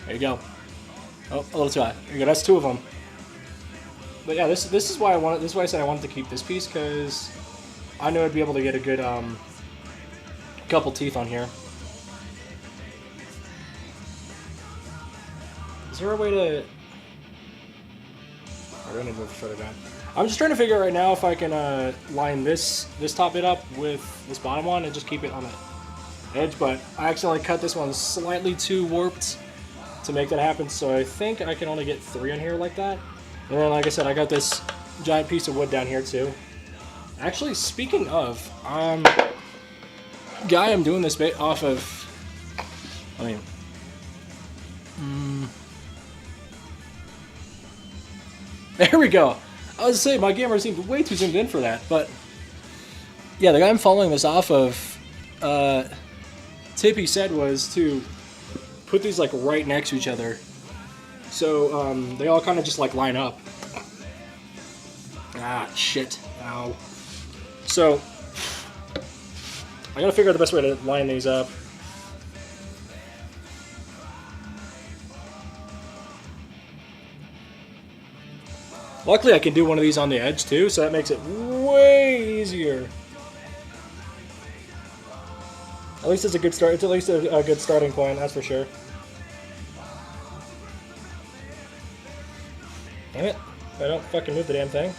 there you go. Oh, a little too high. There you go. That's two of them. But yeah, this is why this is why I said I wanted to keep this piece, because I knew I'd be able to get a good couple teeth on here. Is there a way to... I don't need to move further down. I'm just trying to figure out right now if I can line this top bit up with this bottom one and just keep it on the edge, but I accidentally cut this one slightly too warped to make that happen, so I think I can only get 3 on here like that. And then, like I said, I got this giant piece of wood down here too. Actually, speaking of, guy I'm doing this bit off of, I mean, there we go. I was saying, my camera seemed way too zoomed in for that, but yeah, the guy I'm following this off of, tip he said was to put these like right next to each other, so they all kind of just like line up. Ah, shit. Ow. So I gotta figure out the best way to line these up. Luckily, I can do one of these on the edge too, so that makes it way easier. At least it's a good start. It's at least a good starting point, that's for sure. Damn it! If I don't fucking move the damn thing.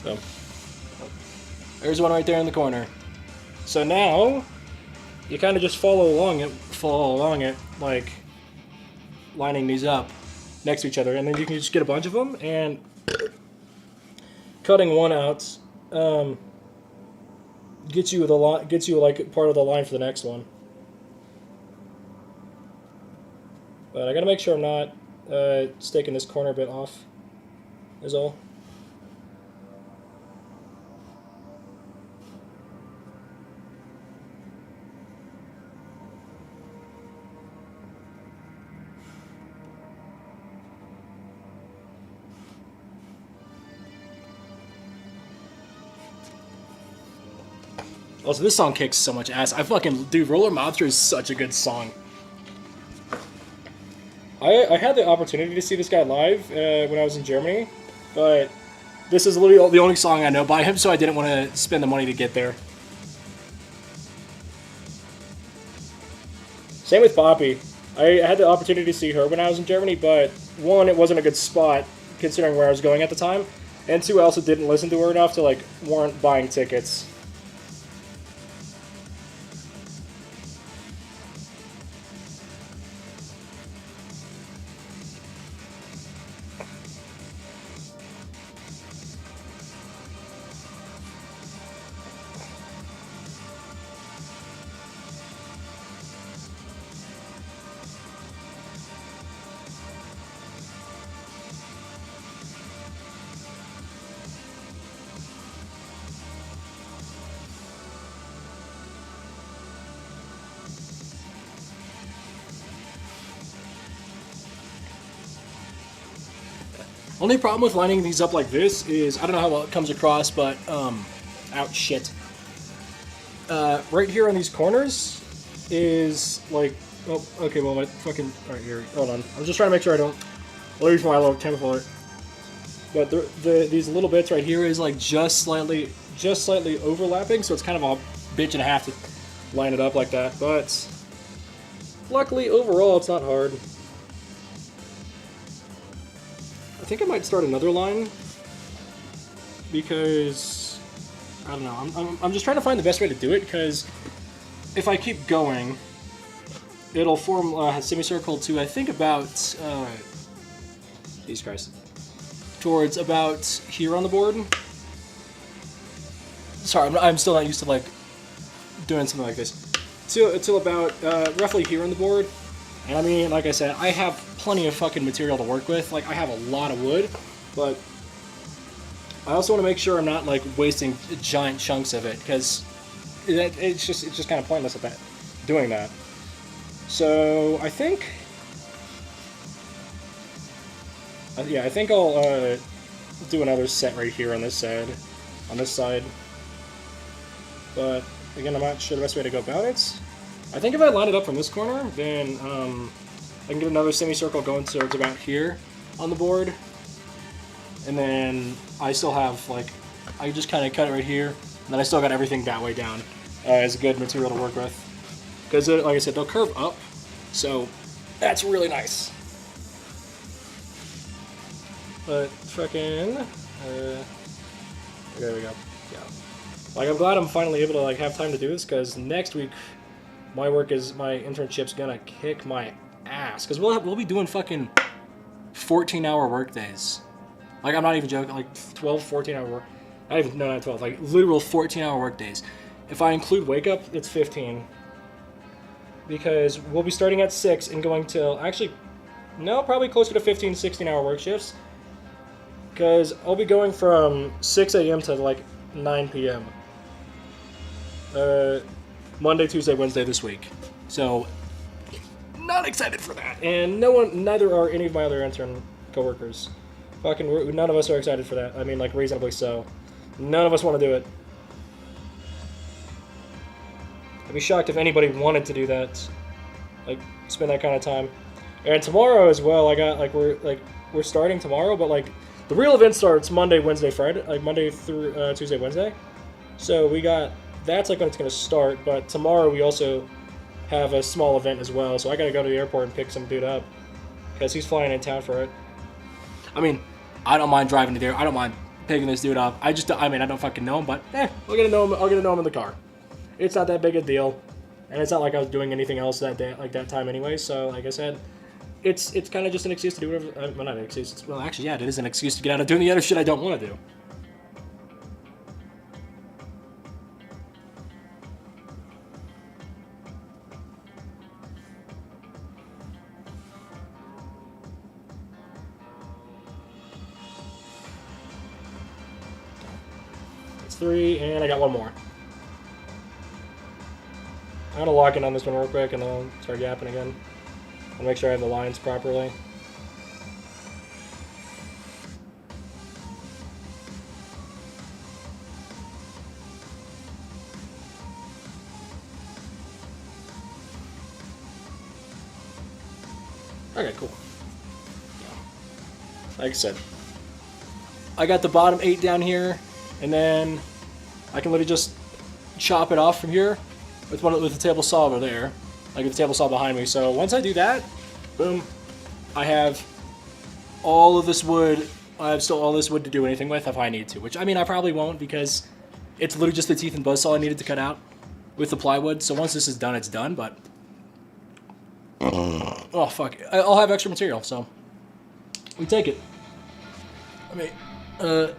So, there's one right there in the corner. So now, you kind of just follow along it, like lining these up next to each other, and then you can just get a bunch of them, and cutting one out gets you like part of the line for the next one. But I gotta make sure I'm not staking this corner bit off, is all. Also, this song kicks so much ass. I fucking... Dude, Roller Mobster is such a good song. I had the opportunity to see this guy live when I was in Germany, but this is literally the only song I know by him, so I didn't want to spend the money to get there. Same with Poppy. I had the opportunity to see her when I was in Germany, but one, it wasn't a good spot considering where I was going at the time, and two, I also didn't listen to her enough to like warrant buying tickets. Only problem with lining these up like this is, I don't know how well it comes across, but, ouch, shit. Right here on these corners is, like, oh, okay, well, my fucking, alright, here, hold on. I'm just trying to make sure I don't lose my little template. But these little bits right here is, like, just slightly overlapping, so it's kind of a bitch and a half to line it up like that, but luckily, overall, it's not hard. I think I might start another line because I don't know. I'm just trying to find the best way to do it because if I keep going, it'll form a semicircle to I think about Jesus Christ, towards about here on the board. Sorry, I'm still not used to like doing something like this. Till about roughly here on the board. And I mean, like I said, I have plenty of fucking material to work with. Like, I have a lot of wood, but I also want to make sure I'm not, like, wasting giant chunks of it, because it's just kind of pointless at that, doing that. So, I think... yeah, I think I'll do another set right here on this side. But, again, I'm not sure the best way to go about it. I think if I line it up from this corner, then I can get another semicircle going towards about here on the board. And then I still have, like, I just kind of cut it right here, and then I still got everything that way down as a good material to work with. Because, like I said, they'll curve up, so that's really nice. But fucking, there we go. Yeah. Like, I'm glad I'm finally able to, like, have time to do this, because next week, my internship's gonna kick my ass. Because we'll be doing fucking 14-hour work days. Like, I'm not even joking, like 12, 14-hour work. Not 12, like literal 14-hour work days. If I include wake up, it's 15. Because we'll be starting at 6 and going till, actually, no, probably closer to 15, 16-hour work shifts. Because I'll be going from 6 a.m. to like 9 p.m. Monday, Tuesday, Wednesday this week. So, not excited for that. And neither are any of my other intern coworkers. Fucking, none of us are excited for that. I mean, like, reasonably so. None of us want to do it. I'd be shocked if anybody wanted to do that. Like, spend that kind of time. And tomorrow as well, we're starting tomorrow, but, like, the real event starts Monday, Wednesday, Friday. Like, Monday through Tuesday, Wednesday. So, that's like when it's going to start, but tomorrow we also have a small event as well, so I gotta go to the airport and pick some dude up, because he's flying in town for it. I mean, I don't mind driving to there, I don't mind picking this dude up, I don't fucking know him, but I'll get to know him in the car. It's not that big a deal, and it's not like I was doing anything else that day, like that time anyway, so like I said, it's kind of just an excuse to do whatever, well, not an excuse, well actually yeah, it is an excuse to get out of doing the other shit I don't want to do. That's 3, and I got one more. I'm gonna lock in on this one real quick and then I'll start yapping again. I'll make sure I have the lines properly. Okay, cool. Like I said, I got the bottom 8 down here, and then I can literally just chop it off from here with the table saw over there, like the table saw behind me. So once I do that, boom, I have all of this wood. I have still all this wood to do anything with if I need to, which I mean I probably won't because it's literally just the teeth and buzzsaw I needed to cut out with the plywood. So once this is done, it's done. But oh fuck, I'll have extra material, so we take it. I mean, I'm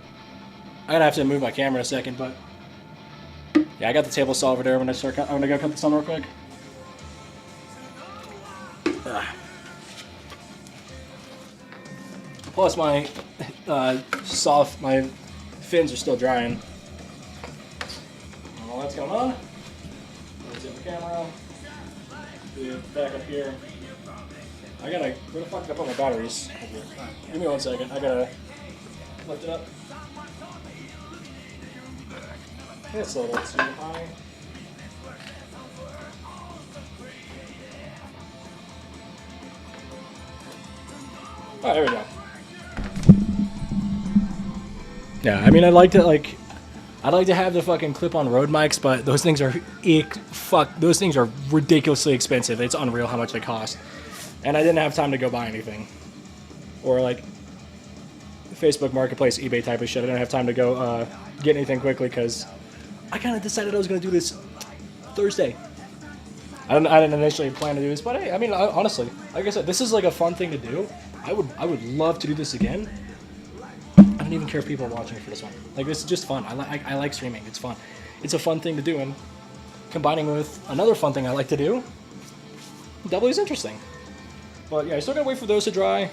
gonna have to move my camera in a second, but yeah, I got the table saw over there. I'm gonna go cut this on real quick. Plus my my fins are still drying. While that's going on, let's get the camera. Do it back up here. I gotta, where the fuck did I put my batteries? Give me 1 second. I gotta lift it up. It's a little too high. Oh, there we go. Yeah, I mean, I'd like to have the fucking clip-on Rode mics, but those things are those things are ridiculously expensive. It's unreal how much they cost, and I didn't have time to go buy anything, or like Facebook Marketplace, eBay type of shit. I didn't have time to go get anything quickly because I kind of decided I was gonna do this Thursday. I didn't initially plan to do this, but hey, I mean, honestly, like I said, this is like a fun thing to do. I would love to do this again. I don't even care if people are watching for this one. Like, this is just fun. I like streaming. It's fun. It's a fun thing to do, and combining with another fun thing I like to do, doubly is interesting. But yeah, I still gotta wait for those to dry,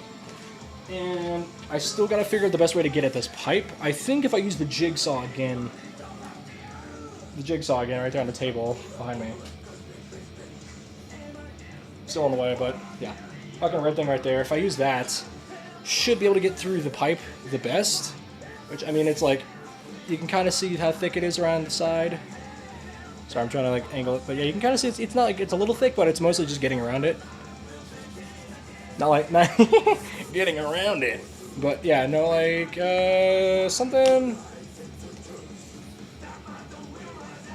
and I still gotta figure out the best way to get at this pipe. I think if I use the jigsaw again right there on the table behind me. Still on the way, but yeah. Fucking red thing right there. If I use that, should be able to get through the pipe the best. Which, I mean, it's like, you can kind of see how thick it is around the side. Sorry, I'm trying to like angle it, but yeah, you can kind of see it's not like it's a little thick, but it's mostly just getting around it. Not getting around it, but yeah, no, like something.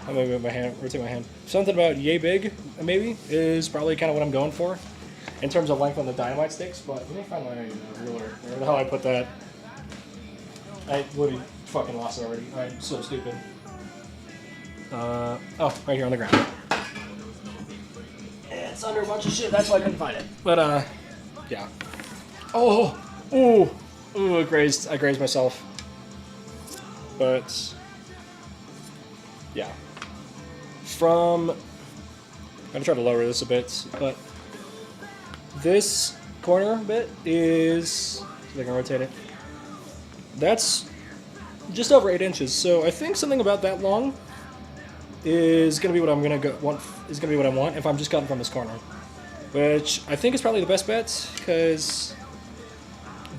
I'm gonna move my hand, rotate my hand. Something about yay big, maybe, is probably kind of what I'm going for in terms of length on the dynamite sticks. But let me find my ruler. Where the hell I put that? I literally fucking lost it already. I'm so stupid. Oh, right here on the ground. It's under a bunch of shit. That's why I couldn't find it. But yeah. Ooh, I grazed myself. But yeah. I'm gonna try to lower this a bit, but this corner bit is, see if I can rotate it. That's just over 8 inches, so I think something about that long is gonna be what I'm gonna want. Is gonna be what I want if I'm just cutting from this corner, which I think is probably the best bet because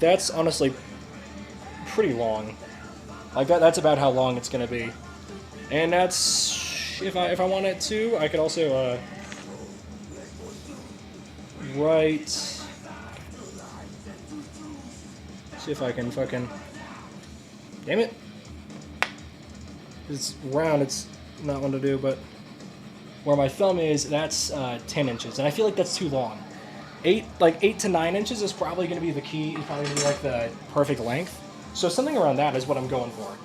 that's honestly pretty long. Like that's about how long it's gonna be, and that's. If I wanted to, I could also write. See if I can fucking. Damn it! It's round. It's not one to do, but where my thumb is, that's 10 inches, and I feel like that's too long. 8 to 9 inches is probably going to be the key. It's probably going to be like the perfect length. So something around that is what I'm going for.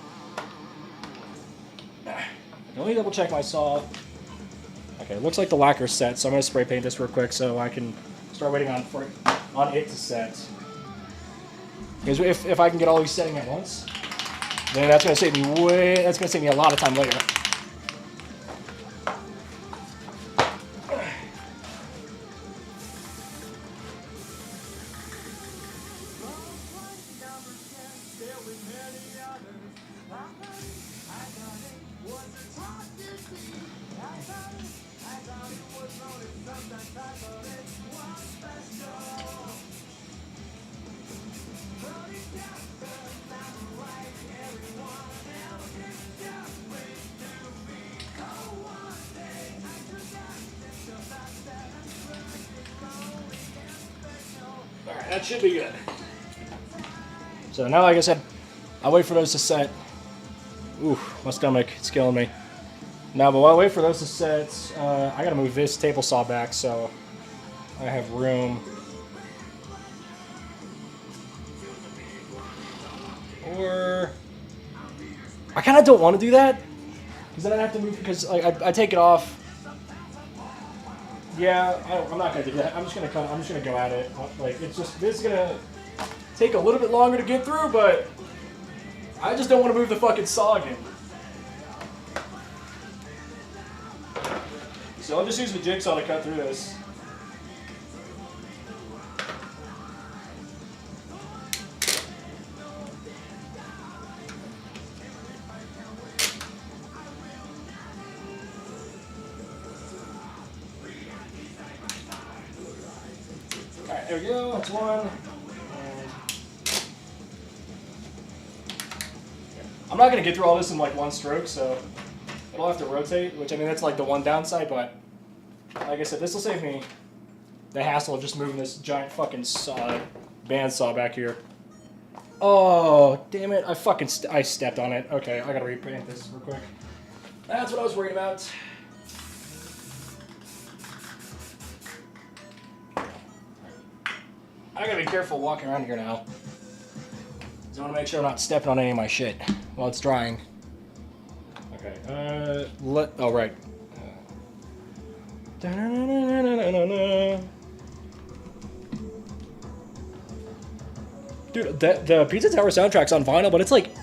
Let me double check my saw. Okay, it looks like the lacquer's set, so I'm going to spray paint this real quick so I can start waiting on it to set. Because if I can get all these setting at once, then that's going to save me a lot of time later. That should be good. So now, like I said, I'll wait for those to set. Ooh, my stomach, it's killing me. Now, but while I wait for those to set, I gotta move this table saw back so I have room. Or I kind of don't want to do that because then I have to move because like I take it off. Yeah, I'm not gonna do that. I'm just gonna go at it. Like it's just this is gonna take a little bit longer to get through, but I just don't want to move the fucking saw again. So I'll just use the jigsaw to cut through this. Alright, there we go, that's one. And I'm not going to get through all this in like one stroke, so it'll have to rotate, which I mean that's like the one downside, but like I said, this will save me the hassle of just moving this giant fucking bandsaw back here. Oh, damn it, I stepped on it. Okay, I gotta repaint this real quick. That's what I was worried about. I gotta be careful walking around here now. I want to make sure I'm not stepping on any of my shit while it's drying. Okay, oh, right. Dude, the Pizza Tower soundtrack's on vinyl, but it's like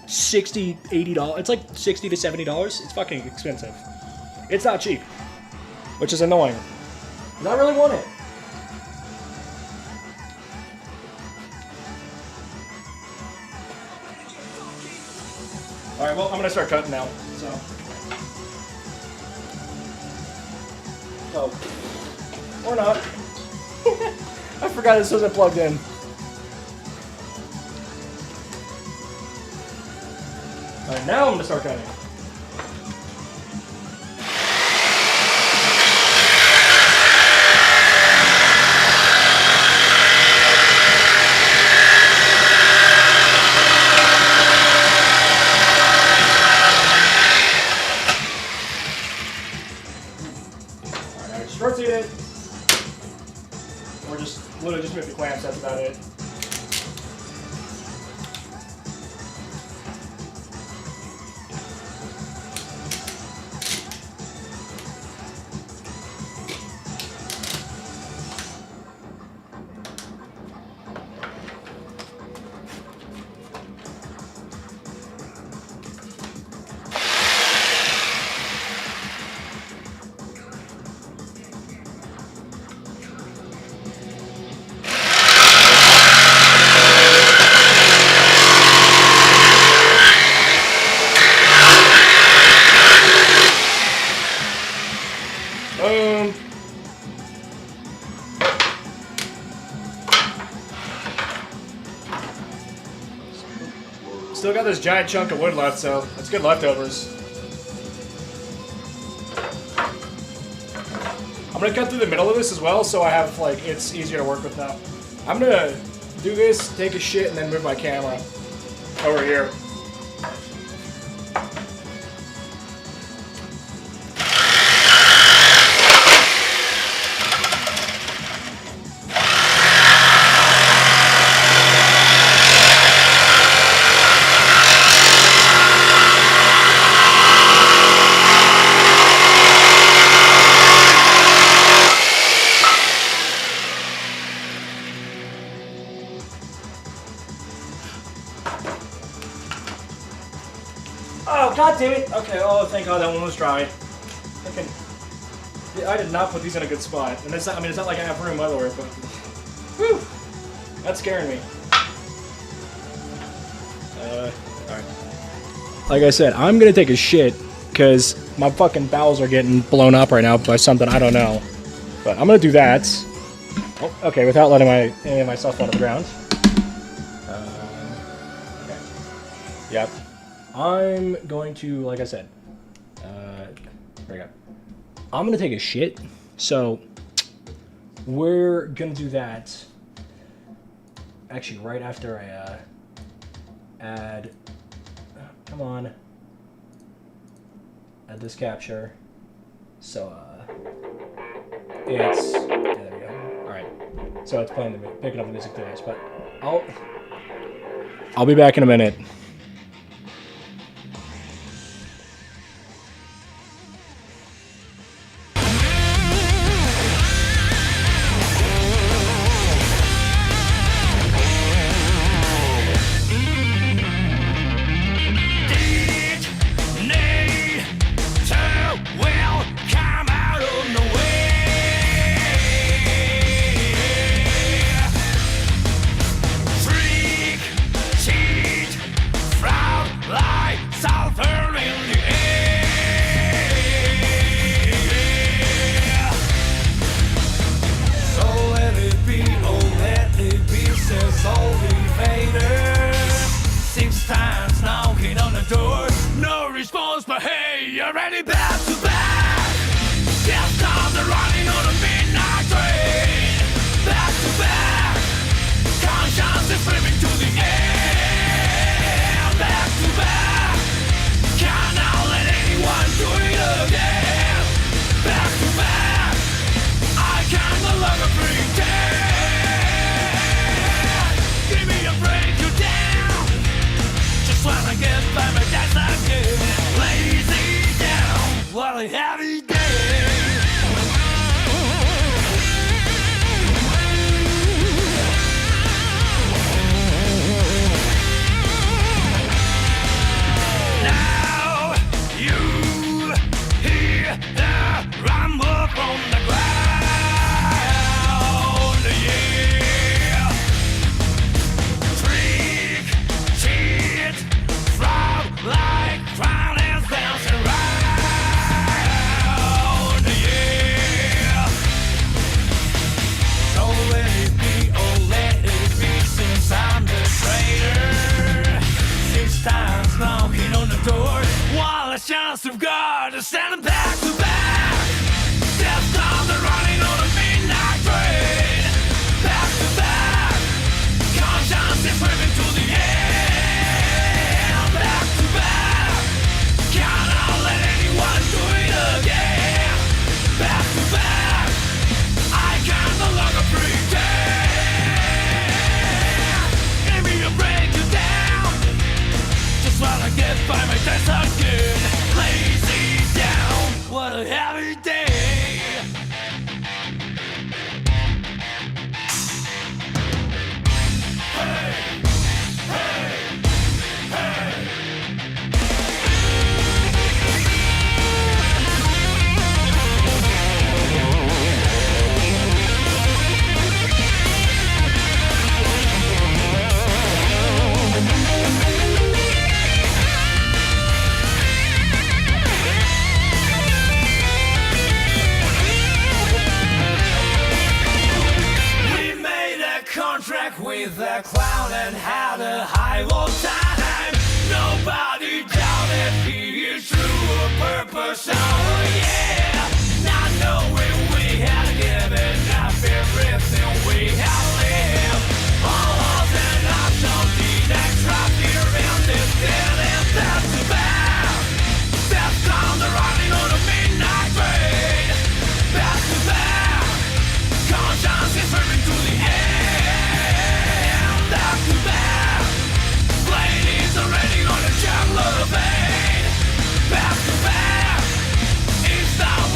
$60, $80. It's like $60 to $70. It's fucking expensive. It's not cheap, which is annoying. Because I really want it. Alright, well, I'm gonna start cutting now, so. Oh. Or not. I forgot this wasn't plugged in. Alright, now I'm gonna start cutting. Rotate it, or just literally just move the clamps, that's about it. Still got this giant chunk of wood left, so that's good leftovers. I'm gonna cut through the middle of this as well, so I have like it's easier to work with now. I'm gonna do this, take a shit, and then move my camera over here. Oh, god damn it! Okay, oh, thank god that one was dry. I did not put these in a good spot. And it's not, I mean, it's not like I have room otherwhere, but... Whew! That's scaring me. Alright. Like I said, I'm gonna take a shit, because my fucking bowels are getting blown up right now by something I don't know. But I'm gonna do that. Oh, okay, without letting any of my stuff fall to the ground. Okay. Yep. I'm going to, like I said, there we go. I'm going to take a shit, so we're going to do that. actually right after I add, come on, add this capture. So it's, yeah, there we go. All right, so it's playing picking up the music through this, but I'll be back in a minute. With a clown and had a high old time. Nobody doubted he is true of purpose. Oh yeah, not knowing we had given up everything we had lived. All of the options that trapped here in this dead end. That's the back. That's down the running on a midnight train. That's the back. Conscience is moving to the end. Back to back, blade is already on a jungle of pain. Back to back, it's down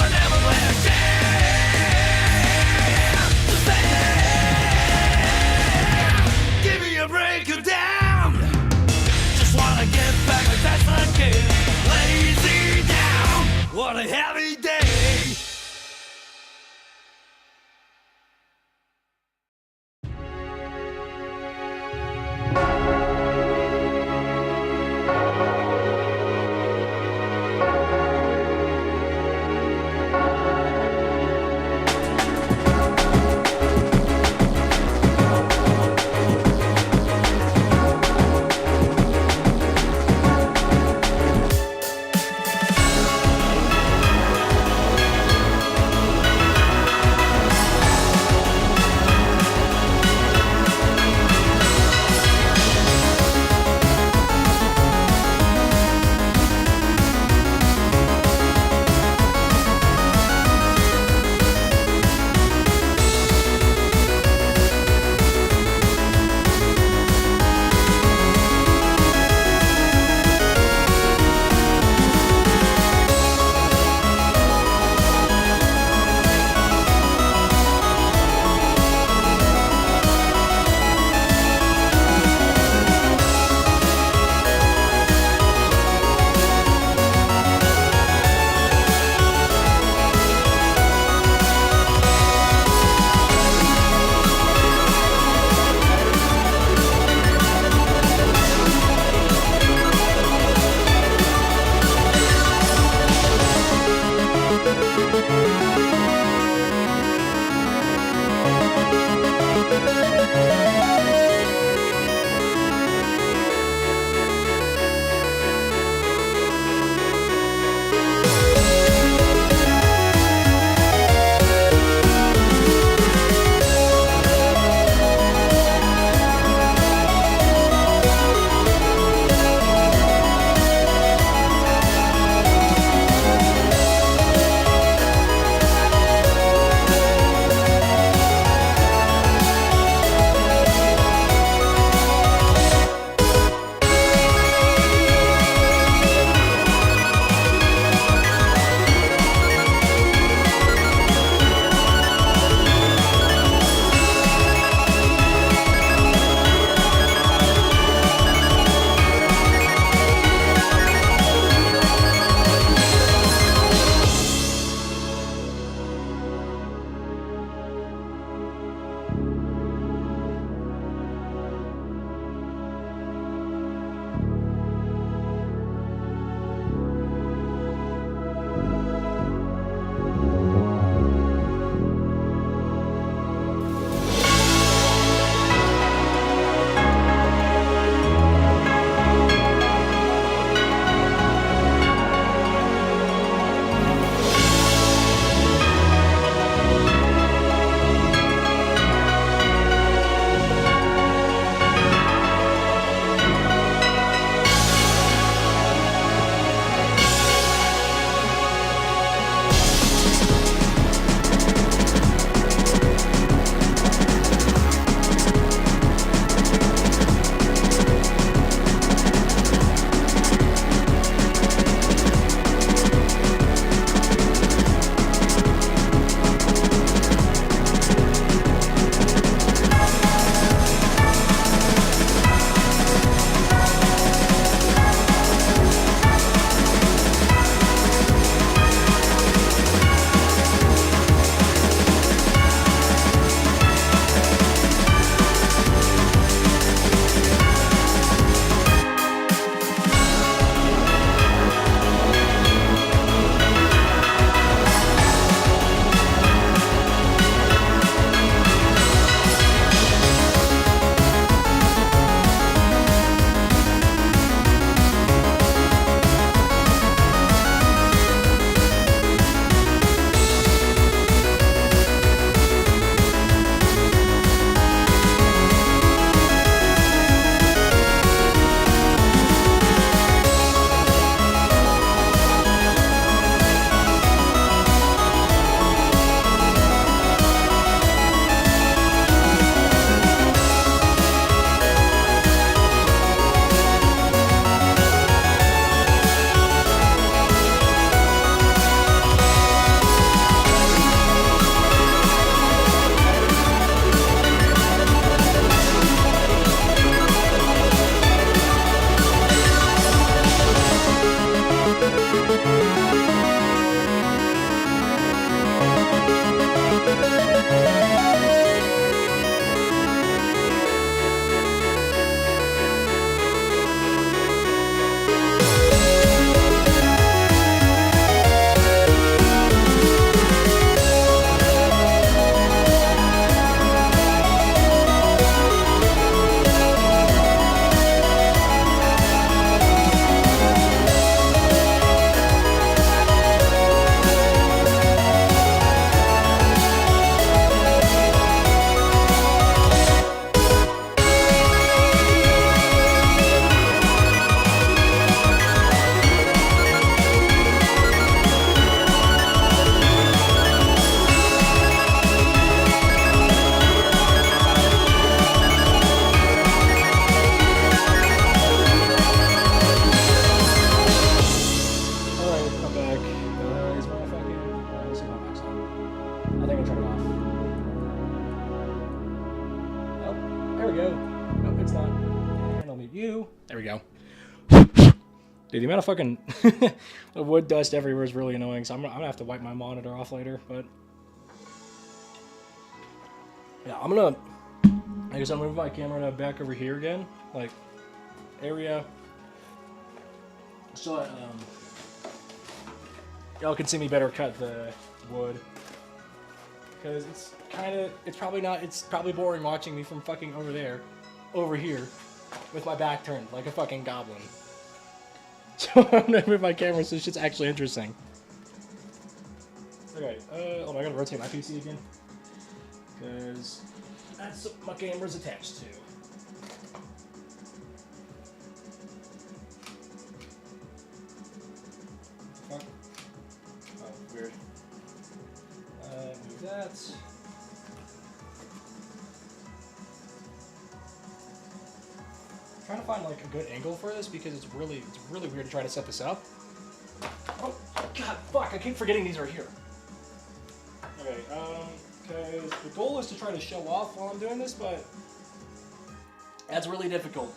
let me turn it off. Oh, there we go. No, it's not. And I'll mute you. There we go. Dude, the amount of fucking wood dust everywhere is really annoying, so I'm gonna have to wipe my monitor off later, but... Yeah, I guess I'm gonna move my camera back over here again, like, area. So that, y'all can see me better cut the wood. Because it's probably boring watching me from fucking over here, with my back turned, like a fucking goblin. So I'm gonna move my camera so it's actually interesting. Okay, I gotta rotate my PC again. Because that's what my camera's attached to. Fuck. Oh, weird. Move that. Trying to find like a good angle for this because it's really weird to try to set this up. Oh god, fuck! I keep forgetting these are here. Okay, because the goal is to try to show off while I'm doing this, but that's really difficult.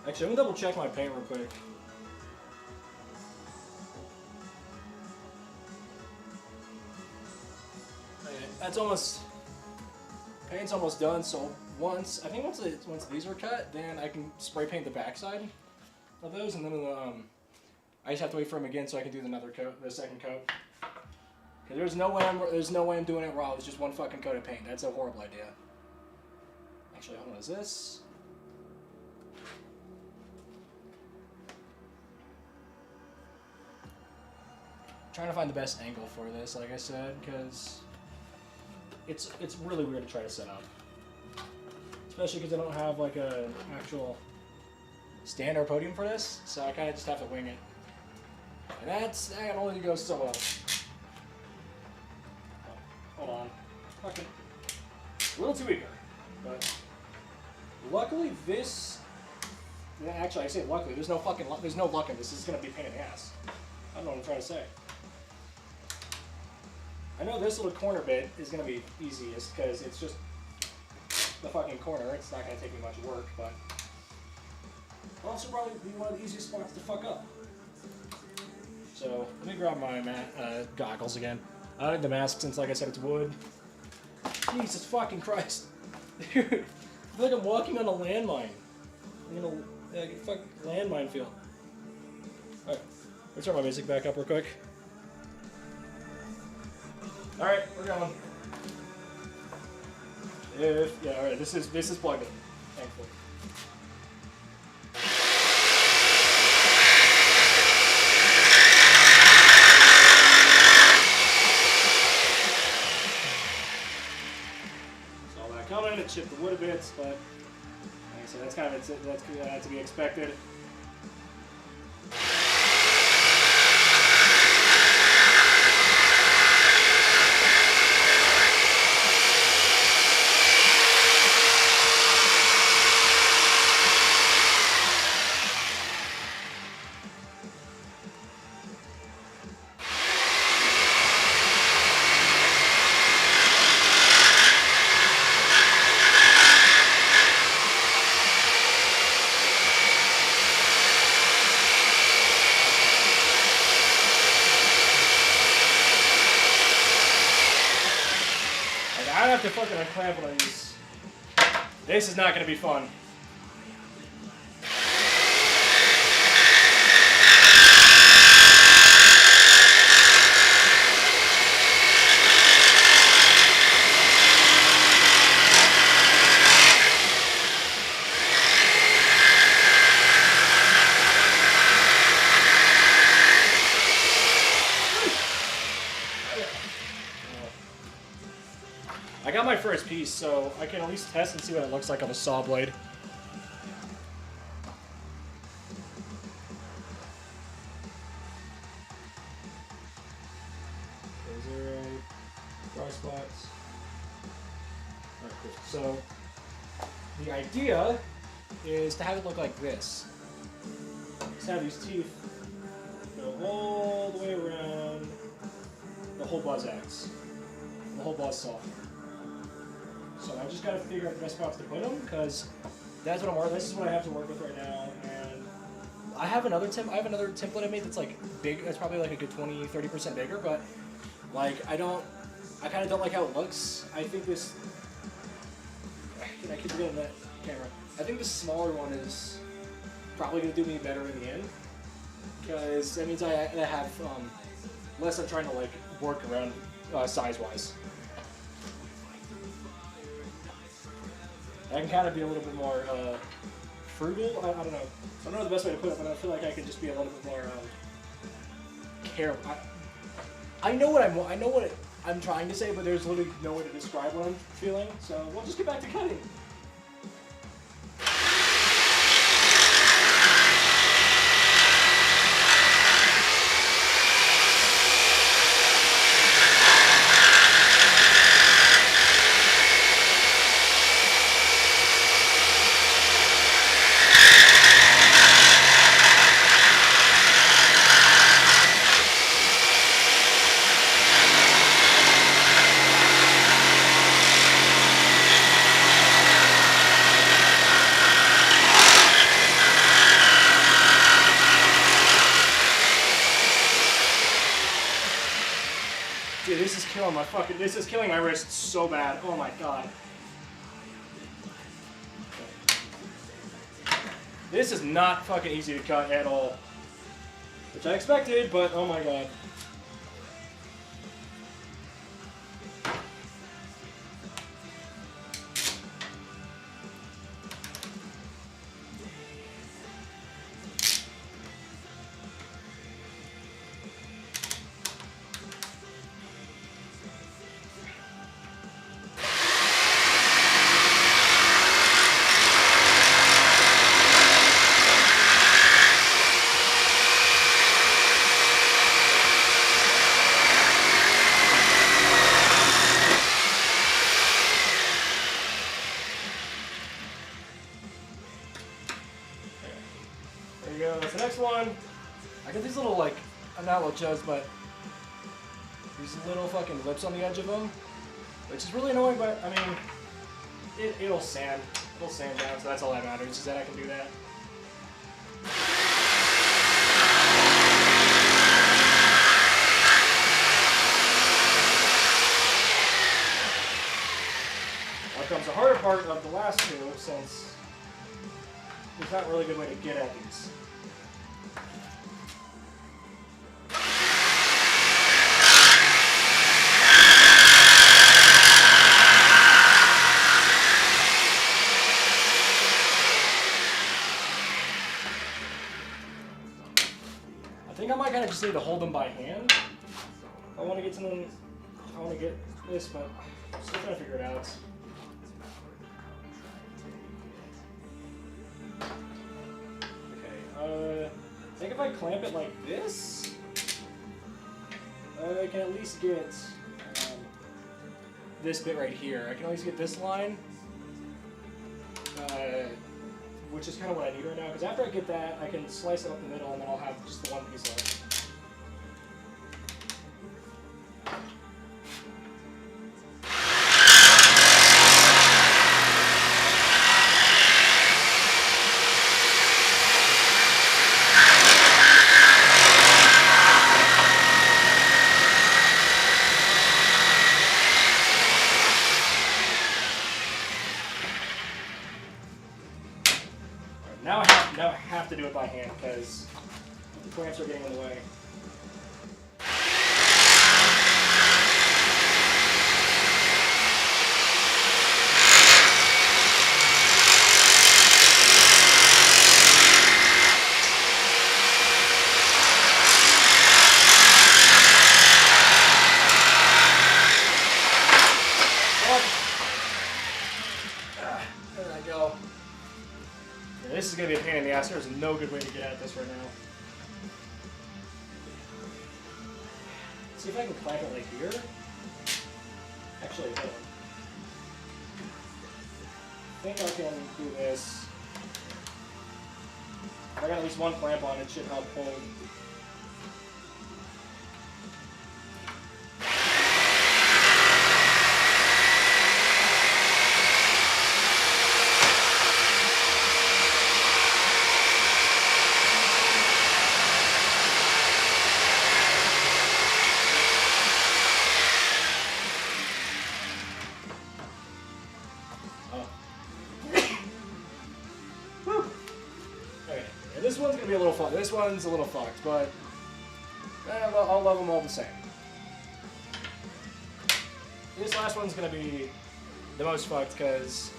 Actually, I'm gonna double check my paint real quick. Okay, that's almost paint's almost done. So once these are cut, then I can spray paint the backside of those, and then I just have to wait for them again so I can do the second coat. Because there's no way I'm doing it raw. It's just one fucking coat of paint. That's a horrible idea. Actually, hold on. Is this? I'm trying to find the best angle for this, like I said, because it's really weird to try to set up. Especially because I don't have like a actual stand or podium for this, so I kind of just have to wing it. And that only goes so well. Hold on. Fucking a little too eager. But luckily this... Actually, I say luckily. There's no luck in this. This is going to be a pain in the ass. I don't know what I'm trying to say. I know this little corner bit is going to be easiest because it's just the fucking corner. It's not going to take me much work, but it'll also probably be one of the easiest spots to fuck up. So, let me grab my goggles again. I don't need the mask since, like I said, it's wood. Jesus fucking Christ. Dude, I feel like I'm walking on a landmine. I'm in a fucking landmine field. Alright, let's turn my music back up real quick. Alright, we're going. Alright, this is plugged in, thankfully. To chip the wood a bit, but like I said, that's kind of that's to be expected. I have to fucking unclamp one of these. This is not going to be fun. I got my first piece, so I can at least test and see what it looks like on a saw blade. Those are dry spots. Alright, cool. So, the idea is to have it look like this. Just have these teeth go all the way around the whole Buzzaxe. the whole buzz saw. So I just gotta figure out the best spots to put them, because that's what I'm working. This is what I have to work with right now, and I have another template I made that's like big. That's probably like a good 20-30% bigger, but like I kind of don't like how it looks. I think this. I keep forgetting that camera. I think the smaller one is probably gonna do me better in the end, because that means I have less I'm trying to like work around size-wise. I can kind of be a little bit more frugal. I don't know. I don't know the best way to put it, but I feel like I can just be a little bit more careful. I know what I'm trying to say, but there's literally no way to describe what I'm feeling. So we'll just get back to cutting. Dude, this is killing my wrist so bad. Oh my god. This is not fucking easy to cut at all. Which I expected, but oh my god. There you go, that's the next one. I got these little, like, not little chubs, but these little fucking lips on the edge of them, which is really annoying, but, I mean, it'll sand down, so that's all that matters, is that I can do that. Now comes the harder part of the last two, since there's not really a good way to get at these. I think I might kind of just need to hold them by hand. I want to get to them. I want to get this, but I'm still trying to figure it out. I think if I clamp it like this, I can at least get this bit right here. I can at least get this line, which is kind of what I need right now, because after I get that, I can slice it up the middle, and then I'll have just the one piece left. Now I have to do it by hand because the clamps are getting in the way. There I go. This is going to be a pain in the ass. There's no good way to get at this right now. Let's see if I can clamp it like here. Actually, hold on. I think I can do this. If I got at least one clamp on it, it should help hold. this one's gonna be a little fucked. This one's a little fucked, but I'll love them all the same. This last one's gonna be the most fucked because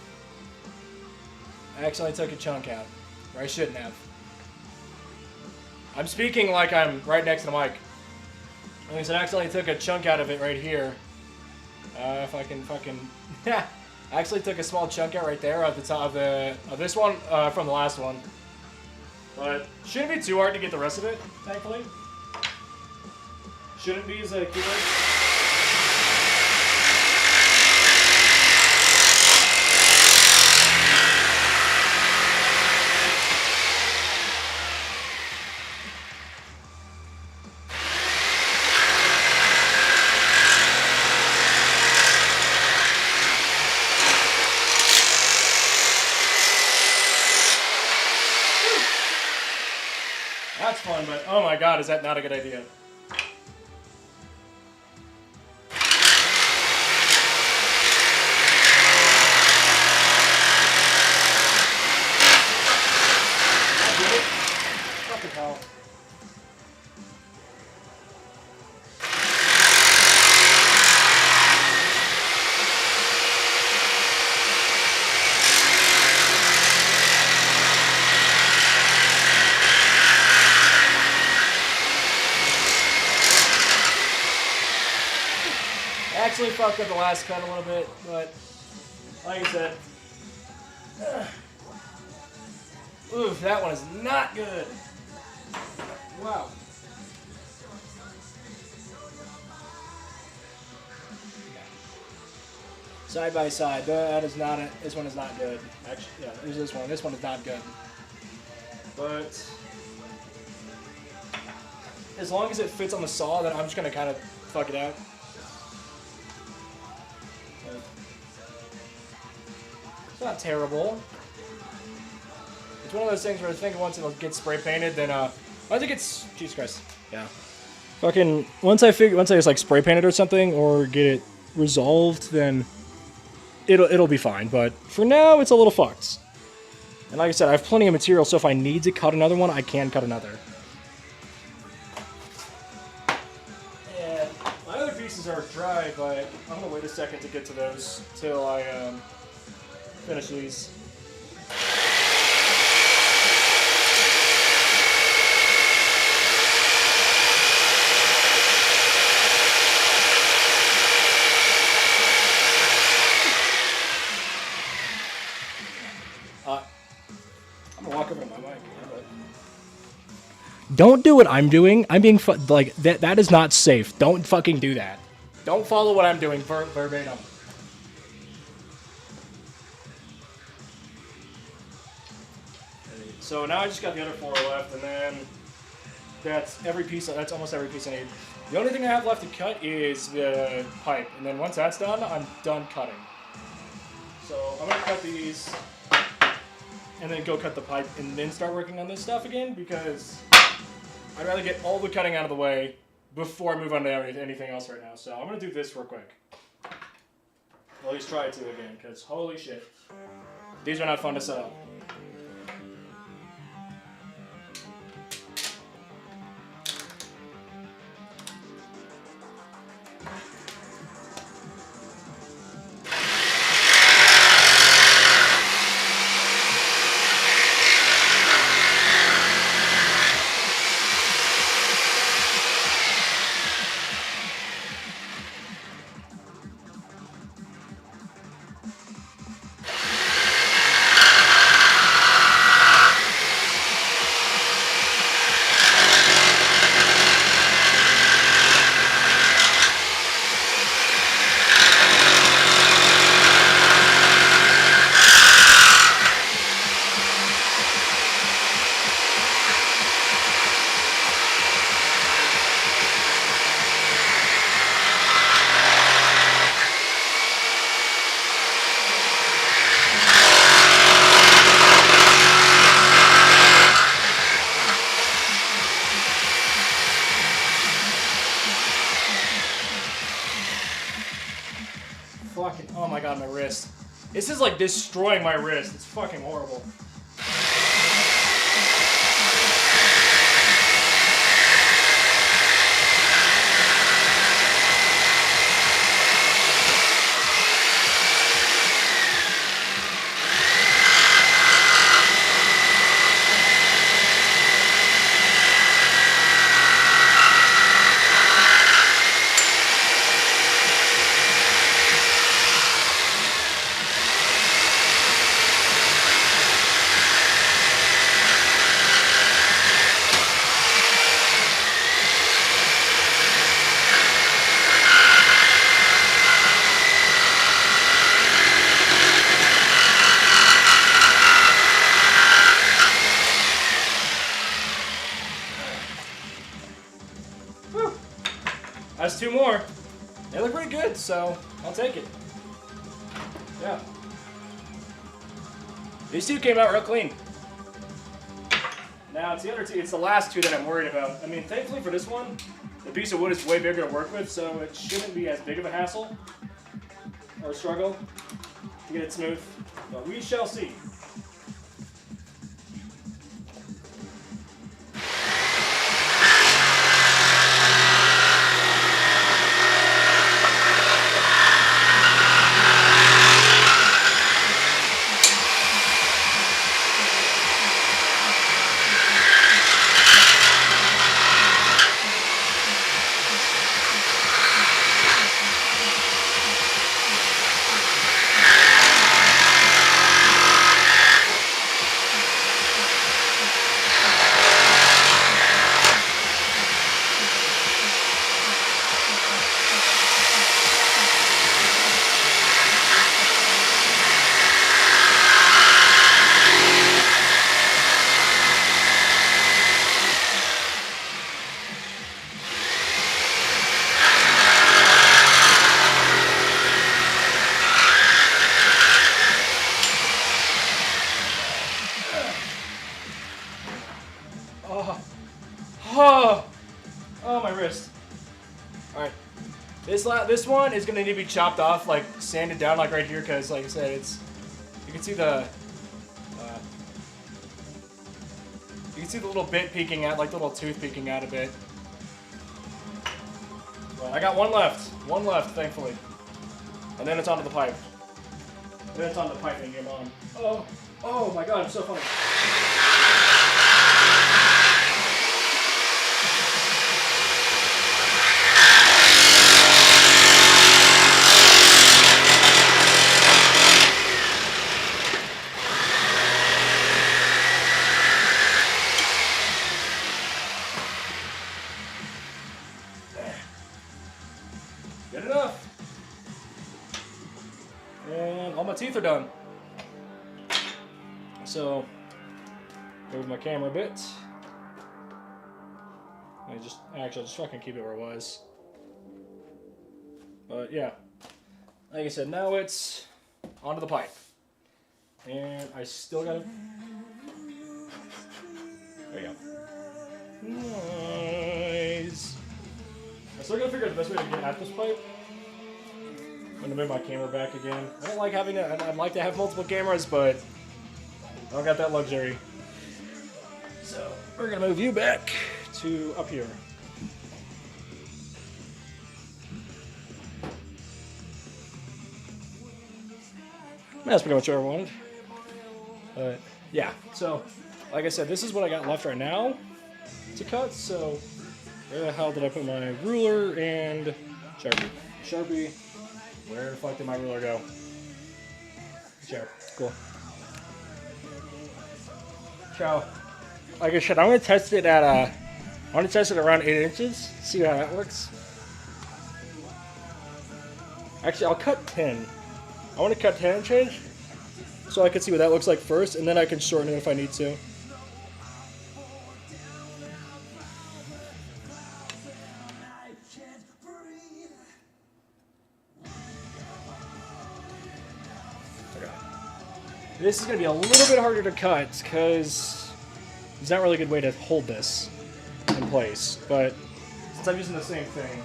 I accidentally took a chunk out, or I shouldn't have. I'm speaking like I'm right next to the mic. Like I said, I accidentally took a chunk out of it right here. If I can fucking... I actually took a small chunk out right there at the top of this one from the last one. But shouldn't be too hard to get the rest of it, thankfully. Shouldn't be as a keyword. That's fun, but oh my god, is that not a good idea? Fucking hell. Actually fucked up the last cut a little bit, but like I said, oof, that one is not good. Wow. Side by side, that is not it. This one is not good. Actually, yeah, there's this one. This one is not good. But as long as it fits on the saw, then I'm just gonna kind of fuck it out. It's not terrible. It's one of those things where I think once it'll get spray painted, then once it gets, Jesus Christ, yeah. Fucking once I just like spray paint it or something or get it resolved, then it'll be fine. But for now, it's a little fucked. And like I said, I have plenty of material, so if I need to cut another one, I can cut another. And my other pieces are dry, but I'm gonna wait a second to get to those till I finish these. I'm gonna walk over to my mic. Don't do what I'm doing. I'm being like that. That is not safe. Don't fucking do that. Don't follow what I'm doing verbatim. So now I just got the other 4 left, and then that's every piece. That's almost every piece I need. The only thing I have left to cut is the pipe, and then once that's done, I'm done cutting. So I'm gonna cut these, and then go cut the pipe, and then start working on this stuff again because I'd rather get all the cutting out of the way before I move on to anything else right now. So I'm gonna do this real quick. At least try to again, because holy shit, these are not fun to set up. Fucking, oh my god, my wrist. This is like destroying my wrist. It's fucking horrible. last 2 more. They look pretty good, so I'll take it. Yeah. These 2 came out real clean. Now it's the other 2. It's the last 2 that I'm worried about. I mean, thankfully for this one, the piece of wood is way bigger to work with, so it shouldn't be as big of a hassle or a struggle to get it smooth. But we shall see. Oh, my wrist. Alright. This one is going to need to be chopped off, like sanded down like right here, because like I said, it's, you can see the little bit peeking out, like the little tooth peeking out a bit. But I got one left, thankfully. And then it's onto the pipe. And then it's on the piping game on. Oh my god, it's so funny. Good enough. And all my teeth are done. So, move my camera a bit. I'll just fucking keep it where it was. But yeah, like I said, now it's onto the pipe. And I still gotta... There you go. Nice. I still gotta figure out the best way to get at this pipe. I'm gonna move my camera back again. I don't like having it. I'd like to have multiple cameras, but I don't got that luxury. So we're gonna move you back to up here. That's pretty much what I wanted. But yeah, so like I said, this is what I got left right now to cut. So where the hell did I put my ruler and Sharpie? Sharpie, where the fuck did my ruler go? Sure, cool. So, like I said, I'm gonna test it at I want to test it around 8 inches. See how that works. Actually, I'll cut 10. I want to cut 10 and change, so I can see what that looks like first, and then I can shorten it if I need to. This is going to be a little bit harder to cut because there's not really a good way to hold this in place. But since I'm using the same thing,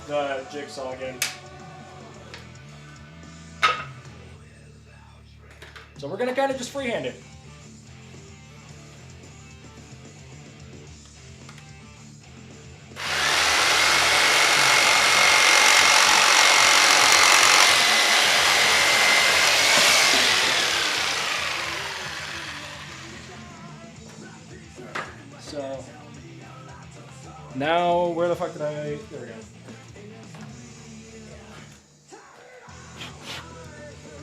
the jigsaw again. So we're going to kind of just freehand it. So now, where the fuck did I? There we go.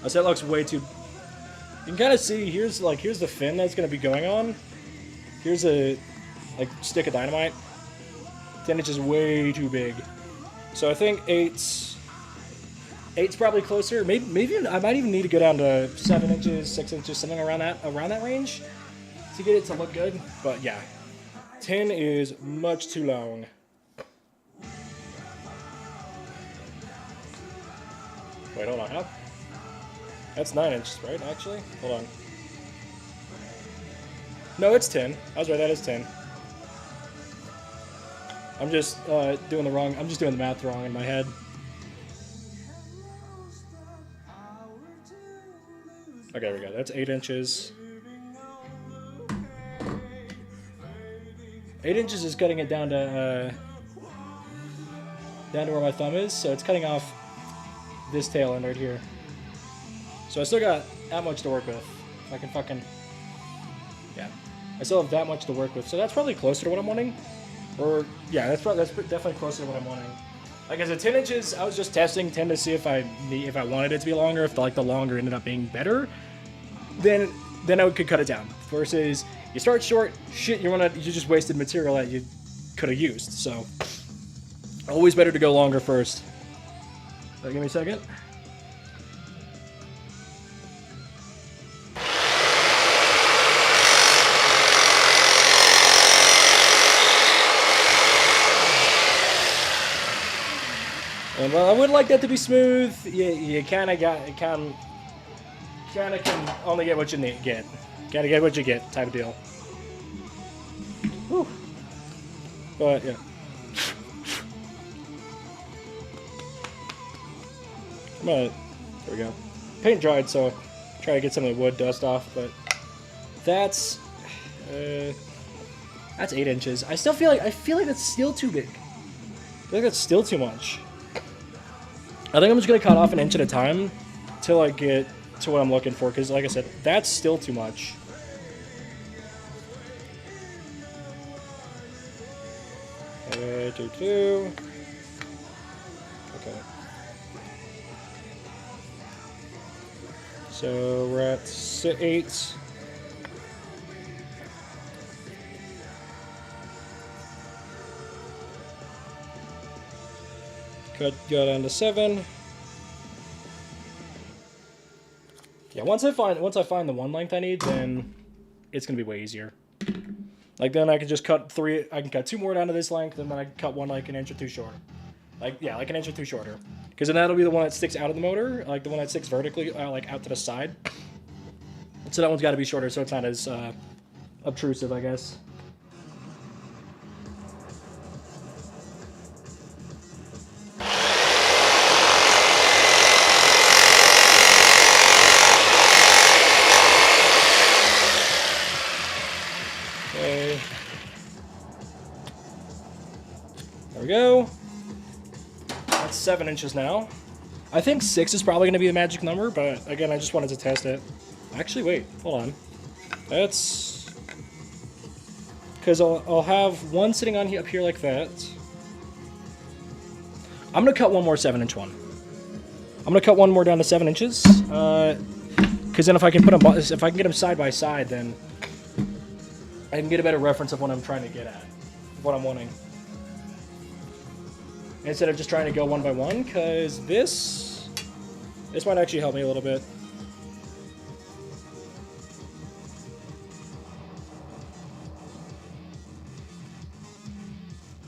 I said it looks way too. You can kind of see here's the fin that's gonna be going on. Here's a stick of dynamite. 10 inches way too big. So I think 8's probably closer. Maybe I might even need to go down to 7 inches, 6 inches, something around that range to get it to look good. But yeah. 10 is much too long. Wait, hold on. That's 9 inches, right? Actually, hold on. No, it's 10. I was right. That is 10. I'm just doing the wrong. I'm just doing the math wrong in my head. Okay, there we go. That's 8 inches. 8 inches is cutting it down to where my thumb is, so it's cutting off this tail end right here. So I still got that much to work with. If I can fucking... Yeah. I still have that much to work with, so that's probably closer to what I'm wanting. Or, yeah, that's definitely closer to what I'm wanting. Like I said, 10 inches, I was just testing 10 to see if I wanted it to be longer, if like the longer ended up being better, then I could cut it down. Versus, you start short, shit, you just wasted material that you could have used, so... Always better to go longer first. Give me a second. And while I would like that to be smooth, you kind of can only get what you get. Gotta get what you get, type of deal. Whew. But yeah. There we go. Paint dried, so try to get some of the wood dust off. But that's 8 inches. I feel like that's still too big. I feel like that's still too much. I think I'm just gonna cut off an inch at a time till I get to what I'm looking for. Because, like I said, that's still too much. Okay. So we're at 8. Go down to 7. Yeah, once I find the one length I need, then it's gonna be way easier. Like then I can just cut 3. I can cut 2 more down to this length, and then I can cut one like an inch or 2 shorter. Like an inch or 2 shorter. Because then that'll be the one that sticks out of the motor, like the one that sticks vertically, like out to the side. So that one's got to be shorter, so it's not as obtrusive, I guess. Okay. There we go. That's 7 inches now. I think 6 is probably going to be the magic number, but again, I just wanted to test it. Actually, wait, hold on. That's... Because I'll have one sitting on up here like that. I'm going to cut one more 7-inch one. I'm going to cut one more down to 7 inches. Because then if I can get them side by side, then I can get a better reference of what I'm trying to get at. What I'm wanting. Instead of just trying to go one by one, because this might actually help me a little bit.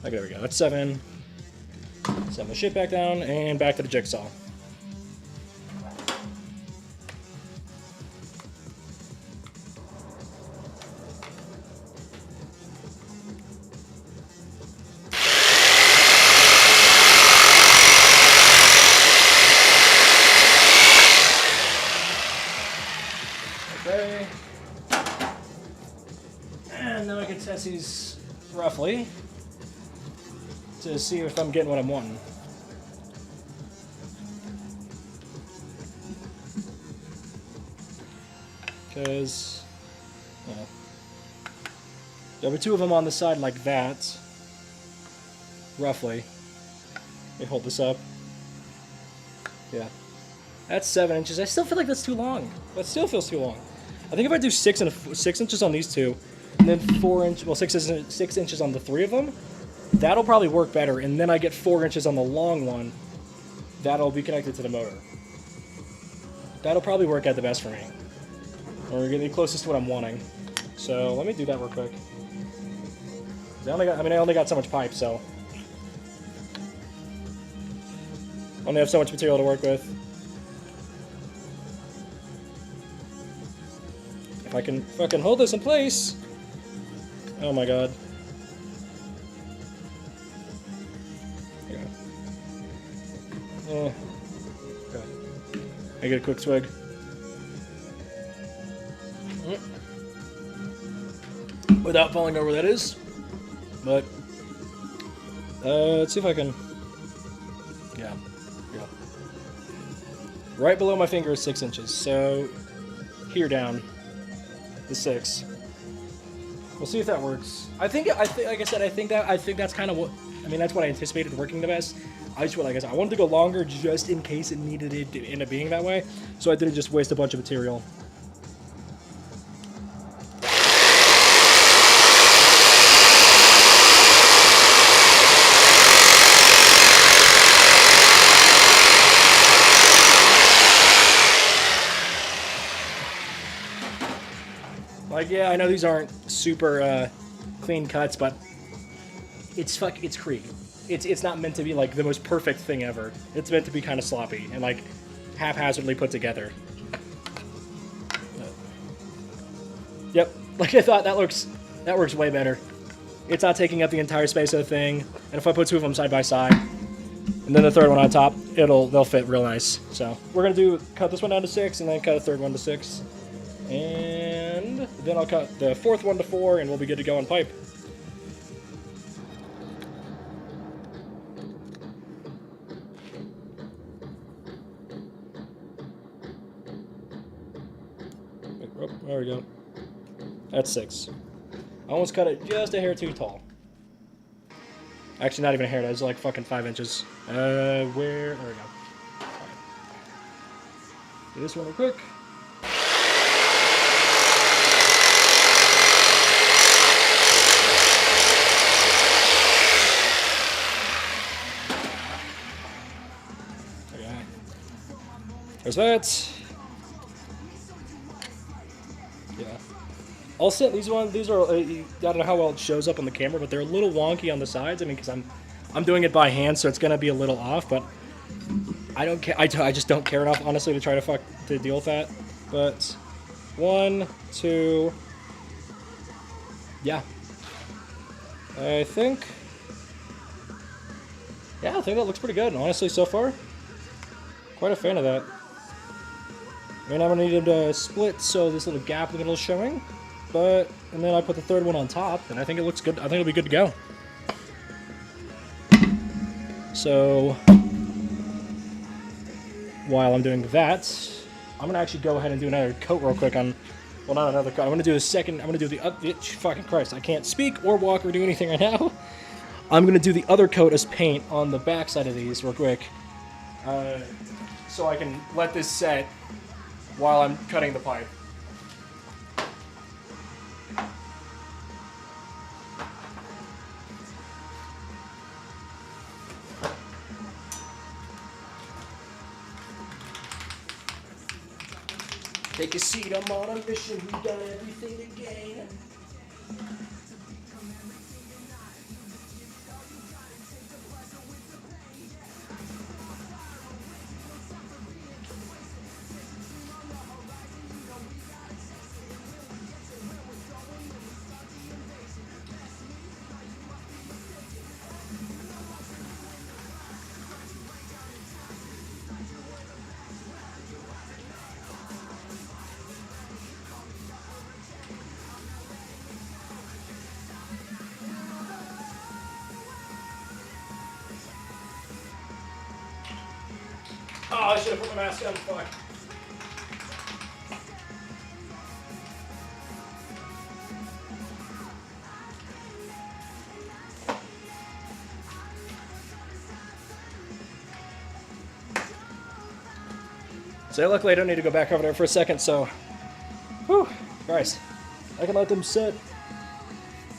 Okay, there we go. That's 7. Set my shit back down and back to the jigsaw. Okay. And now I can test these roughly to see if I'm getting what I'm wanting. Because, there were 2 of them on the side like that, roughly. Let me hold this up. Yeah. That's 7 inches. I still feel like that's too long. That still feels too long. I think if I do 6 inches on these 2, and then 6 inches on the 3 of them, that'll probably work better. And then I get 4 inches on the long one. That'll be connected to the motor. That'll probably work out the best for me. Or we're getting closest to what I'm wanting. So let me do that real quick. I only got so much pipe, so I only have so much material to work with. If I can fucking hold this in place. Oh my god. Yeah. Okay. I get a quick swig. Without falling over, that is. But let's see if I can. Yeah. Right below my finger is 6 inches, so here down is 6. We'll see if that works. Like I said, I think that's kind of what. I mean, that's what I anticipated working the best. Like I said, I wanted to go longer just in case it needed it to end up being that way, so I didn't just waste a bunch of material. Like, yeah, I know these aren't super clean cuts, but it's Krieg. It's not meant to be like the most perfect thing ever. It's meant to be kind of sloppy and like haphazardly put together. Yep, like I thought, that works way better. It's not taking up the entire space of the thing, and if I put two of them side by side, and then the third one on top, they'll fit real nice. So we're gonna cut this one down to 6, and then cut a third one to 6. And then I'll cut the fourth one to 4, and we'll be good to go on pipe. Oh, there we go. That's 6. I almost cut it just a hair too tall. Actually, not even a hair. That's like fucking 5 inches. There we go. Right. Do this one real quick. There's that. Yeah. All set. These are. I don't know how well it shows up on the camera, but they're a little wonky on the sides. I mean, because I'm doing it by hand, so it's gonna be a little off. But I don't care. I just don't care enough, honestly, to try to deal with that. But 1, 2. Yeah. I think. Yeah, I think that looks pretty good. Honestly, so far, quite a fan of that. I mean, I'm gonna need him to split so this little gap in the middle is showing, and then I put the third one on top, and I think it looks good. I think it'll be good to go. So, while I'm doing that, I'm gonna actually go ahead and do another coat real quick on, well, not another coat. I'm gonna do a second. I'm gonna do the fucking Christ, I can't speak or walk or do anything right now. I'm gonna do the other coat as paint on the back side of these real quick, so I can let this set while I'm cutting the pipe. Take a seat, I'm on a mission, we got everything to gain. Oh, I should have put my mask on. Fuck. So luckily I don't need to go back over there for a second, so whew, Christ. I can let them sit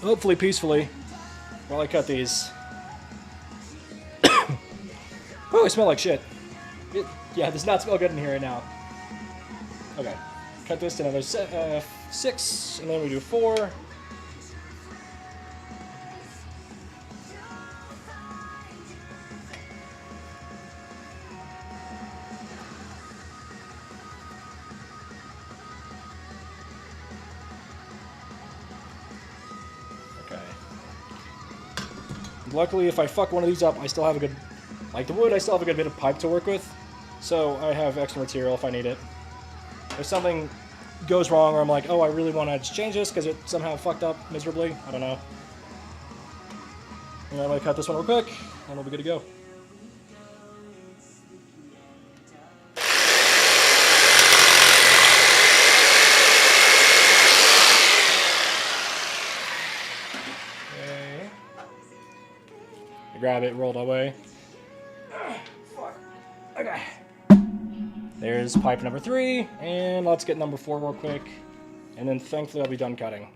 hopefully peacefully while I cut these. Oh, I smell like shit. Yeah, it does not smell good in here right now. Okay, cut this to another 6, and then we do 4. luckily, if I fuck one of these up, I still have a good, like the wood, I still have a good bit of pipe to work with. So I have extra material if I need it. If something goes wrong or I'm like, oh, I really want to exchange this because it somehow fucked up miserably, I don't know. And I'm going to cut this one real quick, and we'll be good to go. Okay. Grab it, rolled away. Fuck. Okay. There's pipe number 3, and let's get number 4 real quick. And then thankfully I'll be done cutting.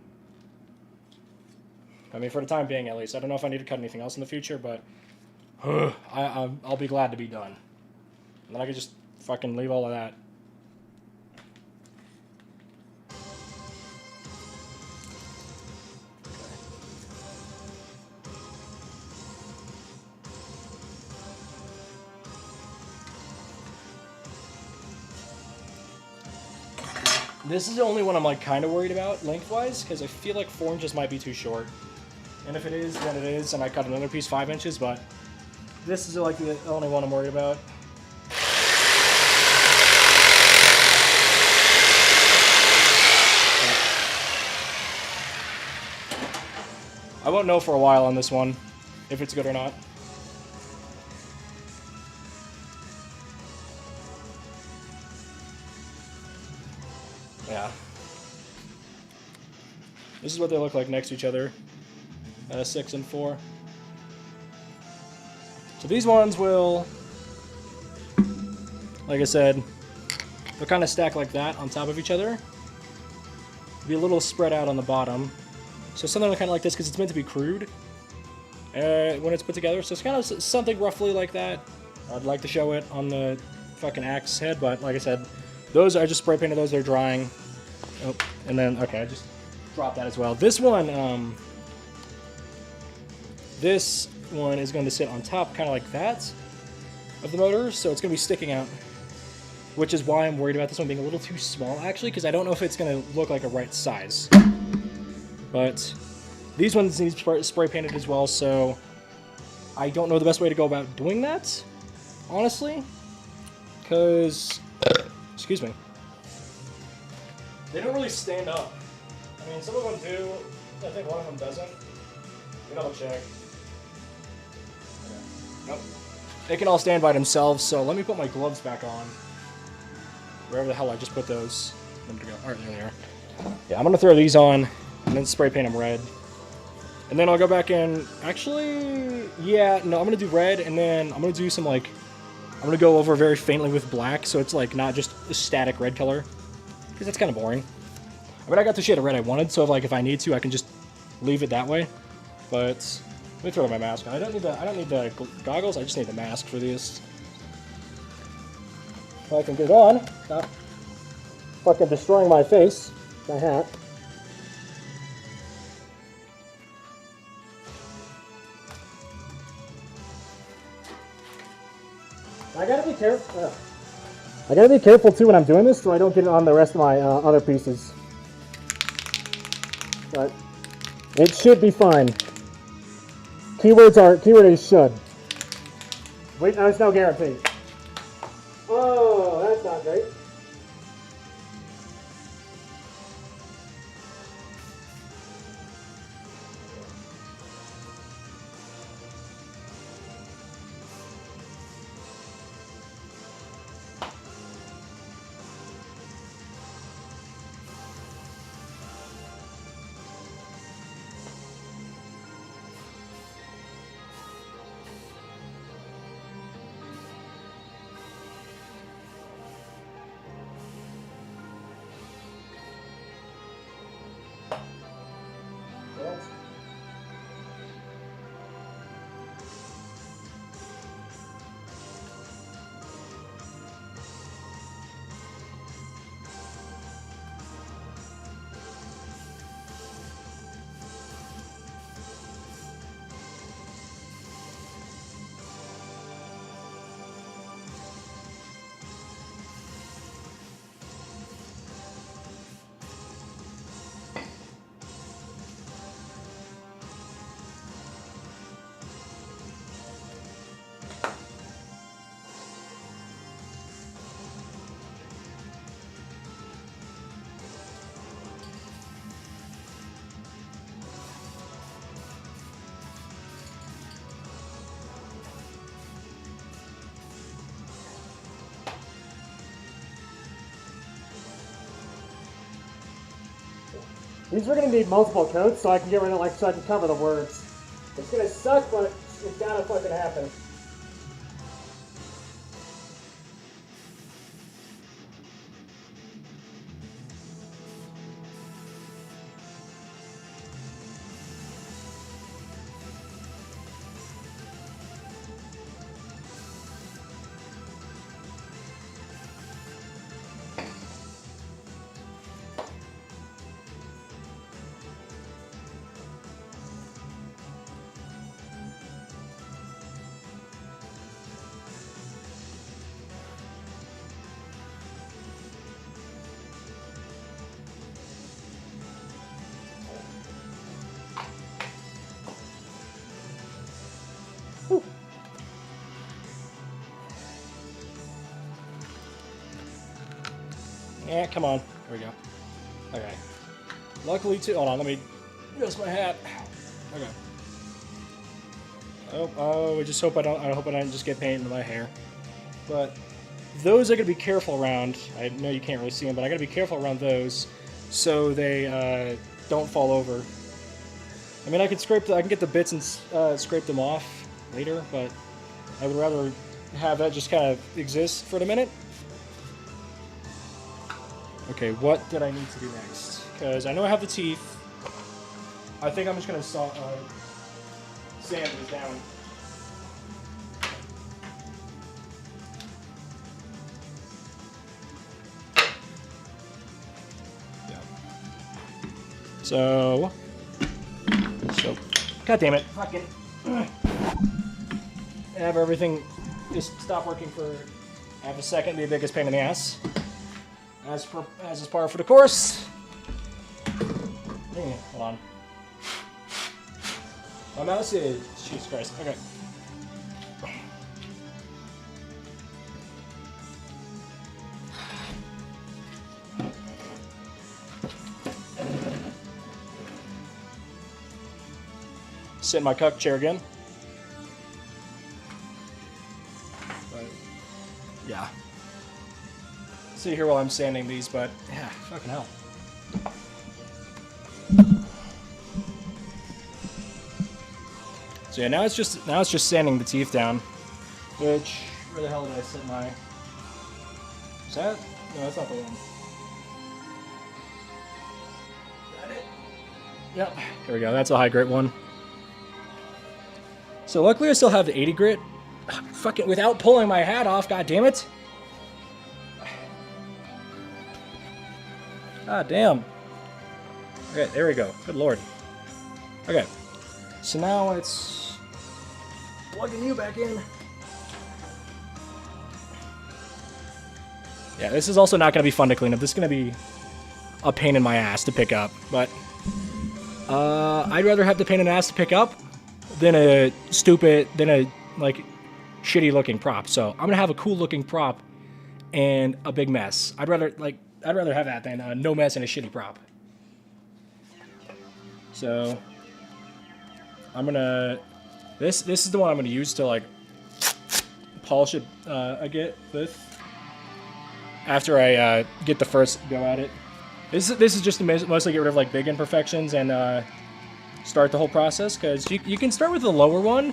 I mean, for the time being at least. I don't know if I need to cut anything else in the future, but I'll be glad to be done. And then I can just fucking leave all of that. This is the only one I'm like kind of worried about lengthwise, because I feel like 4 inches might be too short. And if it is, then it is, and I cut another piece 5 inches, but this is like the only one I'm worried about. I won't know for a while on this one, if it's good or not. Yeah. This is what they look like next to each other. 6 and 4. So these ones will, like I said, they'll kind of stack like that on top of each other. Be a little spread out on the bottom. So something kind of like this, because it's meant to be crude when it's put together. So it's kind of something roughly like that. I'd like to show it on the fucking axe head, but like I said, those I just spray painted those. They're drying. Oh, and then okay, I just dropped that as well. This one is going to sit on top, kind of like that, of the motor. So it's going to be sticking out, which is why I'm worried about this one being a little too small, actually, because I don't know if it's going to look like a right size. But these ones need spray painted as well, so I don't know the best way to go about doing that, honestly, because, excuse me, they don't really stand up. I mean, some of them do. I think one of them doesn't. We double check. Okay. Nope. They can all stand by themselves, so let me put my gloves back on. Wherever the hell I just put those. Where to go? Alright, there they are. Yeah, I'm going to throw these on and then spray paint them red. And then I'll go back in. Actually, yeah, no, I'm going to do red, and then I'm going to do some, like, I'm going to go over very faintly with black, so it's, like, not just a static red color. Because that's kind of boring. I mean, I got the shade of red I wanted, so if I need to, I can just leave it that way. But let me throw my mask on. I don't need the goggles. I just need the mask for these. So I can get it on. Stop fucking destroying my face. My hat. I gotta be careful. I gotta be careful too when I'm doing this, so I don't get it on the rest of my other pieces. But it should be fine. Keyword is should. Wait, there's no guarantee. Oh, that's not great. These are gonna need multiple coats so I can get rid of, like, so I can cover the words. It's gonna suck, but it's gotta fucking happen. Yeah, come on. There we go. Okay. Luckily, too. Hold on, let me adjust my hat. Okay. Oh, I just hope I don't. I hope I don't just get paint in my hair. But those I gotta be careful around. I know you can't really see them, but I gotta be careful around those so they don't fall over. I mean, I can get the bits and scrape them off later, but I would rather have that just kind of exist for the minute. Okay, what did I need to do next? Because I know I have the teeth. I think I'm just gonna sand this down. Yeah. So, God damn it! Fucking have everything just stop working for half a second. Be the biggest pain in the ass. As is par for the course. Hold on. My mouse is... Jesus Christ. Okay. Sit in my cuck chair again. But, yeah. Sit here while I'm sanding these, but yeah, fucking hell. So yeah, now it's just sanding the teeth down. Which, where the hell did I set my? Is that? No, that's not the one. Got it. Yep. Here we go. That's a high grit one. So luckily I still have the 80 grit. Fucking without pulling my hat off. God damn it. Ah, damn. Okay, there we go. Good lord. Okay. So now it's plugging you back in. Yeah, this is also not going to be fun to clean up. This is going to be a pain in my ass to pick up. But I'd rather have the pain in the ass to pick up than a like shitty looking prop. So I'm going to have a cool looking prop and a big mess. I'd rather have that than no mess and a shitty prop. So I'm gonna this is the one I'm gonna use to like polish it with after I get the first go at it. This is just to mostly get rid of like big imperfections and start the whole process, because you can start with the lower one.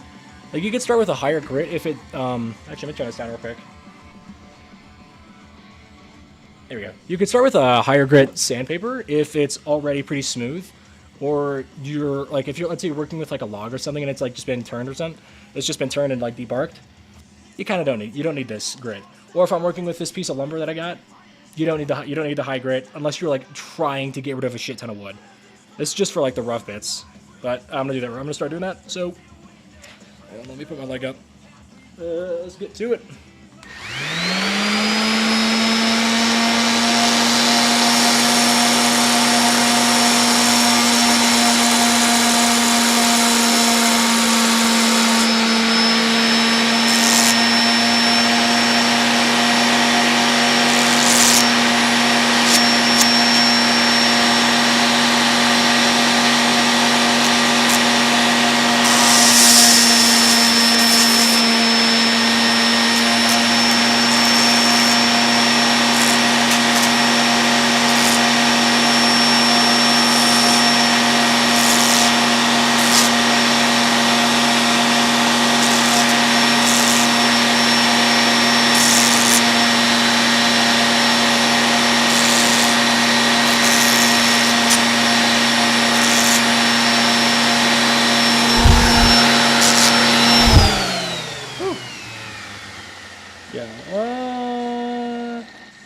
Like you can start with a higher grit if it actually let me try this down real quick. There we go. You could start with a higher grit sandpaper if it's already pretty smooth, or you're like if you're, let's say you're working with like a log or something and it's like just been turned or something. It's just been turned and like debarked. You kind of don't need this grit. Or if I'm working with this piece of lumber that I got, you don't need the high grit unless you're like trying to get rid of a shit ton of wood. This is just for like the rough bits. But I'm gonna do that. I'm gonna start doing that. So let me put my leg up. Let's get to it.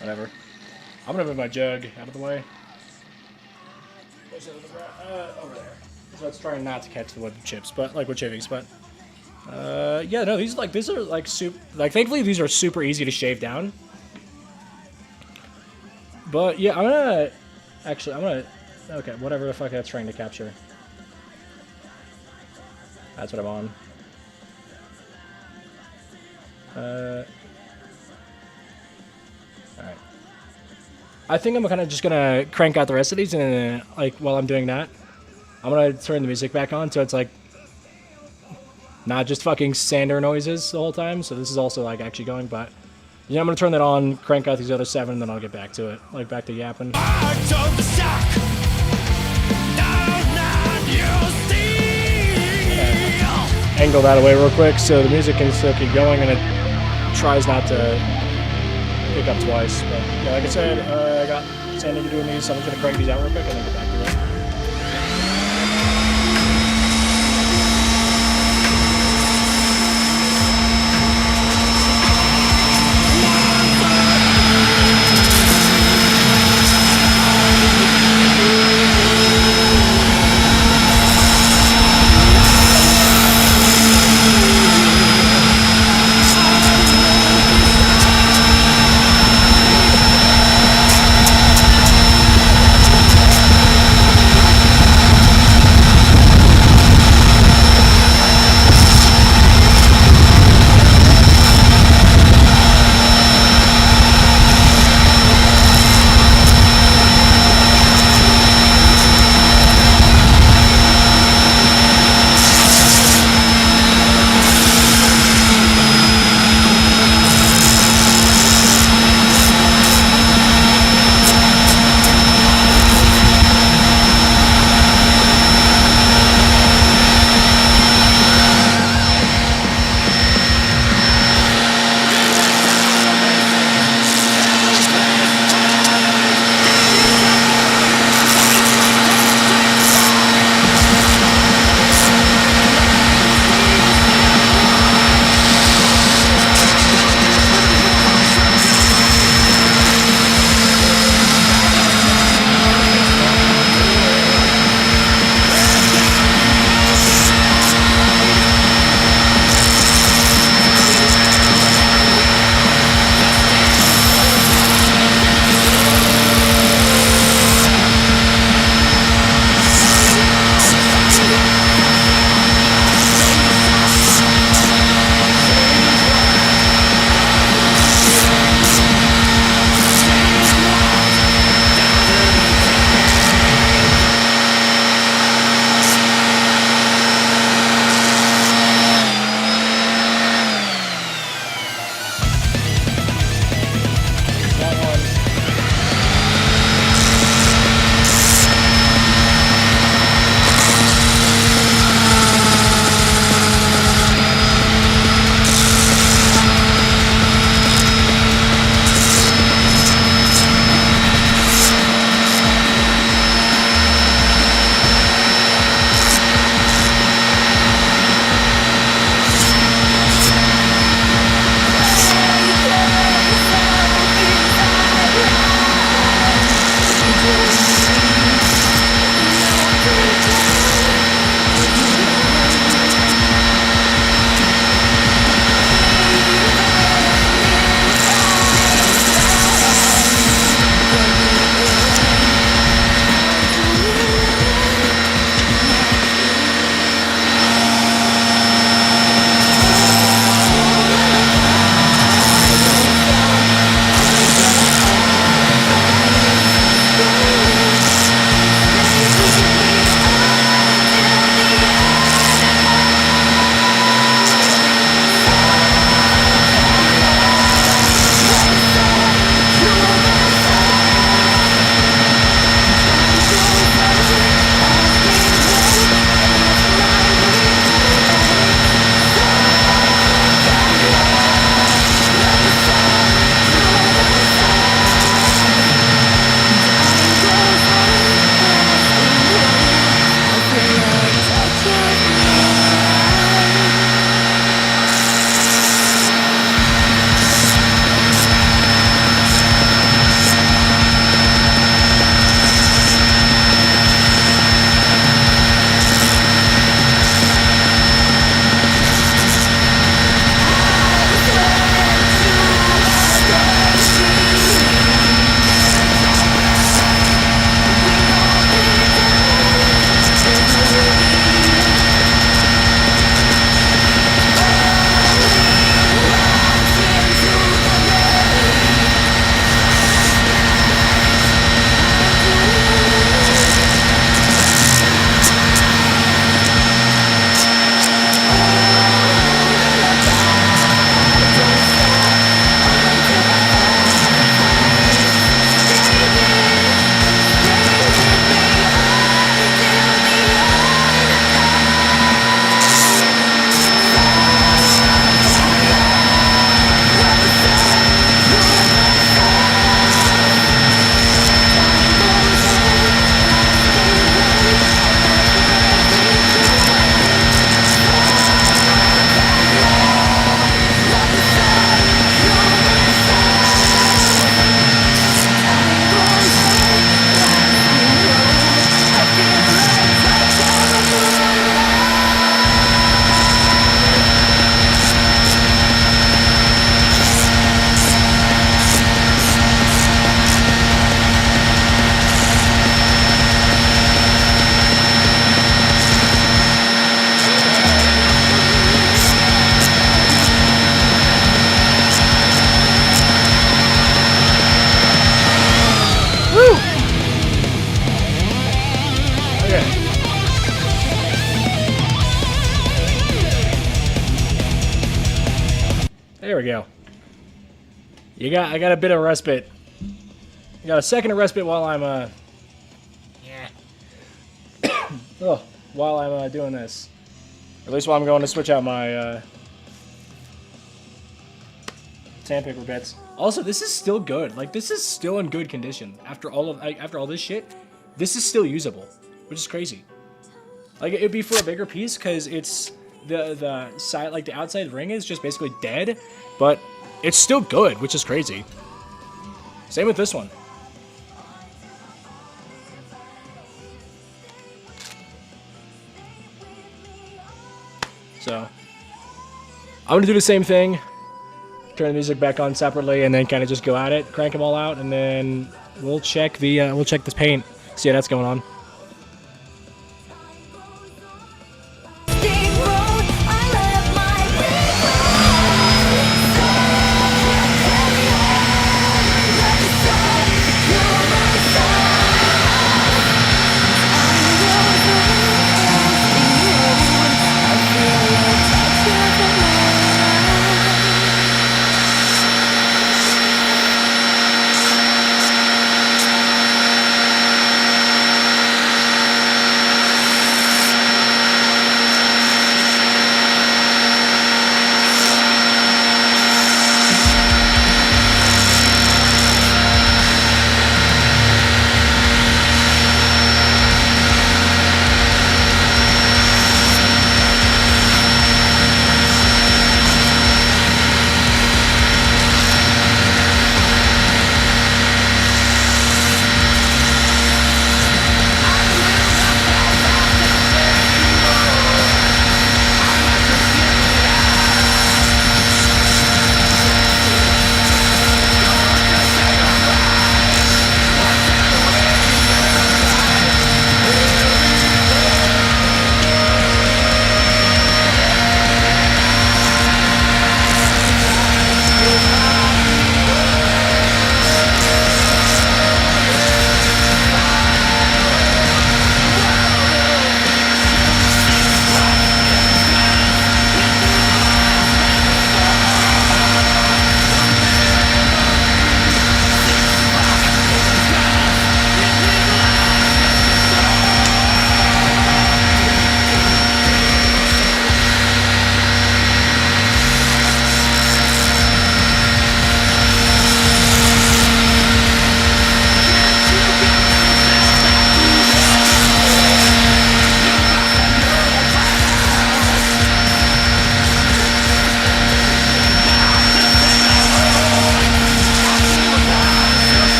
Whatever. I'm gonna move my jug out of the way. Over there. So it's trying not to catch the wood chips, but like wood shavings, but yeah, no, these are like super. Like, thankfully these are super easy to shave down. But yeah, I'm gonna okay, whatever the fuck that's trying to capture. That's what I'm on. Alright. I think I'm kind of just gonna crank out the rest of these, and like while I'm doing that, I'm gonna turn the music back on so it's like not just fucking sander noises the whole time. So this is also like actually going, but yeah, I'm gonna turn that on, crank out these other 7, and then I'll get back to it, like back to yapping. Angle that away real quick so the music can still keep going and it tries not to pick up twice. But yeah, like I said, I got sanding to do in these, so I'm just gonna crank these out real quick and then get back to it. we go. I got a bit of respite. I got a second of respite while I'm while I'm doing this. Or at least while I'm going to switch out my sandpaper bits. Also, this is still good. Like, this is still in good condition after all this shit. This is still usable, which is crazy. Like, it'd be for a bigger piece because it's the side, like the outside ring is just basically dead, but it's still good, which is crazy. Same with this one. So, I'm gonna do the same thing. Turn the music back on separately, and then kind of just go at it, crank them all out, and then we'll check this paint, see how that's going on.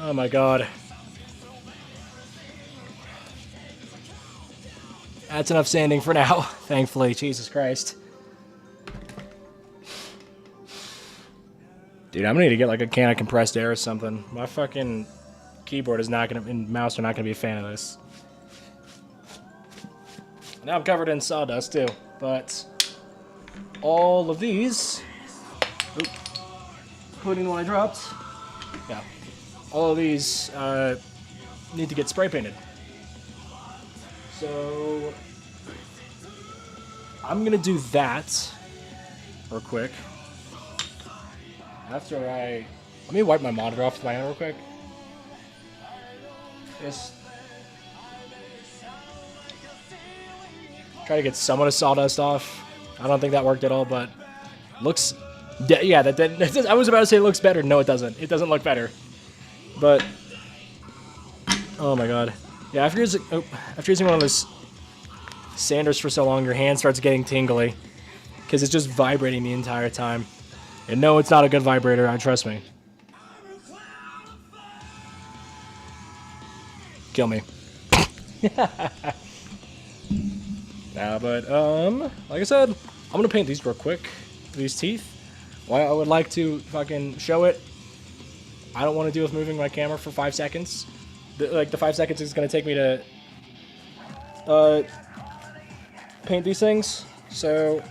Oh my god. That's enough sanding for now, thankfully. Jesus Christ. Dude, I'm gonna need to get like a can of compressed air or something. My fucking keyboard is not gonna, and mouse are not gonna be a fan of this. Now I'm covered in sawdust too, but all of these, including the one I dropped, yeah, all of these need to get spray painted. So I'm gonna do that real quick. After let me wipe my monitor off with my hand real quick. Just try to get somewhat of sawdust off. I don't think that worked at all, but looks, yeah, that I was about to say it looks better. No, it doesn't. It doesn't look better. But oh my god, yeah. After using one of those sanders for so long, your hand starts getting tingly because it's just vibrating the entire time. And no, it's not a good vibrator. Trust me. Kill me. Nah, but like I said, I'm gonna paint these real quick. These teeth. Why I would like to fucking show it. I don't want to deal with moving my camera for 5 seconds. The 5 seconds is gonna take me to paint these things. So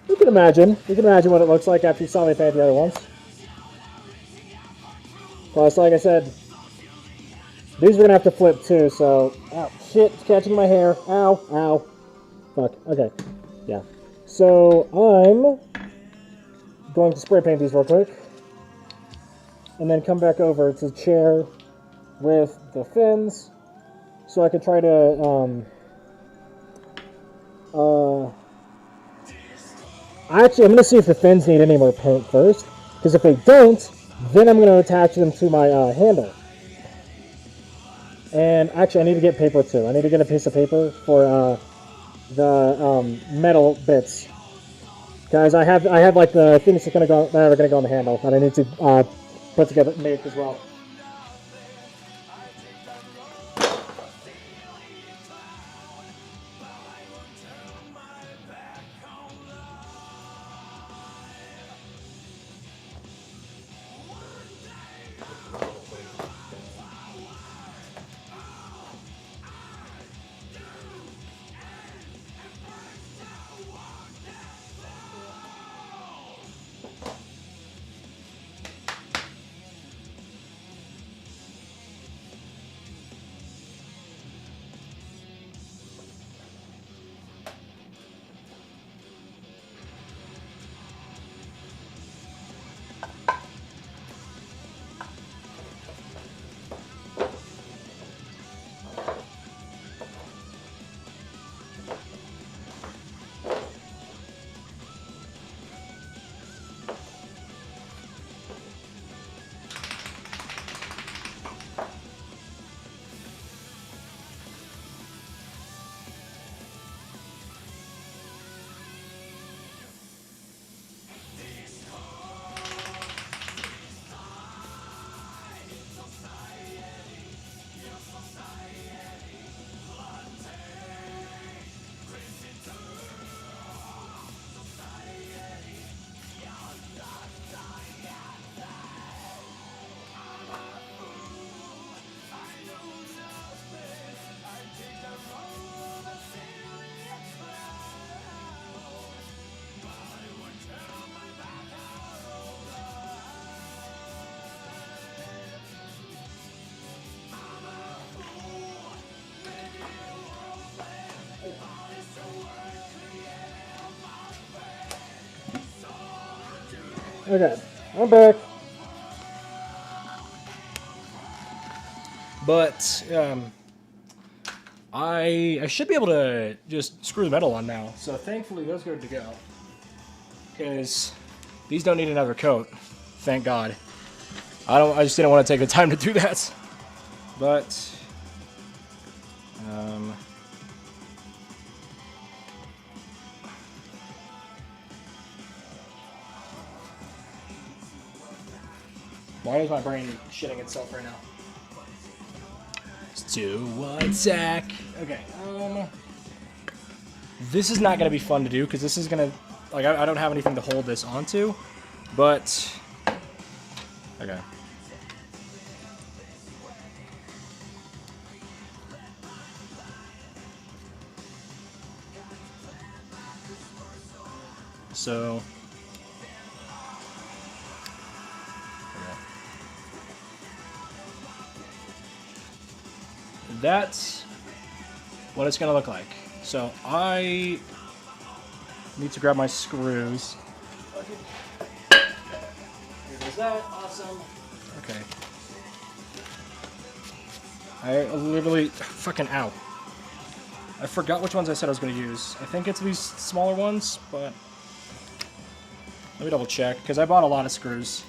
you can imagine what it looks like after you saw me paint the other ones. Plus, like I said, these are gonna have to flip too, so, ow, shit, it's catching my hair, ow, ow, fuck, okay, yeah. So, I'm going to spray paint these real quick, and then come back over to the chair with the fins, so I can try to, actually, I'm gonna see if the fins need any more paint first, because if they don't, then I'm gonna attach them to my, handle. And actually, I need to get paper too. I need to get a piece of paper for the metal bits, guys. I have like the things that are gonna go on the handle that I need to put together, make as well. Okay, I'm back. But I should be able to just screw the metal on now. So thankfully those are good to go. Because these don't need another coat. Thank God. I just didn't want to take the time to do that. But Why is my brain shitting itself right now? Let's do one sec. Okay, this is not gonna be fun to do because this is gonna, like, I don't have anything to hold this onto, but okay. So that's what it's gonna look like. So I need to grab my screws. Here's that. Awesome. Okay. I literally fucking ow. I forgot which ones I said I was gonna use. I think it's these smaller ones, but let me double check because I bought a lot of screws.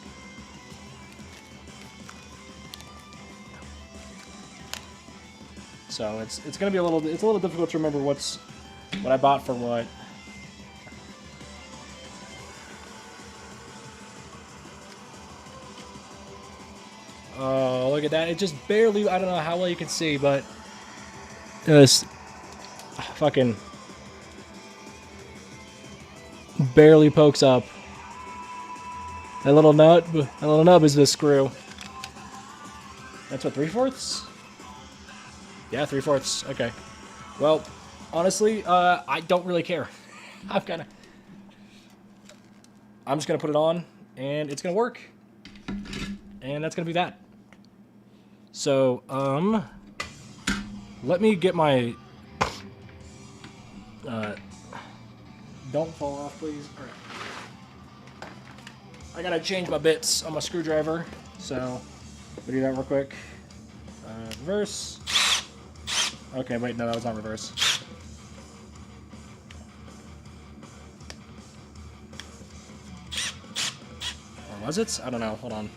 So it's gonna be a little difficult to remember what I bought for what. Oh, look at that! It just barely, I don't know how well you can see, but just fucking barely pokes up. That little nub is the screw. That's what, 3/4? Yeah, 3/4. Okay. Well, honestly, I don't really care. I'm just gonna put it on, and it's gonna work, and that's gonna be that. So, let me get my. Don't fall off, please. All right. I gotta change my bits on my screwdriver, so we'll do that real quick. Reverse. Okay, wait, no, that was not reverse. Or was it? I don't know. Hold on.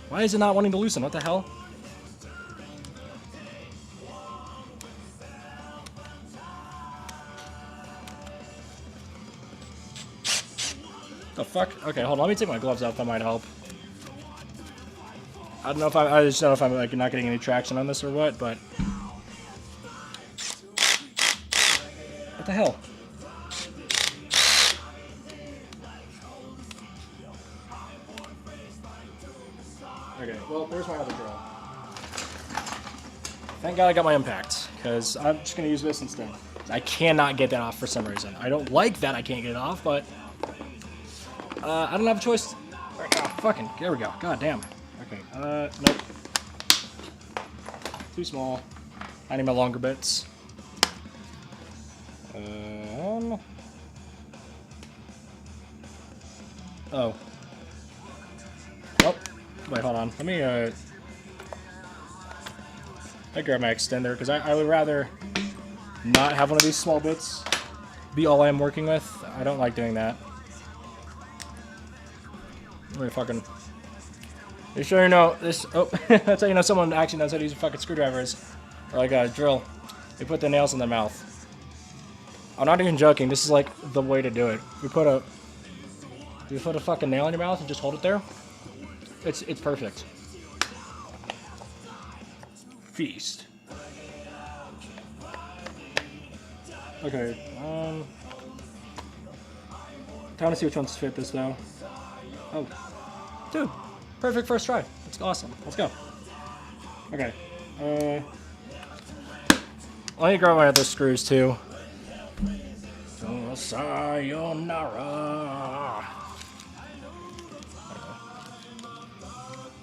Why is it not wanting to loosen? What the hell? The fuck? Okay, hold on. Let me take my gloves off. That might help. I don't know if I just don't know if I'm like not getting any traction on this or what, but what the hell? Okay, well, there's my other drill. Thank God I got my impact, because I'm just going to use this instead. I cannot get that off for some reason. I don't like that I can't get it off, but I don't have a choice. Right now. Fucking, there we go. God damn. Okay, nope. Too small. I need my longer bits. Oh. Oh. Wait, hold on. Let me, I grab my extender, because I would rather not have one of these small bits be all I'm working with. I don't like doing that. Let me fucking... You sure you know this... Oh, that's how you know someone actually knows how to use fucking screwdrivers. Or like a drill. They put the nails in their mouth. I'm not even joking. This is like the way to do it. You put a fucking nail in your mouth and just hold it there. It's perfect. Feast. Okay, time to see which ones fit this though. Oh, dude, perfect first try. That's awesome. Let's go. Okay, let me grab my other screws too. Oh, sayonara.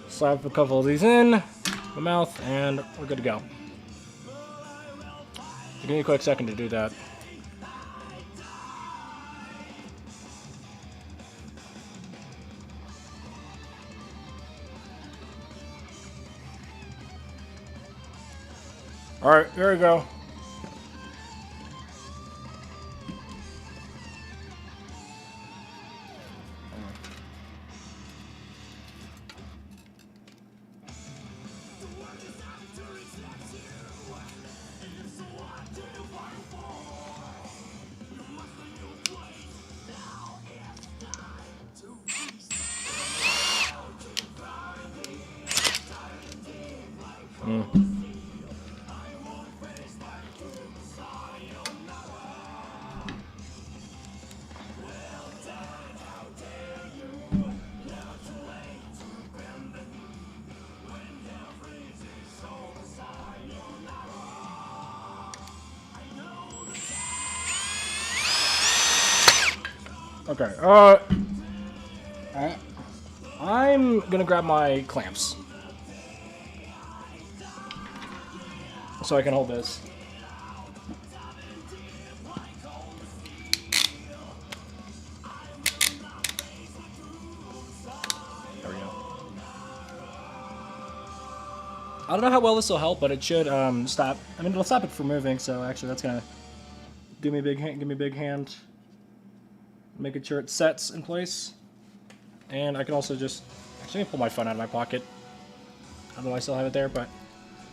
Slap a couple of these in my mouth, and we're good to go. Give me a quick second to do that. Alright, there we go. Okay. I'm gonna grab my clamps so I can hold this. There we go. I don't know how well this will help, but it should stop. I mean, it'll stop it from moving. So actually, that's gonna do me a big hand. Give me a big hand. Making sure it sets in place. And I can also just actually pull my phone out of my pocket. I don't know why I still have it there, but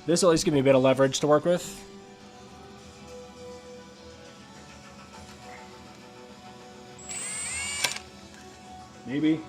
this will at least give me a bit of leverage to work with. Maybe.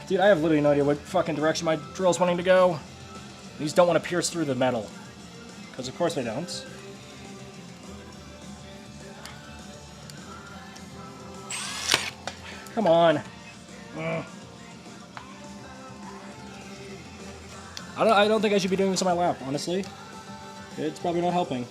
Dude, I have literally no idea what fucking direction my drill's wanting to go. These don't want to pierce through the metal. Because of course they don't. Come on. I don't think I should be doing this on my lap, honestly. It's probably not helping.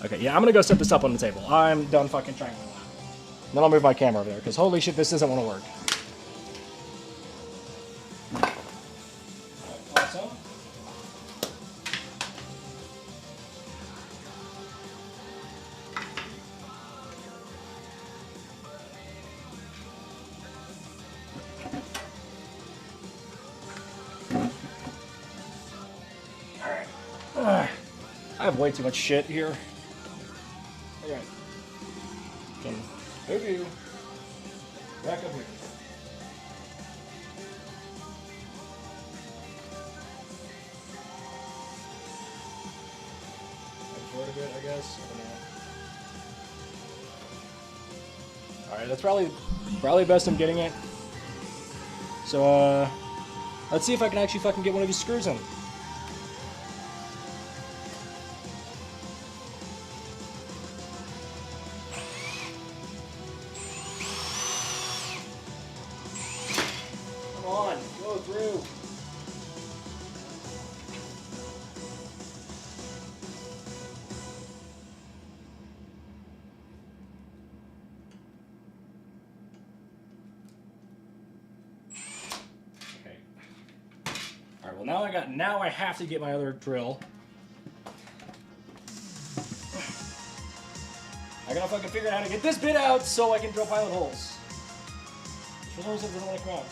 Okay, yeah, I'm gonna go set this up on the table. I'm done fucking trying my lap. Then I'll move my camera over there, because holy shit, this doesn't want to work. Also, alright. I have way too much shit here. Alright. Can move you back up here. Forward a bit, I guess. Alright, that's probably best I'm getting it. So, let's see if I can actually fucking get one of these screws in. Through. Okay. All right. Well, now I have to get my other drill. I gotta fucking figure out how to get this bit out so I can drill pilot holes. For some reason, it doesn't want to come out.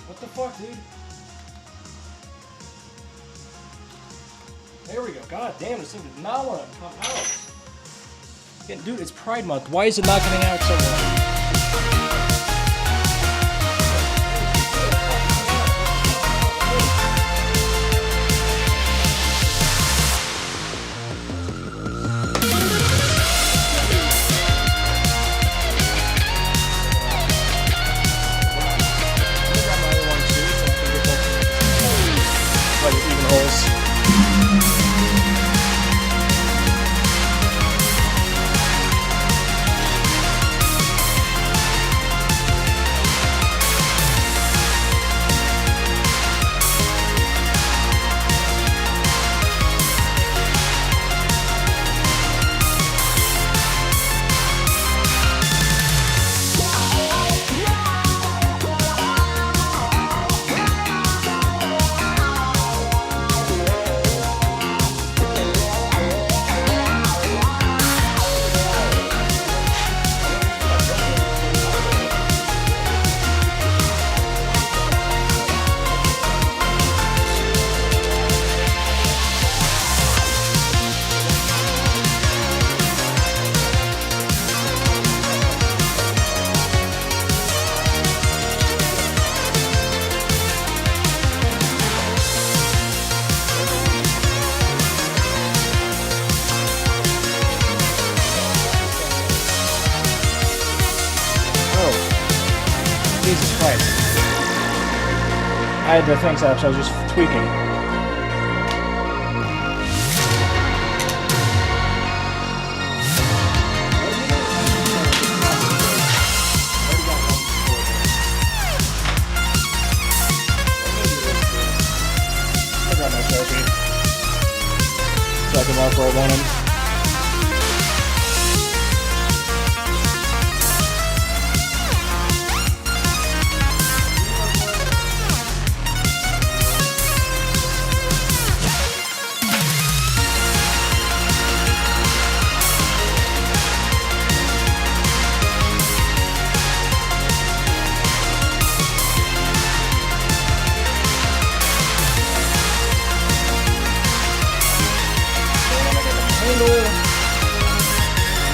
What the fuck, dude? There we go. God damn, this thing did not want to come out. Yeah, dude, it's Pride Month. Why is it not coming out so well? I had the things up, so I was just tweaking. I got my Sharpie. So I can mark where I want them.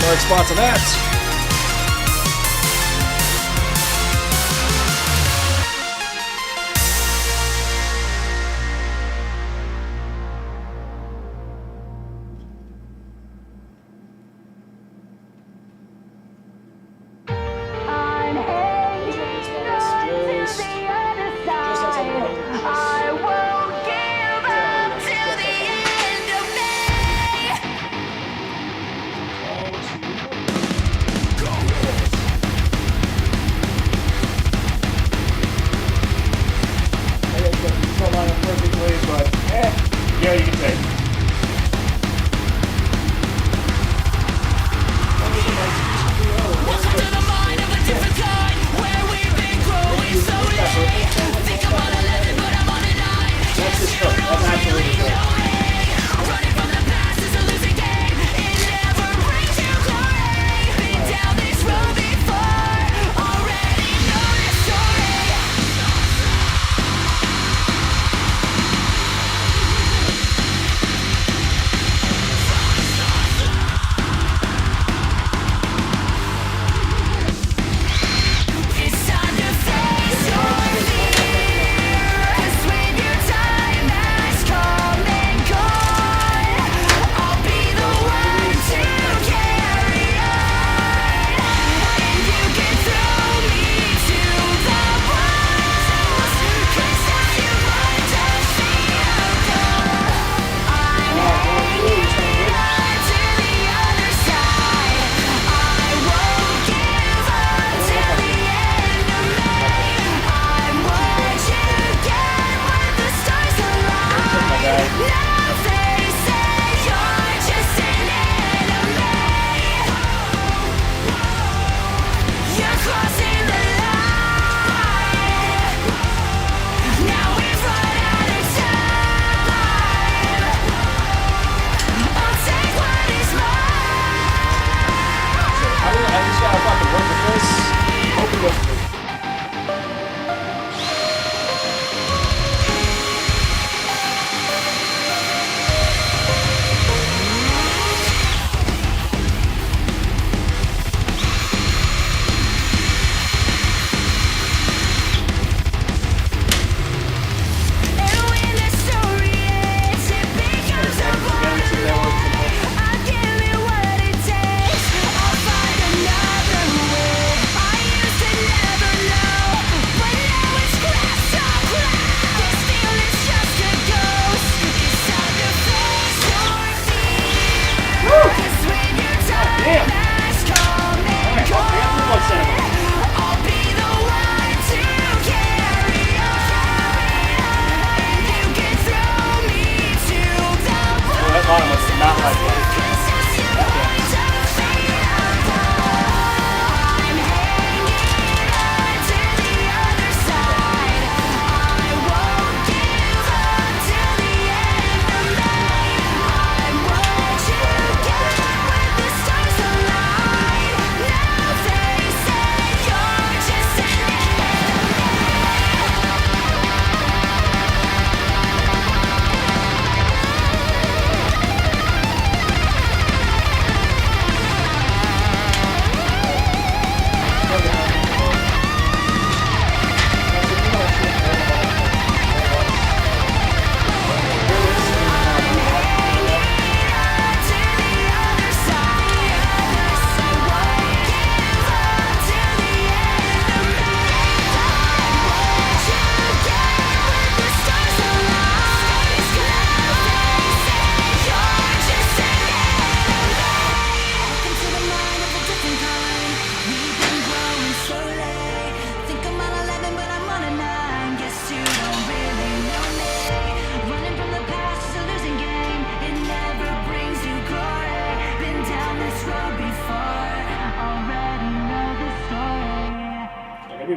More spots of that. I'm hanging on to the other side. I won't give up till the end of May.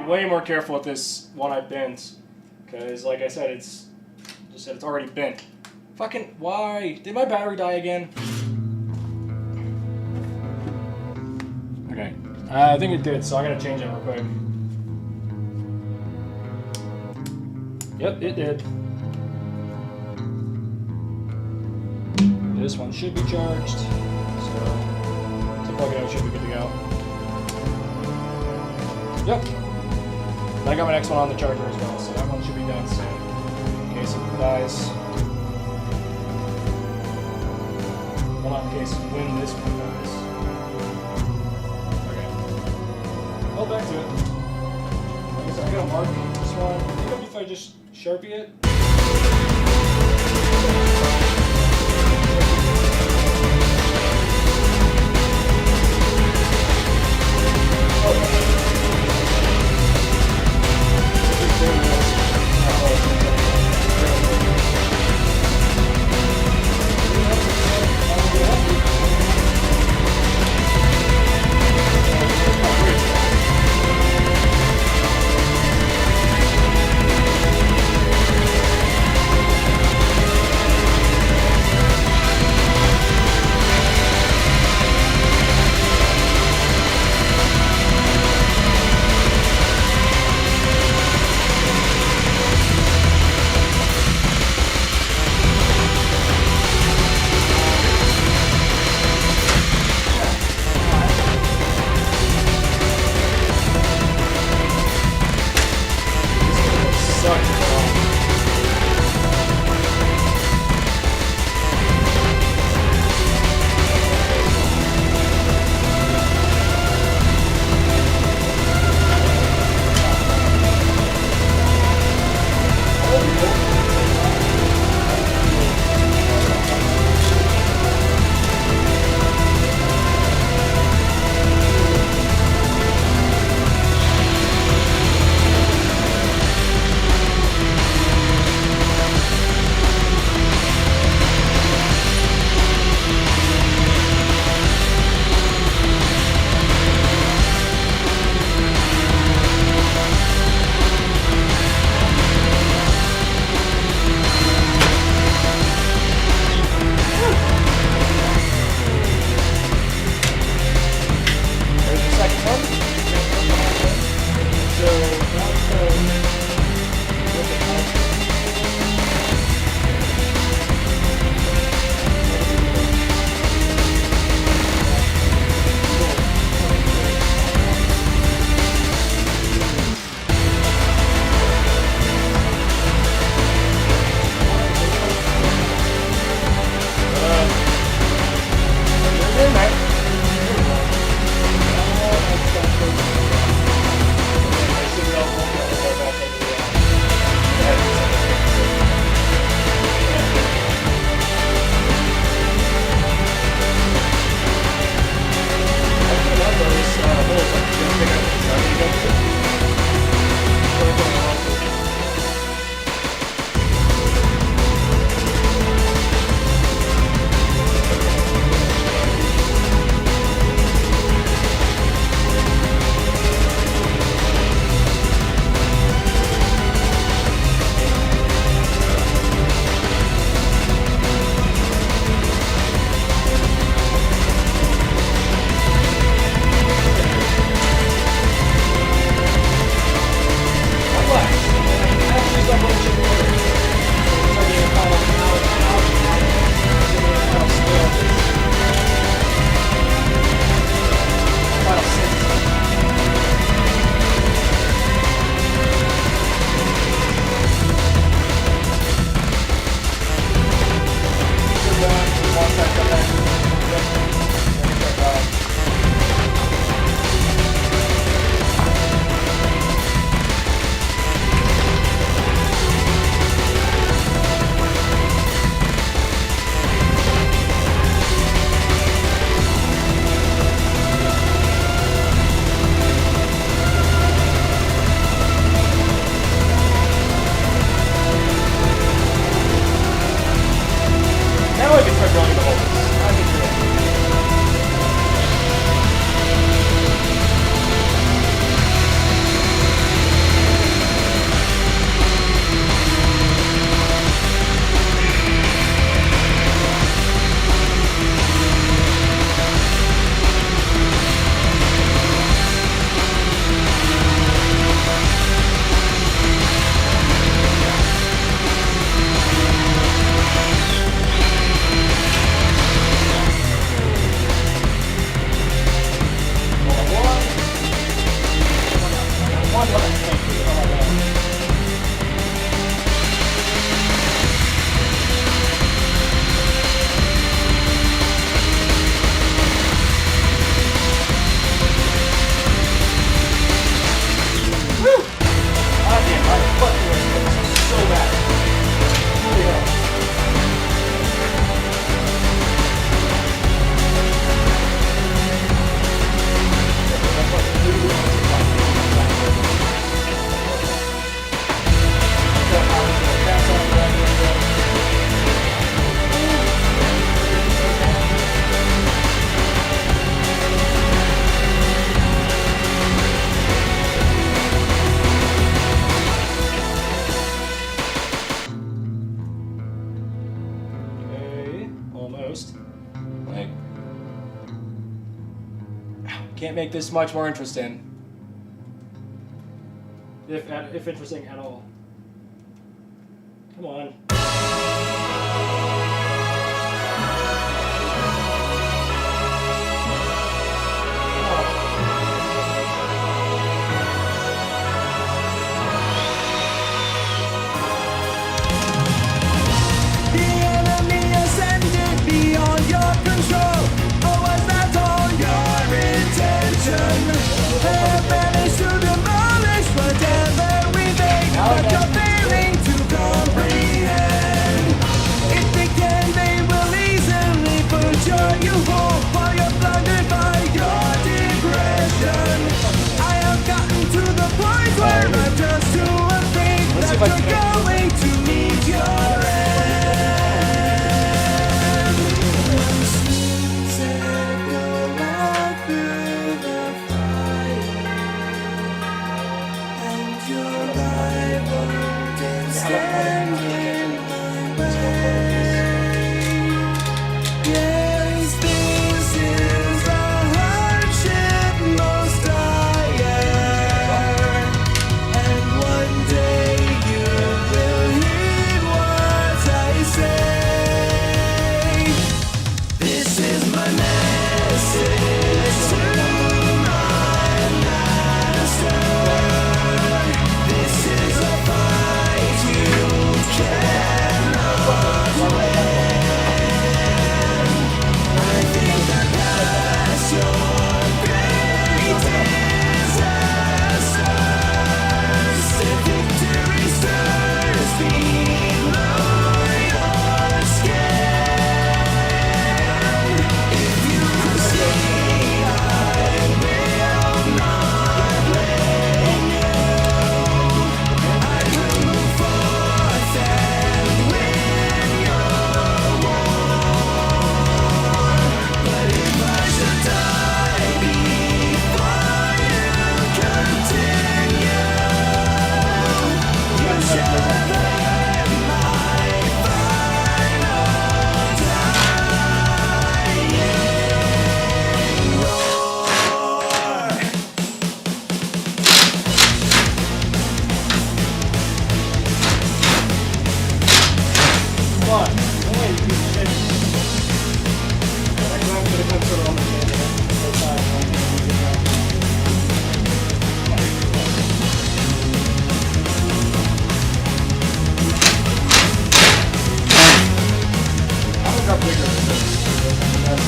way more careful with this one I bent. Because, like I said, it's already bent. Fucking, why? Did my battery die again? Okay. I think it did, so I gotta change it real quick. Yep, it did. This one should be charged, so to plug it out, should be good to go. Yep. I got my next one on the charger as well, so that one should be done soon. In case it dies. Well, not in case when this one dies. Okay. Well, back to it. Like I said, I gotta mark this one. I think if I just Sharpie it. Can't make this much more interesting. If interesting at all. Come on. The enemy ascended beyond your control. But was that all your intention? Have managed to demolish whatever we made, but you're failing to comprehend. If they can, they will easily put you home while you're blundered by your digression. I have gotten to the point where I'm just too afraid that you're going to meet your end. Yes, this is a hardship most dire, and one day you will heed what I say. This is my message to my master. This is a fight you cannot win. I think that that's your great disasters. The victory stirs below your skin. If you see, I will not blame you. I will move forth and win your war. But if I should die before you continue, you shall have heard my final dying roar. Come on. No way, you piece of shit. I'm not gonna come sort of understand it. That's fine. I'm gonna get back. I'm gonna drop bigger than this. That's...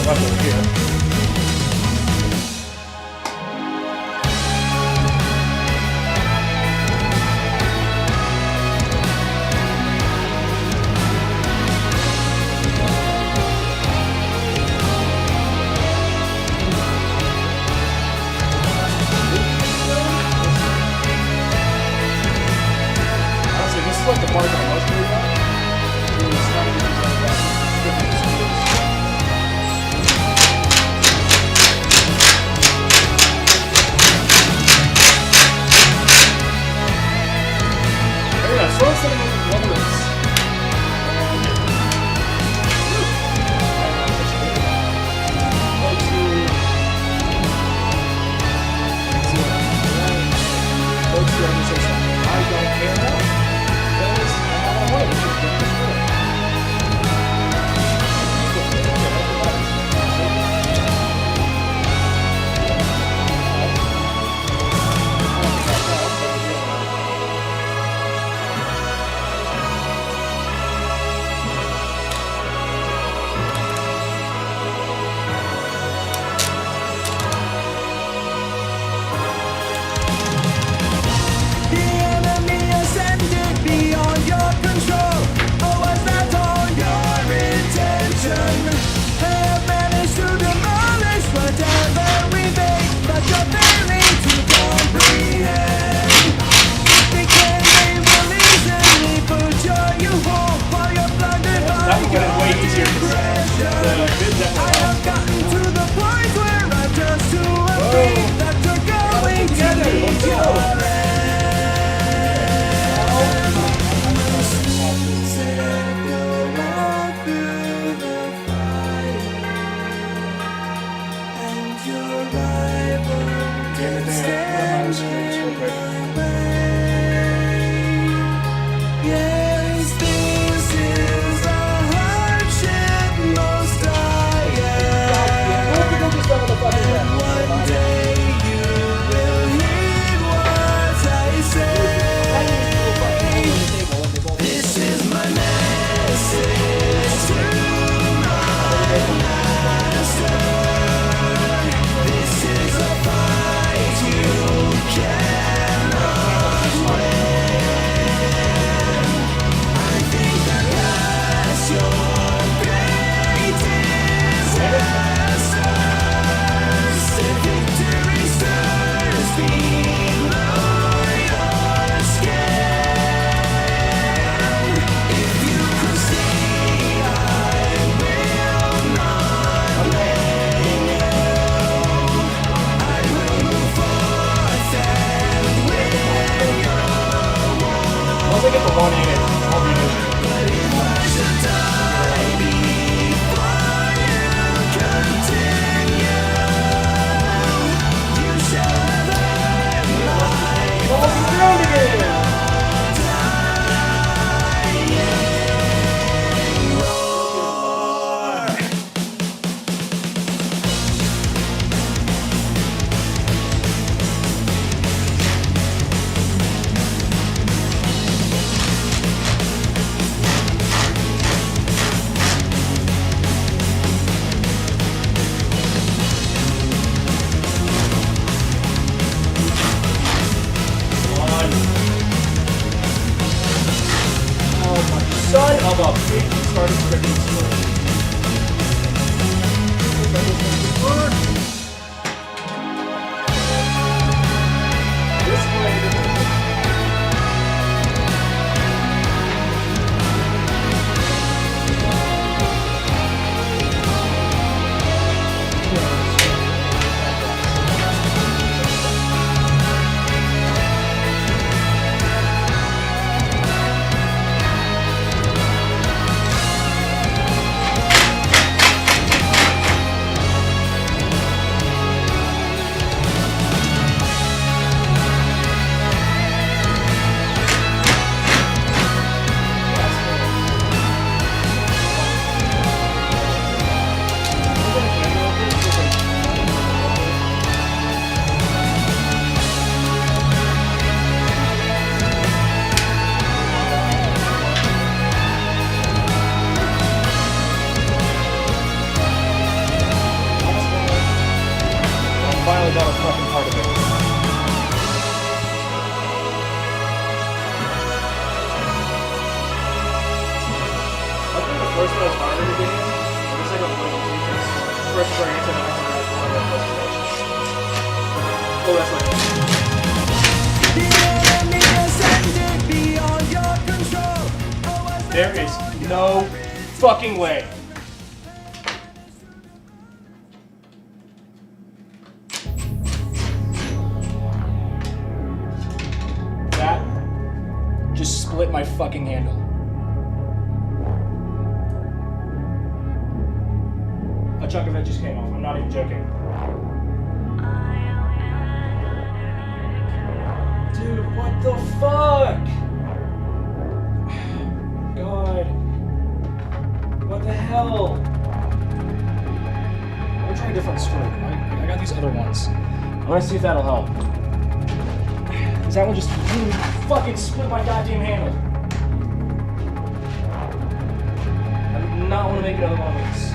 Up over here. Honestly, this is like the part that I'm most worried about. It's not even like that. started the game. It looks like a little because first branch and then I forgot one of those branches. Oh, that's like. There is no fucking way. That just split my fucking handle. A chunk of it just came off. I'm not even joking. Dude, what the fuck? God. What the hell? I'm gonna try a different stroke. I got these other ones. I'm gonna see if that'll help. Because that one just really fucking split my goddamn handle. I do not want to make another one of these.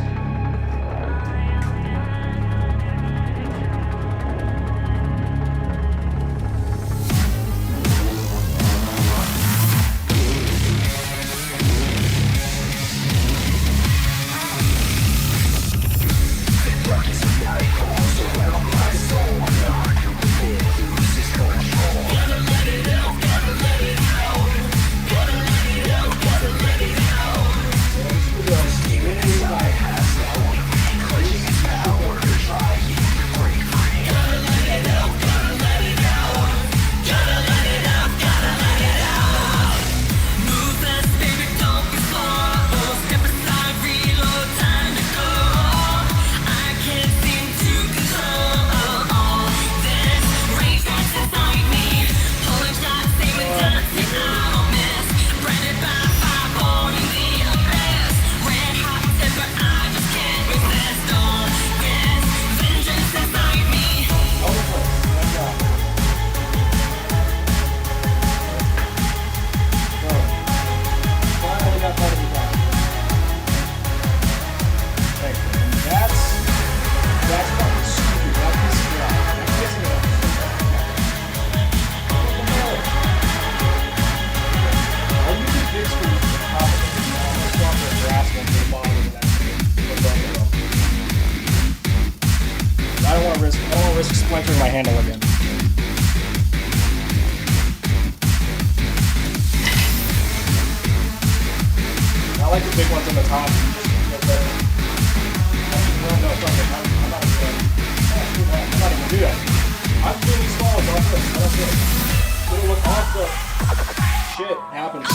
Risk splintering my handle again. I like the big ones on the top. I'm not even do that. I'm doing these small ones off this. That's it. Little look off the shit happens.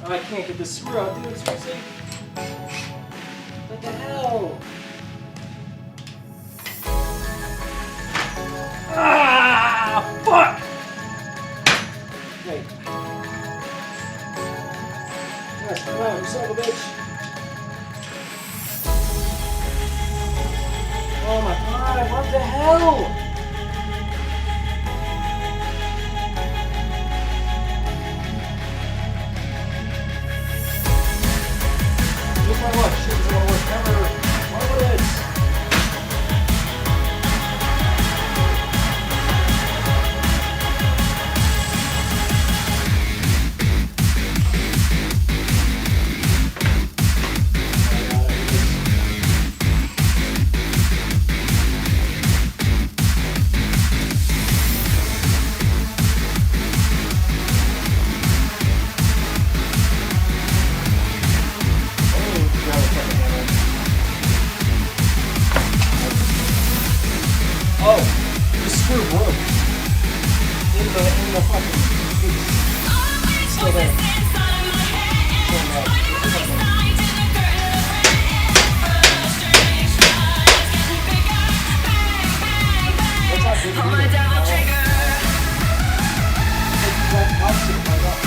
I can't get this screw out, dude. It's crazy. What the hell? bitch. Oh my god, what the hell? Look my luck, shit is gonna work ever. What was this? Oh, the screw broke. In the fucking piece. Still there. What's that good for you? Exact opposite of my luck.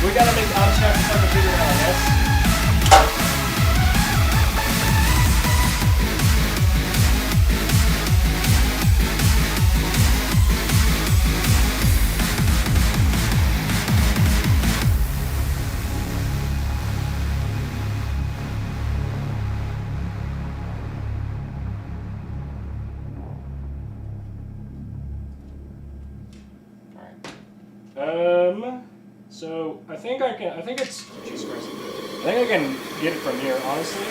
We gotta make Abstract have a figure out, yes? Alright. So I think I think it's, Jesus Christ. I think I can get it from here, honestly.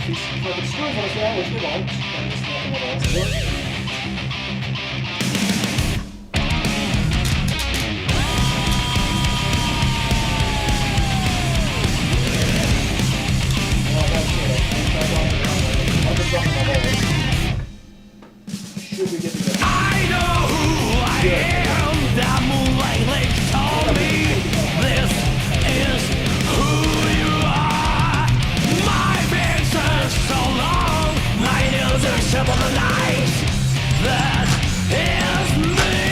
If it screws us now, which we won't, there's nothing else to do. Should we get together? I know who I am. That moonlight lake told me this is who you are. My veins are so long, my nails are sharp on the knife. That is me.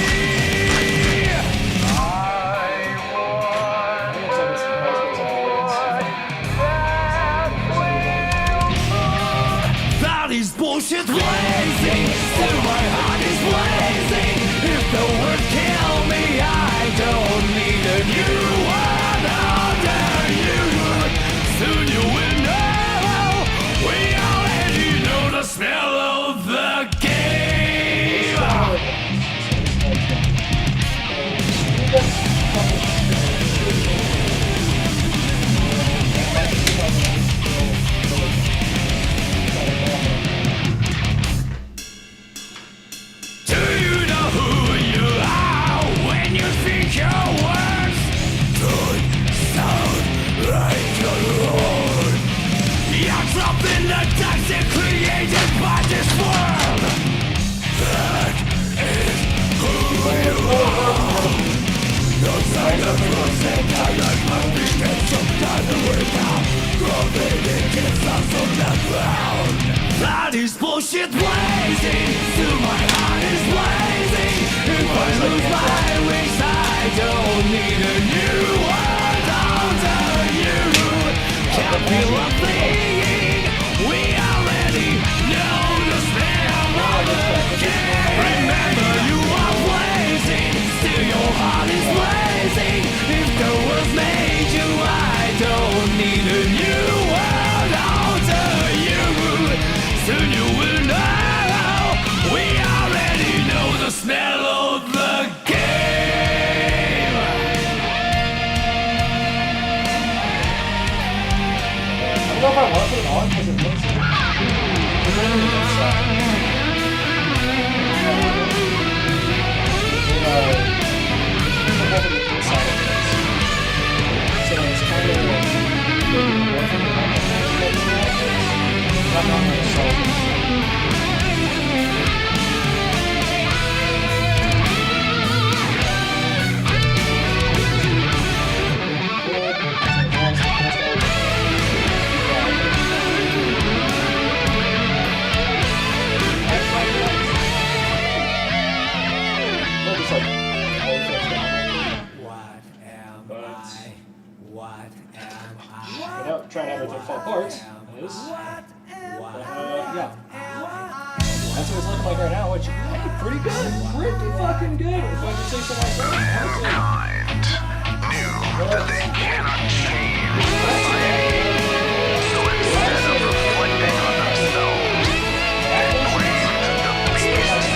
That is bullshit blazing. Still my heart is blazing. If the words kill me, I don't need a new one under you. Soon you will know. We already know the smell of the game. Do you know who you are when you think your words don't sound like your own? You're trapped in the toxic created by this world. That is who you are. No sign of innocent, I like my weakness. Sometimes I wake up, crawling against us on the ground. That is bullshit blazing, still my heart is blazing. If I lose my wings, I don't need a new world under you. Can't feel a thing, we already know the smell of the game. Remember you are blazing, still your heart is blazing. If the world made you, I don't need a new world under you. Soon you will know, we already know the smell of the game. I don't know if I want to apart is. Yeah. That's what it's looking like right now, which, hey, pretty good. Pretty fucking good. If I could say so myself. Mankind knew that they cannot change society. So instead of reflecting on themselves, they blamed the beast.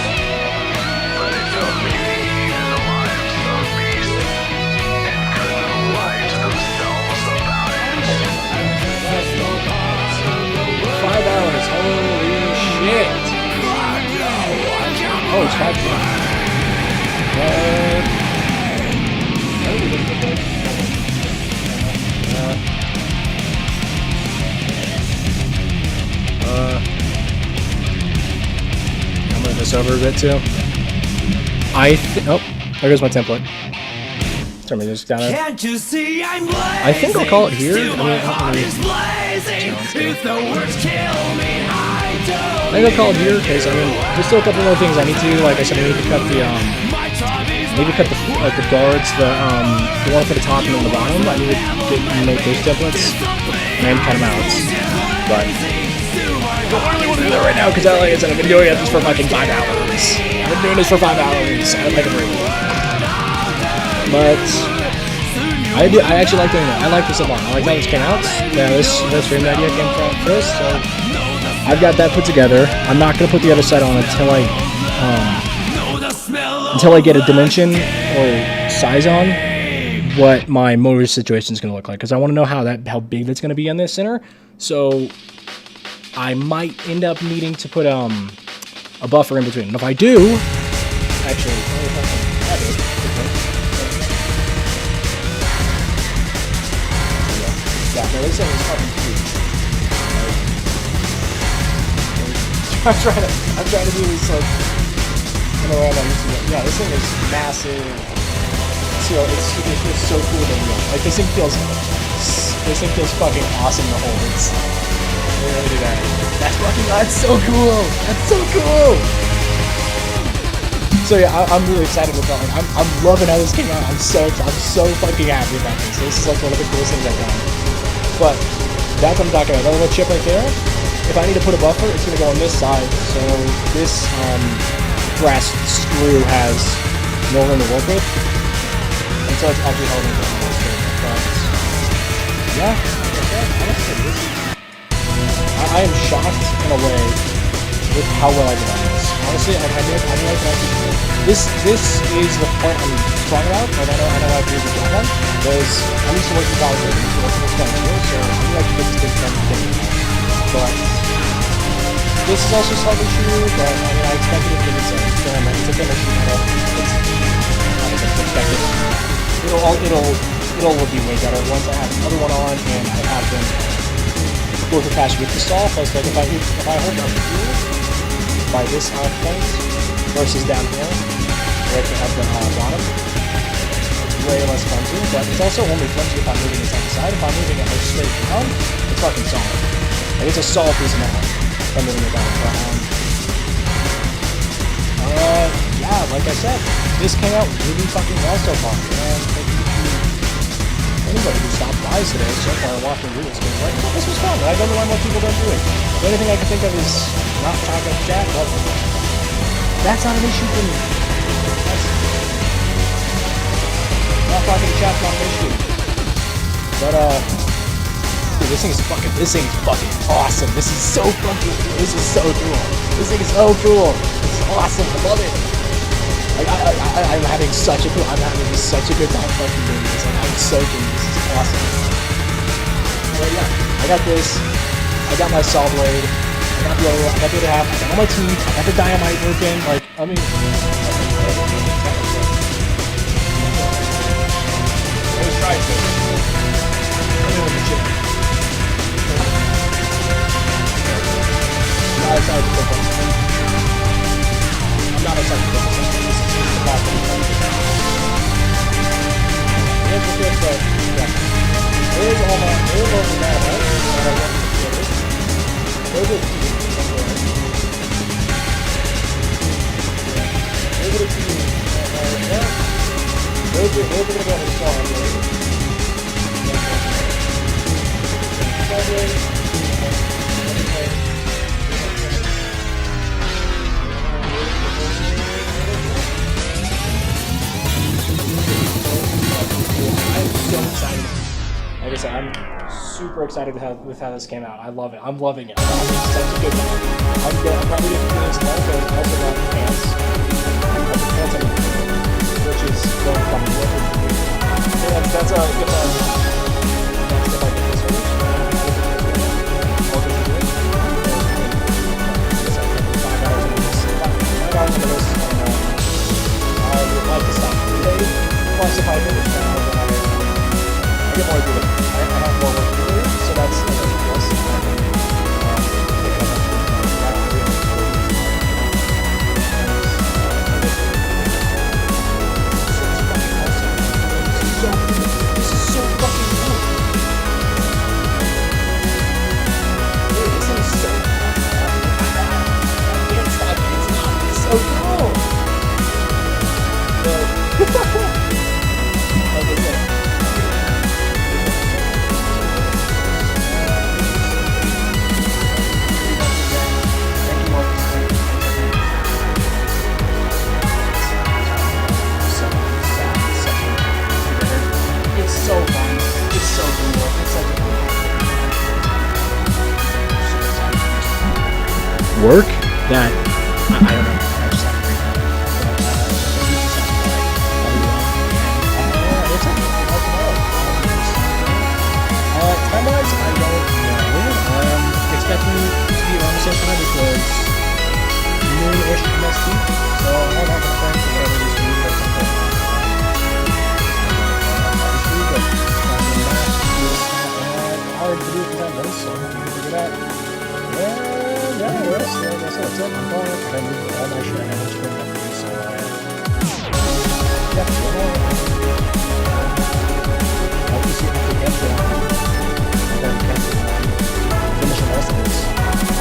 For they felt beauty in the lives of beasts and couldn't lie to themselves about it. 5 hours. Holy shit. Oh, it's 5 I'm gonna this over a bit too. Oh, there goes my template. Turn me just down there. Can't you see I'm blazing? I think I'll call it here. Still my heart is blazing. If the words kill me, I don't. I think I'll call it here because there's still a couple more things I need to do. Like I said, I need to cut the the guards, the one for the top and then the bottom. I need to make those templates and cut them out. But I don't really want to do that right now because, like I said, I've been doing this for fucking 5 hours. I've been doing this for 5 hours. I don't like it very well. But I actually like doing that. I like this a lot. I like how this came out. Yeah, this frame idea came from first, so I've got that put together. I'm not gonna put the other side on until I get a dimension or size on what my motor situation is gonna look like, because I want to know how big that's gonna be on this center. So I might end up needing to put a buffer in between. And if I do, actually, yeah, no, this thing is fucking huge. I'm trying to do this like, I don't know what I'm used to. Yeah, this thing is massive. So it feels so cool to me. Like this thing feels fucking awesome to hold. It's really that. That's so cool. That's so cool. So yeah, I'm really excited about it. I'm loving how this came out. I'm so fucking happy about this. This is like one of the coolest things I've done. But that's what I'm talking about. That little chip right there. If I need to put a buffer, it's gonna go on this side. So this brass screw has no room to work with, and so it's actually holding it down. But yeah, I am shocked in a way with how well I've done this. Honestly, I mean, this is the point I'm talking about. Like I know I do the job on, because I'm used to working college, I'm used to working with friends, so I like to get this big thing. But this is also slightly true, but I mean, I expected it to be the same. It's a finished model. It's expected. It'll be way better once I have another one on and I have them both attached with the saw. Plus, like if I hold up here by this point versus down here where I can have the bottom, way less clumsy. But it's also only clumsy if I'm moving it side to side. If I'm moving it like straight down, it's fucking solid. Like it's a solid piece of metal. I'm moving it down. But, yeah, like I said, this came out really fucking well so far. And thank you to anybody who stopped by today so far walking through this game. Like, this was fun. I don't know why more people don't do it. The only thing I can think of is not talking to chat. Well, that's not an issue for me. Not talking to chat's not an issue. But, dude, this thing is fucking awesome. This is so cool. This is so cool. This is awesome. I love it. Like, I'm having such a good time fucking doing this. Like, I'm so good. This is awesome. But yeah, I got this. I got my saw blade. I got the other half. I got all my teeth. I got the dynamite working. Like, I mean, let's try it. Let me look at chicken. I'm not excited to cook this. I'm not excited to cook this. This is the last thing I'm going to do. It's a good, but yeah. There's all the dynamite that I want to get it. Those are the teeth. Those are the teeth. Those are going to go on the saw. said, I'm super excited with how this came out. I love it. I'm loving it. It's such a good one. I'm probably going to do this tomorrow, but I also got the pants. Which is going to come with it. Yeah, that's a good one. That's the like this one. I'll go through it. $5 into this. I would like to stop today. Plus, if I finish now, then I get more to do. I have more work to do, so that's a plus. This is so fucking cool. Dude, this is so I can't stop it. It's not. It's so cool. Like I said. It's so fun. It's so cool. It's such a cool. Work that I don't know. I just have to read that. Time-wise, I don't know. Expecting to be around the same time because noon-ish MST. So I'm not going to try to whatever this week or something. Hard to do because I'm done, so I'm going to figure it out. And yeah, the rest, like I said, that's it. I'm going. I moved all my shit. I have to go up, so yeah,